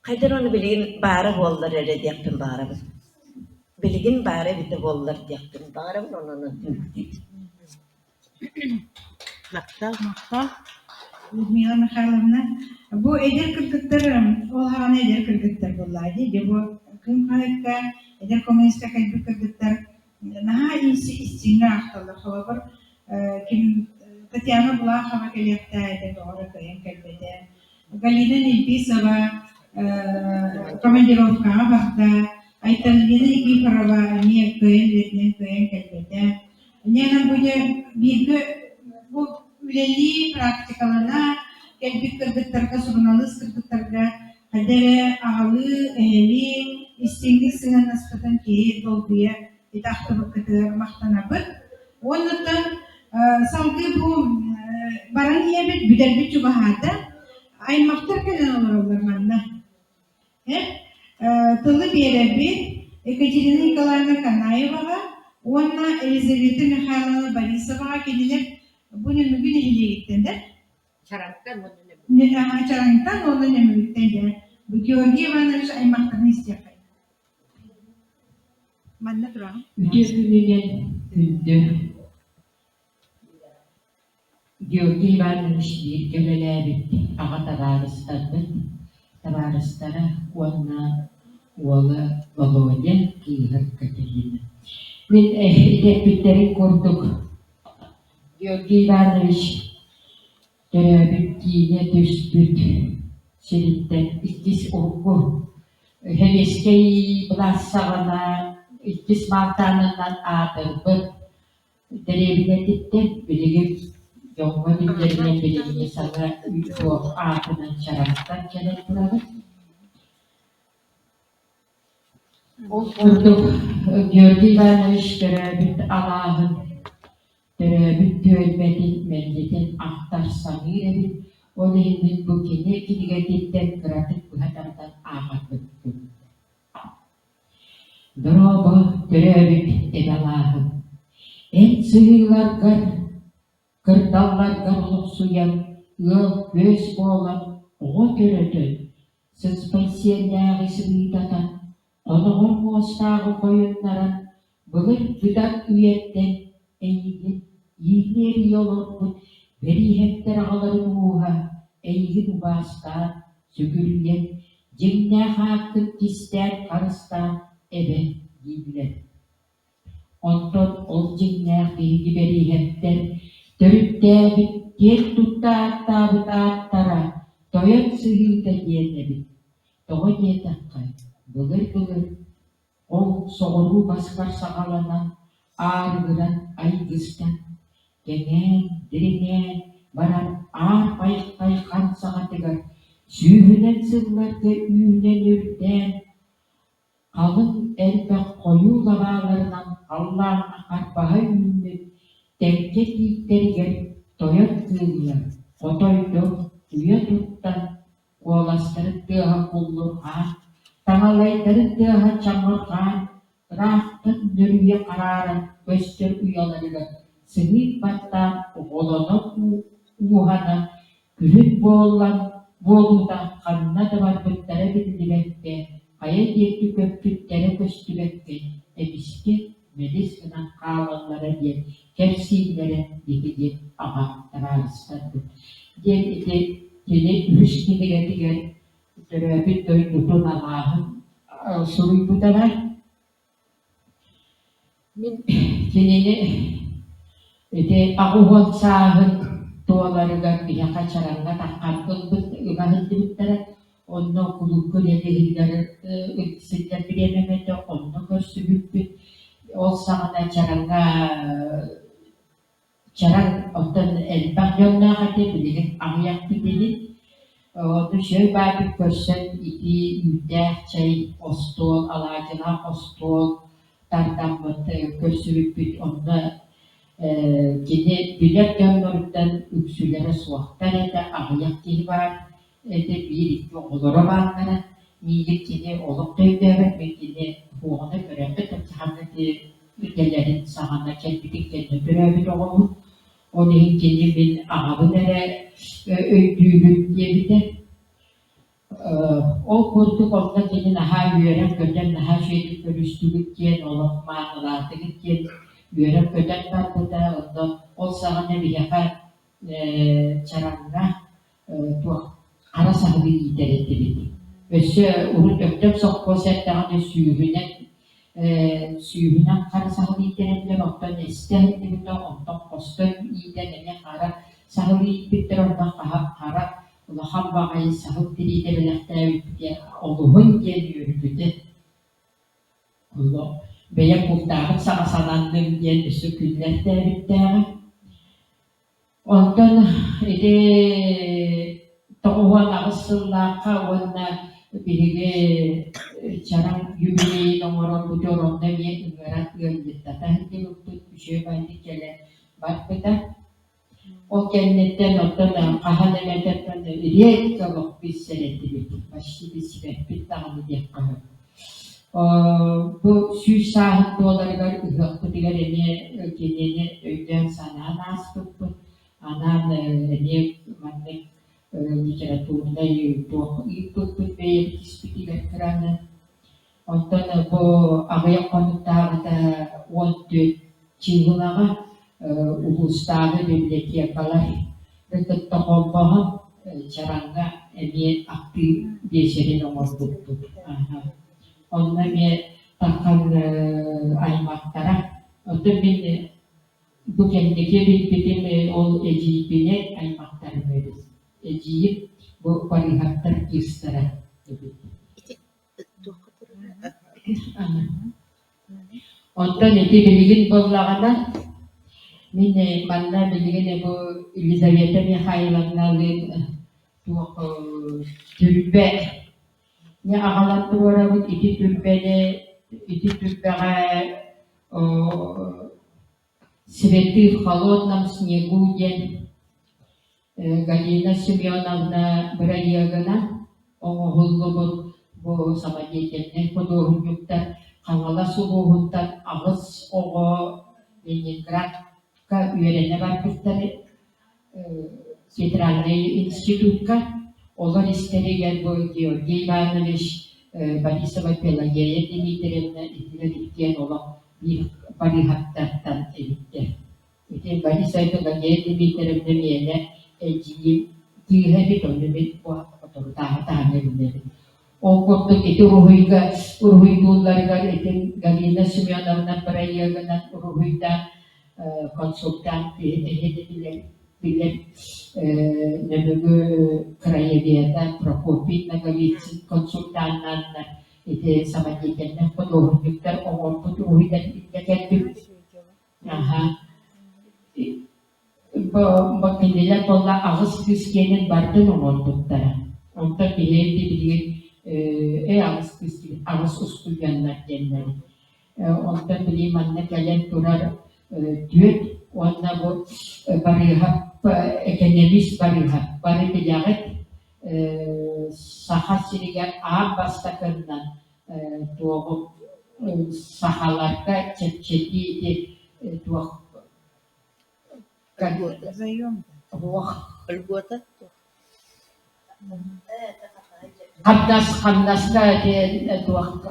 Speaker 9: kaydar onu bilgin bağırı bollar ere diyektim bağırı bilgin bağırı biti bollar diyektim bağırı onu
Speaker 1: Maktal. Людмила Михайловна, bu eder kırgıttır, olağan eder kırgıttır bulaydı. Bu kım kalıkta eder komüniste kalbi kırgıttır. Naha istinga ahtalı xabar kim Tatyana Blahova kelekta ede doğru kayan kelbede. Galina Nilpisova komandirovka bahta aytalgina iki karava niye kayan retnen kayan kelbede. Nena bu üleli praktikalarına kelbik kırgıtlarga jurnalist kırgıtlarga hadere ağlı ehli istingi sığın nasıtan ki dolduya Itahta bakıdır, mahtanabık. Ondan sanki bu barang yebet bider çuba hada. Ay mahtar kalan olur manna. Tılı bir yere bir Ekaterina Nikolaevna Kanayeva'ga ona Elizaveta Mikhailovna Borisova'ga kendiler bunu mümkün iyiliktendir. Çarangtan onu ne mümkündir. Bu Georgi Ivanovich ay mahtarını istiyor. Manna durağım.
Speaker 10: Üdürlüğüne gündü. Georgi Ivanovich bir göleler bitti. Ağa tabaristara ona oğla Volodya Kihar Katerina. Biz edepbitleri kurduk. Georgi Ivanovich teröbütkiyle düşbüt. Şeritten istis oku. Heveskey bulassağına İkis maltanından ağdırdı. Derebiletitten bilgi yolma bildirine bilgi sana çok ağdının şaraptan gerek duradı. O kurduk gördü Ivanoviç Döröbüt Allah'ın Döröbüt görmedin melletin ahtar Samir'in o dehimin bu kine kinigetitten kıratık bu hatardan ağatlık. Dorobu Döröbüt Allah'ın en sığırlar kırdallar garılık suyan ıl göz boğulan o törödü sıspaysiyenler ismidatan Onuğun muğustağı koyunların bılır gıdak üyetten eğilin, yiğitleri yolun veri hepter ağların uğha, eğilin ubastan, sügürüyen, cimne hakkın tister karıstan, ebe gibiler. Ondan ol cimne bilgi veri hepter, dörütte bit, yer tutta attara, doyat sığıyda yerine Doğa yetakay. Bılır o soğuru baskar sağalanan ağrıran aygıstan genel, dirinen, baran ağır baykan sağatıgar sürünen sırlarda üyünen ürden kalın elbek koyu lavalarından Allah'ına karpaha üyünün denke giyikleri gelip doyat kığılar kotoydu üye tuttan oğlastırıp dığa kullurhan Tangalayların dığa çamurkan, rahtın dürüye kararan göster uyalarıyla sınıf battan oğlana uğana gülün boğuludan kanına da var büttere bildirekte kaya diyeti köpütlere göstürekte ebiski melis kınan kağlanlara diye kersinlere dikidi ama tararıstandı. Diye üç diye Döröbüt döydüdün Allah'ın soruyu da var. Kenini de ağuhon sağın doğaları da bir kaçaranga takkan ılgahın dibittere onunla kulukku lelehilleri ülkesinden bilememede onunla görsülüktü. O sağına çarang ondan elbak yoluna kadar bilin ağayak bilin. Onu şöyle bir görsen iki yüzde şey ostol, alacına ostol, tartamıt görsülüp bir onda yine bilet yanlarından üksülere soğuktan ede ağayak gibi var, ede bir iki oluru varlara, milik yine olup dövdüğü ve yine buğuna göre de tabi ülkelerin sahana kelbidik kendine göre bir oğlu. Onun yine bir ağabeyleri öydüğüm yerinde o kurtuk onda kendine daha yürek göten daha şeylik görüştülük diyen olup mağazalardaki diyen yürek göten var burada onda o sahne bir yapar çaranga ara sahibi iteretti bidi. Ve onu öptüm sok posetlerinde suyunan kara sahibi iterettiler ondan isteyetti bidi ondan kostüm iterettiler kara sahibi iterettiler ondan kara Allah'ın bağayı sahip diliyle birlikte Allah'ın geliyor bütün. Allah veya kurtarıp sana sanandığım diyen üstüküller devletleri. Ondan doğuan ağısınlar kavunlar birine çaran yübüleyi numaron bu yorumda niye üngerat yöndette. Tahti lüktut bir şey bendik gele bakmadan. O kennetten ottadan kahanemetten riyet kabuk biz senetti bitti. Başlı bir sebep bir tane diye kahır. Bu süs sahip dolarlar ıhıktı diğerine kendine önden sana nasıl bu anan ne manne literatürde bu ilk bir ispitiler kıranı. Ondan bu ağaya konukta da oldu çiğulağa uluslararası biblioteca kalah dekat tokoh caranga emiyet aktif di nomor buku. Ondan me takkan aymak taraf. Ondan bin bu kendiki bir ol ecibine aymak taraf verir. Ecib bu parihatter istara. Онтон эти билигин боллагана мен манна билигин бу Елизавета Михайловна туох түрбе не агалаттı орабыт ити түрбеге цветы в холодном снегу ден Галина Семеновна Браегана оңоғыллыбыт бу самодеятельный художниктар қаңала сулуғыттан ағыз оғы Ленинградка үйрене барбыттары Театральный институтка олар истереген бу Георгий Иванович Борисова Пелагея Дмитриевна итилер олар bir barihаттартан эбиттер. Ити Борисова Пелагея Дмитриевна миэне элжиим тигэбит оннубит бу оторутаға Ол коттук ити урухуйдууларга ити Галина Семеновна Браегана урухуйда консультант билер небөгө краеведа Прокопьевна Голицын консультанттарына ити самодеятельный художниктар оңорпут урухуйдан иттекетти. Бакинелер болла агыс күскенин бардын оңорпуттара. Онта билерди билген агыс күскенин агыс ускулганнар деннер. Онта билим анна кален турар дүет онна бу барыга экономист барыга бары билягет саха сиригер а бастакырдан туогу сахаларга чепчети туог
Speaker 1: Заем.
Speaker 10: Льгота. Хамнаска туог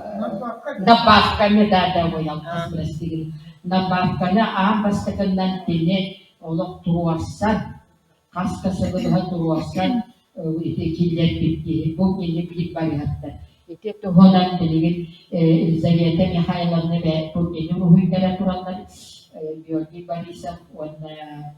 Speaker 10: набавка медада боял прости. Набавканы а бастакырдан тене олық туарсан каскасыгыга туарсан ити киллер битти бу киллер бит барыгатта ити тохонан билген Елизавета Михайловна бе бу киллер руйдара турандар Георгий Борисов онна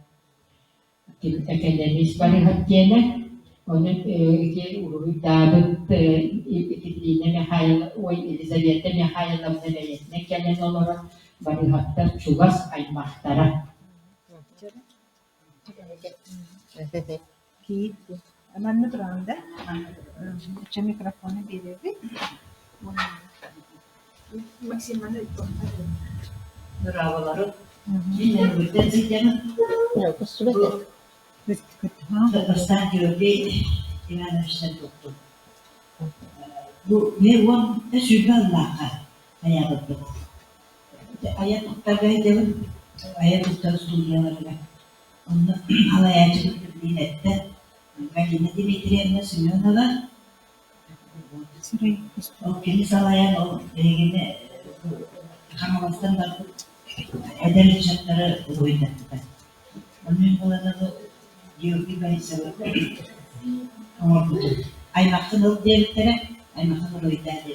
Speaker 10: экономист барыгаттене оны ити руйдабыт Екатерина Михайловна ой Елизавета Михайловна бе келен олар барыгаттар чугас аймактара
Speaker 1: Ki aman duranda açı mikrofonu verelim. Maksimal
Speaker 10: Bravoları. Yine burada zeytin. Yok, kusura Bastan gördü. İnan işte doktor. Bu ne var? Süper laka. Hayatı. Hayatı tabii dedim. Hayatı tasdurlarına. Onu halayacı dinlette. Galina Dimitrievna Semyonova. O kendisi halayan o ilgili Kanalastan da eder çatları oynattı. Onun bulanda da Georgi Borisova aymaktan ol devletlere aymaktan oynattı.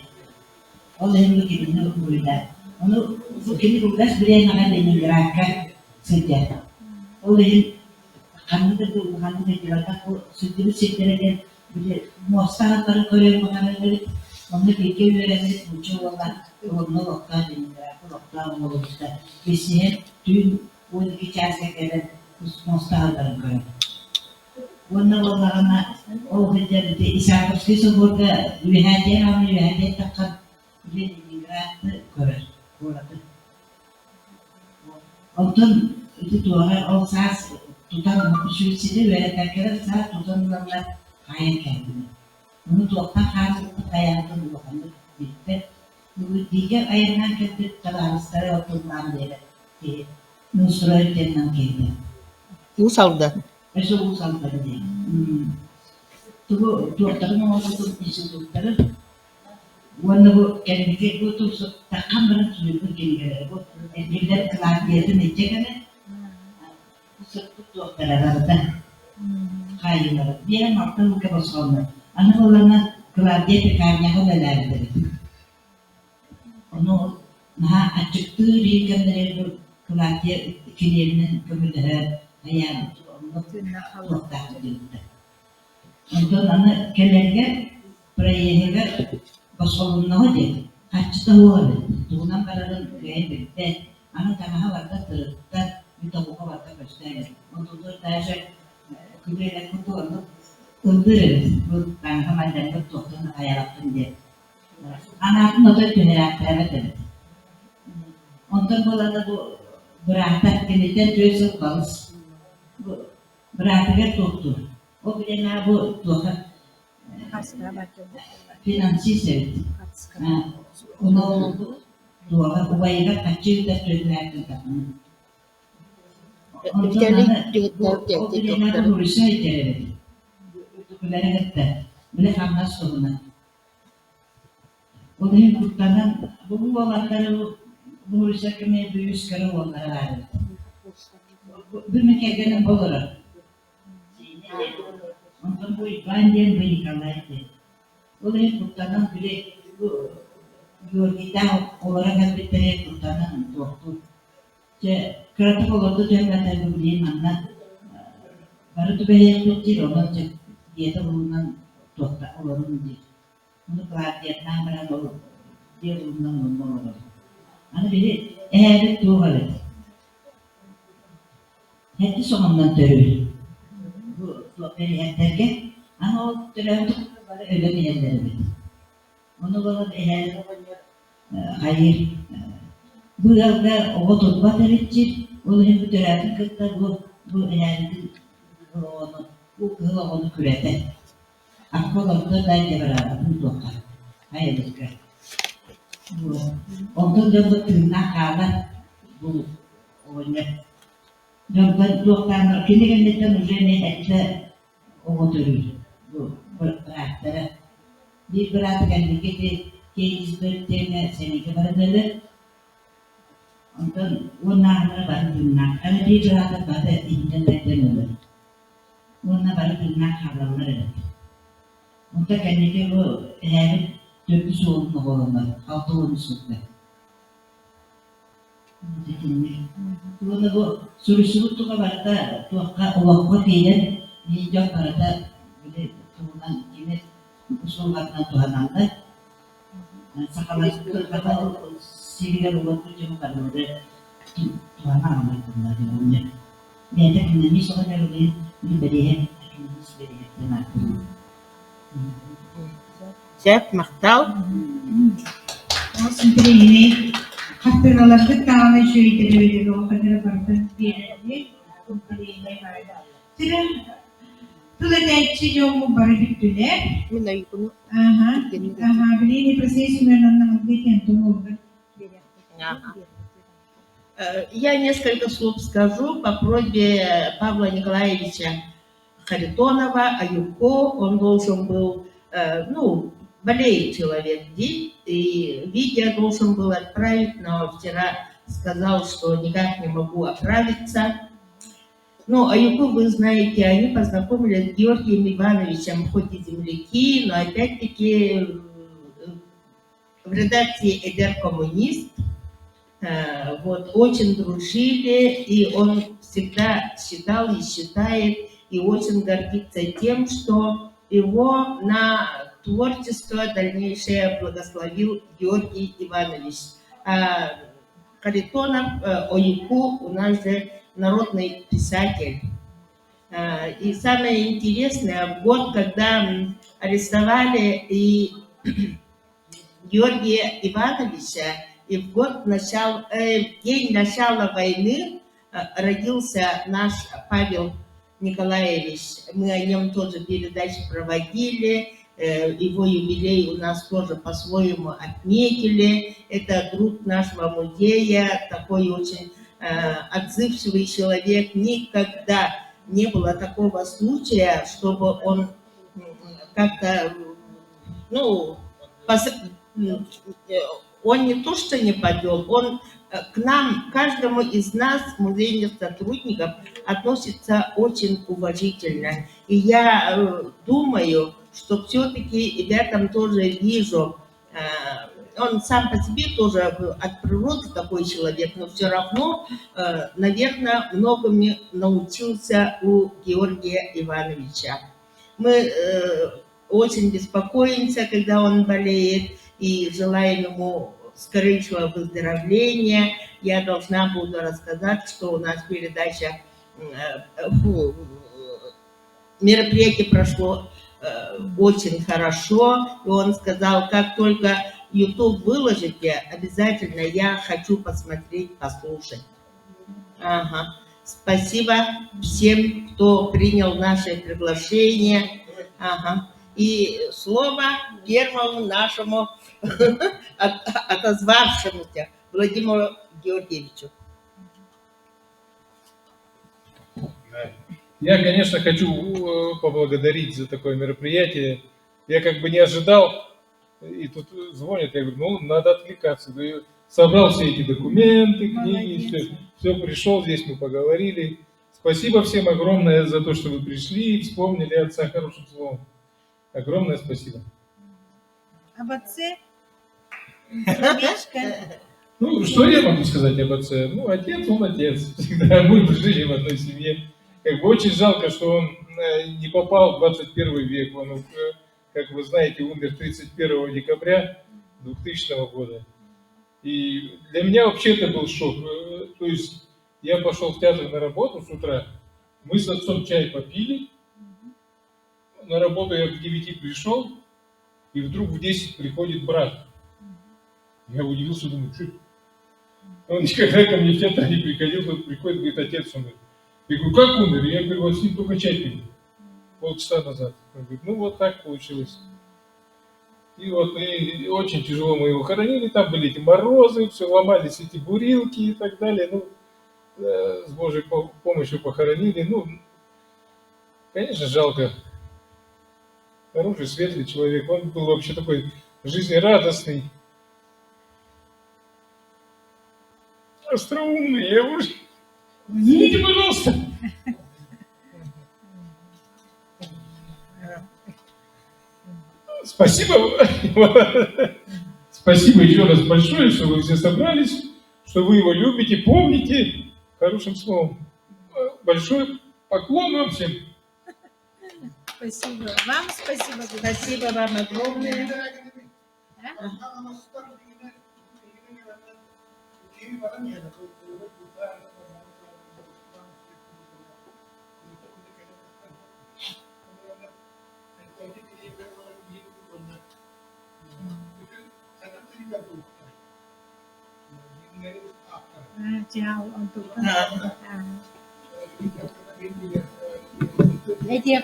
Speaker 10: O hem bu gibi ne oynattı. Onu bu kendi bulgas bir yana Leningrad'a sürüyor. O hem kanıda diyorlar bu sütünü sütlerden bir muhastahaları koyuyor bakanları onu bilgi verenler muço olan onu lokal Leningrad'a olursa bizi tüm bu iki çarşıya muhastahaları koyuyor. Bunun olanlarına o bir isabetli burada üyehdiye takkan Leningrad'ı koyuyor. Ondan itu tuara o sas tutan suicide ve tekrar sa tutanlarla kaya kendi. Bunu tuakta harus kayaktan bukan bitte. Bu diğer ayırgan kendi kadaristare oturman dere. Nusroy tenan kendi.
Speaker 3: Usalda.
Speaker 10: Eso usalda de. Tuakta o tuh isu tuakta. Wanda bu kendi bu tuh takkan berat sulit begini bu. Dia kelar dia tu ni cakap ni. Sebut terada kaya dia makan ke bersama. Anak orang kelar dia pekannya kau belajar. Ono nah acuk tu dia kan dari kelar dia kini kemudian ayam waktu itu. Untuk anak kelarnya perayaan bersama dia. Kaçta olur? Tuğundan kararın gayet ana tamaha varda tırıkta bir tavuğa varda gösterir. Ondan da daha kübreyle kutu onu öldürürüz. Bu ben hemen de tuğunu ayarlattım diye. Anatın o da tüneraklarına dedi. Ondan dolayı bu bıraktık kendinden çözüm kalız. Bu bıraktık tuttu. O bile ne bu tuğha finansi sevdi. Onu tuğha uvayla kaçır da çözümlerdi tabanı. Ondan sonra o bile ne bu hırsa içeridi. Kulere gitti. Bile kamlar soruna. O da hem kurtaran bu olanları bu hırsa kime büyüş karı onlara verdi. Bir mekkenin boluru. Ondan bu İbrahim'den bu Nikolay'dı. O da hem kurtaran bile bu Yorgita olarak bir tane kurtaran doktor. Kreatif olurdu cemleten bu bileyim anlat. Baru tu bayar tu ciri orang cek dia tu bulunan doktor orang ciri. Untuk pelatihan nama orang dia bulunan orang. Anu bili eher tu hal. Hati somandan terus. Bu doktor yang terke, anu terus pada öyle bir yerlerde. Onu bana eher hayır. Bu yılda o tutma tercih, o hem bu terapik kıta bu eher bu kıla onu kürete. Akıllarda bence beraber bu doktor. Hayır doktor. Ondan da bu tırnak kağıda bu oyunu. Doktor doktorlar kendilerinden üzerine etle o türü bu bıraktılar. Bir bıraktılar ki kendisi tema seni kebarları. Ondan onlara baru tırnak. Ada bir bıraktılar pada internetten olur. Onlara baru tırnak kavramları. Untuk kendisi bu her türlü sorunlu olanlar. Altı onu sordu. Bunu bu sürüsü tuğa vardı, tuğa ulakma diyen bir yok vardı. Bir de tuğundan yine usullardan tuğanandı. Sakalas tuğada sihirler ulakma cuma vardı. Tuğanandı bunlar diye. Ben de kendimi sonra öyle bir beriye, kendimiz beriye tenakkı.
Speaker 3: Cep maktal.
Speaker 1: Şimdi yine hatırladık tane şeyleri öyle o kadar vardı diye kumparayla var. Şimdi tuledeci jomu baribitüler. Beli prosesu menanam dikentu olur.
Speaker 3: Я несколько слов скажу по просьбе Павла Николаевича Харитонова, Аюко. Он должен был, болеет человек, и видео должен был отправить, но вчера сказал, что никак не могу отправиться. Ну, Аюку, вы знаете, они познакомились с Георгием Ивановичем, хоть и земляки, но опять-таки в редакции «Эдер Коммунист». Вот, очень дружили, и он всегда считал и считает, и очень гордится тем, что его на творчество дальнейшее благословил Георгий Иванович. Харитонов, Аюку, у нас же народный писатель. И самое интересное, в год, когда арестовали и Георгия Ивановича, и в день начала войны родился наш Павел Николаевич. Мы о нем тоже передачи проводили. Его юбилей у нас тоже по-своему отметили. Это друг нашего музея, такой очень отзывчивый человек. Никогда не было такого случая, чтобы он как-то, он не то что не подвел, он к нам, каждому из нас, музейных сотрудников, относится очень уважительно. И я думаю, что все-таки в этом тоже вижу, он сам по себе тоже от природы такой человек, но все равно, наверное, многому научился у Георгия Ивановича. Мы очень беспокоимся, когда он болеет, и желаем ему скорейшего выздоровления. Я должна буду рассказать, что у нас передача, мероприятие прошло очень хорошо, и он сказал, как только YouTube выложите, обязательно я хочу посмотреть, послушать. Ага. Спасибо всем, кто принял наше приглашение. Ага. И слово первому нашему отозвавшемуся Владимиру Георгиевичу.
Speaker 4: Я, конечно, хочу поблагодарить за такое мероприятие. Я как бы не ожидал, и тут звонят, я говорю, ну, надо отвлекаться. Я собрал все эти документы, книги, все пришел, здесь мы поговорили. Спасибо всем огромное за то, что вы пришли и вспомнили отца хорошим словом. Огромное спасибо.
Speaker 1: Об отце? Словечко.
Speaker 4: Ну, что я могу сказать об отце? Ну, отец, он отец. Всегда мы жили в одной семье. Как бы очень жалко, что он не попал в 21 век. Он, как вы знаете, умер 31 декабря 2000 года. И для меня вообще это был шок. То есть я пошел в театр на работу с утра, мы с отцом чай попили, на работу я в 9 пришел, и вдруг в 10 приходит брат. Я удивился, думаю, что это? Он никогда ко мне в театр не приходил, тут приходит, говорит, отец умер. Я говорю, как умер? Я говорю, вот с ним только чай пили, полчаса назад. Он говорит, ну вот так получилось. И вот и очень тяжело мы его хоронили, там были эти морозы, все ломались эти бурилки и так далее. Ну, с Божьей помощью похоронили. Ну, конечно, жалко. Хороший, светлый человек. Он был вообще такой жизнерадостный, остроумный. Я уже... Извините, пожалуйста. Спасибо. Спасибо еще раз большое, что вы все собрались, что вы его любите, помните, хорошим словом. Большой поклон вам всем.
Speaker 1: Спасибо. Вам спасибо.
Speaker 3: Спасибо вам огромное.
Speaker 1: Chào ông Tú. Đây tiếp.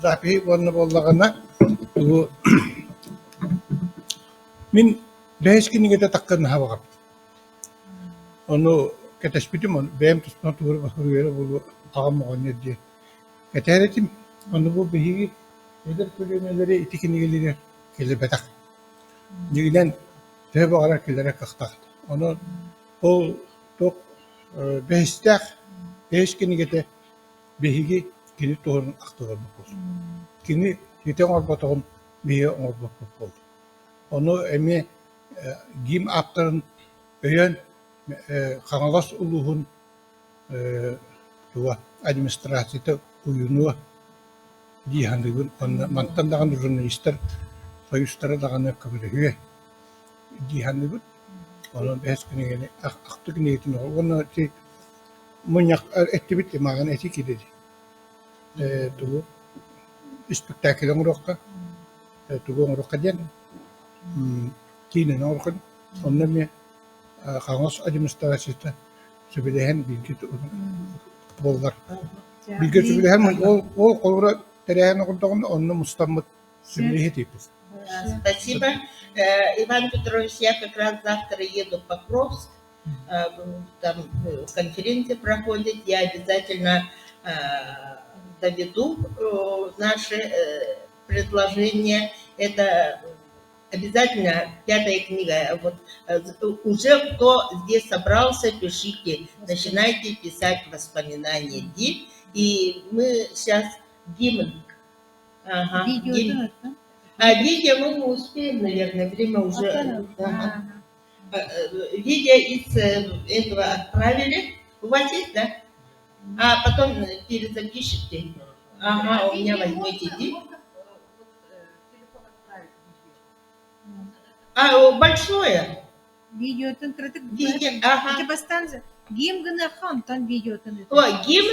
Speaker 8: Запи ванна боллагана туу мин бэскинигете таккан хавагап оно кэтаспитим бэм тусна тур бахуера болу агамогоньди кэтэретим оно бу биги эдер көлөнөлөрү итикинигелере келебетак нигилен тэбагара келере кахтак оно ол ток бэстах бэскинигете биги кини туурун актыгы букус кини итен орботогун бие орбот букус оно эми гим аптарын өйөн хаңалас улугун туа администрацияда уюнуа дихандыгын онна мантан даган журналисттер союзтары даган көбөлүгү дихандыгын оно бэскинигени актыгынетин оно ти муньяк эттибит маган эти кидеди туу спектакль оңрокка туу оңрокка ден кинен оркун оннами хаңос администрацияда сөбелеген билги болгар билги сөбелеген ол колура терехен окудогун онну мустаммыт сөбелеге типиз.
Speaker 3: Спасибо. Иван Петрович, я как раз завтра еду в Покровск, там конференция проходит, я обязательно доведу наши предложения. Это обязательно 5-я книга. Вот уже кто здесь собрался, пишите, начинайте писать воспоминания Ди. И мы сейчас гимн. Ага, видео, видео мы успеем, наверное, время уже. Ага. Видео из этого отправили. У вас есть, да? А потом перезапишите. Ага, у меня возьмите дип. Большое.
Speaker 1: Видеотын кірдік.
Speaker 3: Ага.
Speaker 1: Бастан гим гына хантан видеотын.
Speaker 3: Ой, гим,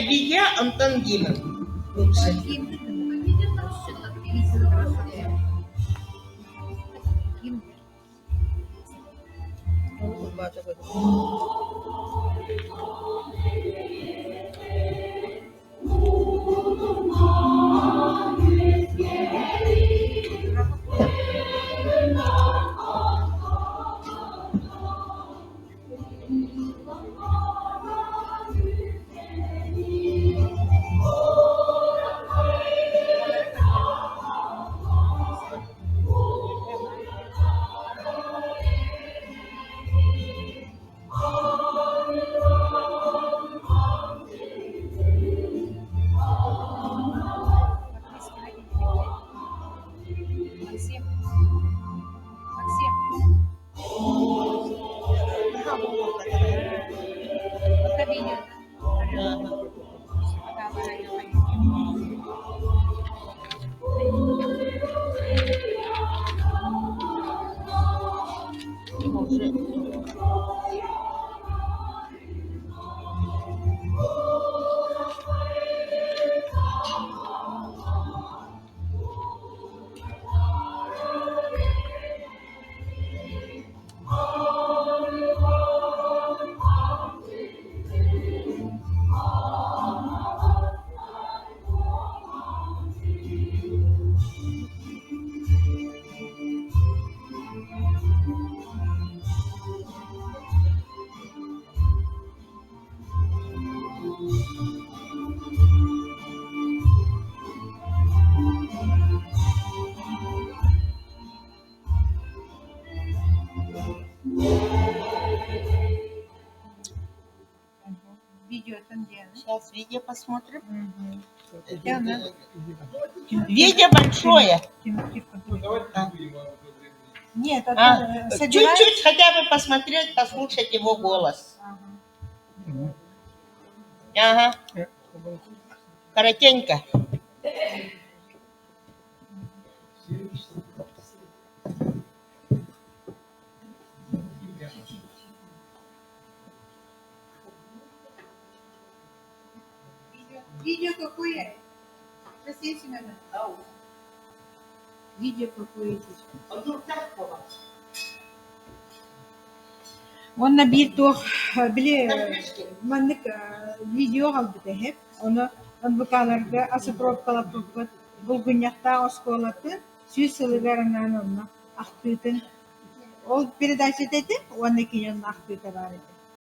Speaker 3: видео Антон Гим. Лучше. Сейчас видео посмотрим. Видео большое.
Speaker 1: Нет,
Speaker 3: Чуть-чуть хотя бы посмотреть, послушать его голос. Ага. Коротенько.
Speaker 1: Видео какое? Видео какое? Онна бир тох биле маннык видео алды хеп. Оны анбыкаларга асыпропкалап турбут. Бул гынякта осколаты сүз сылыгарынан онна актытын. Ол передача деди, онна кийин актыта бар.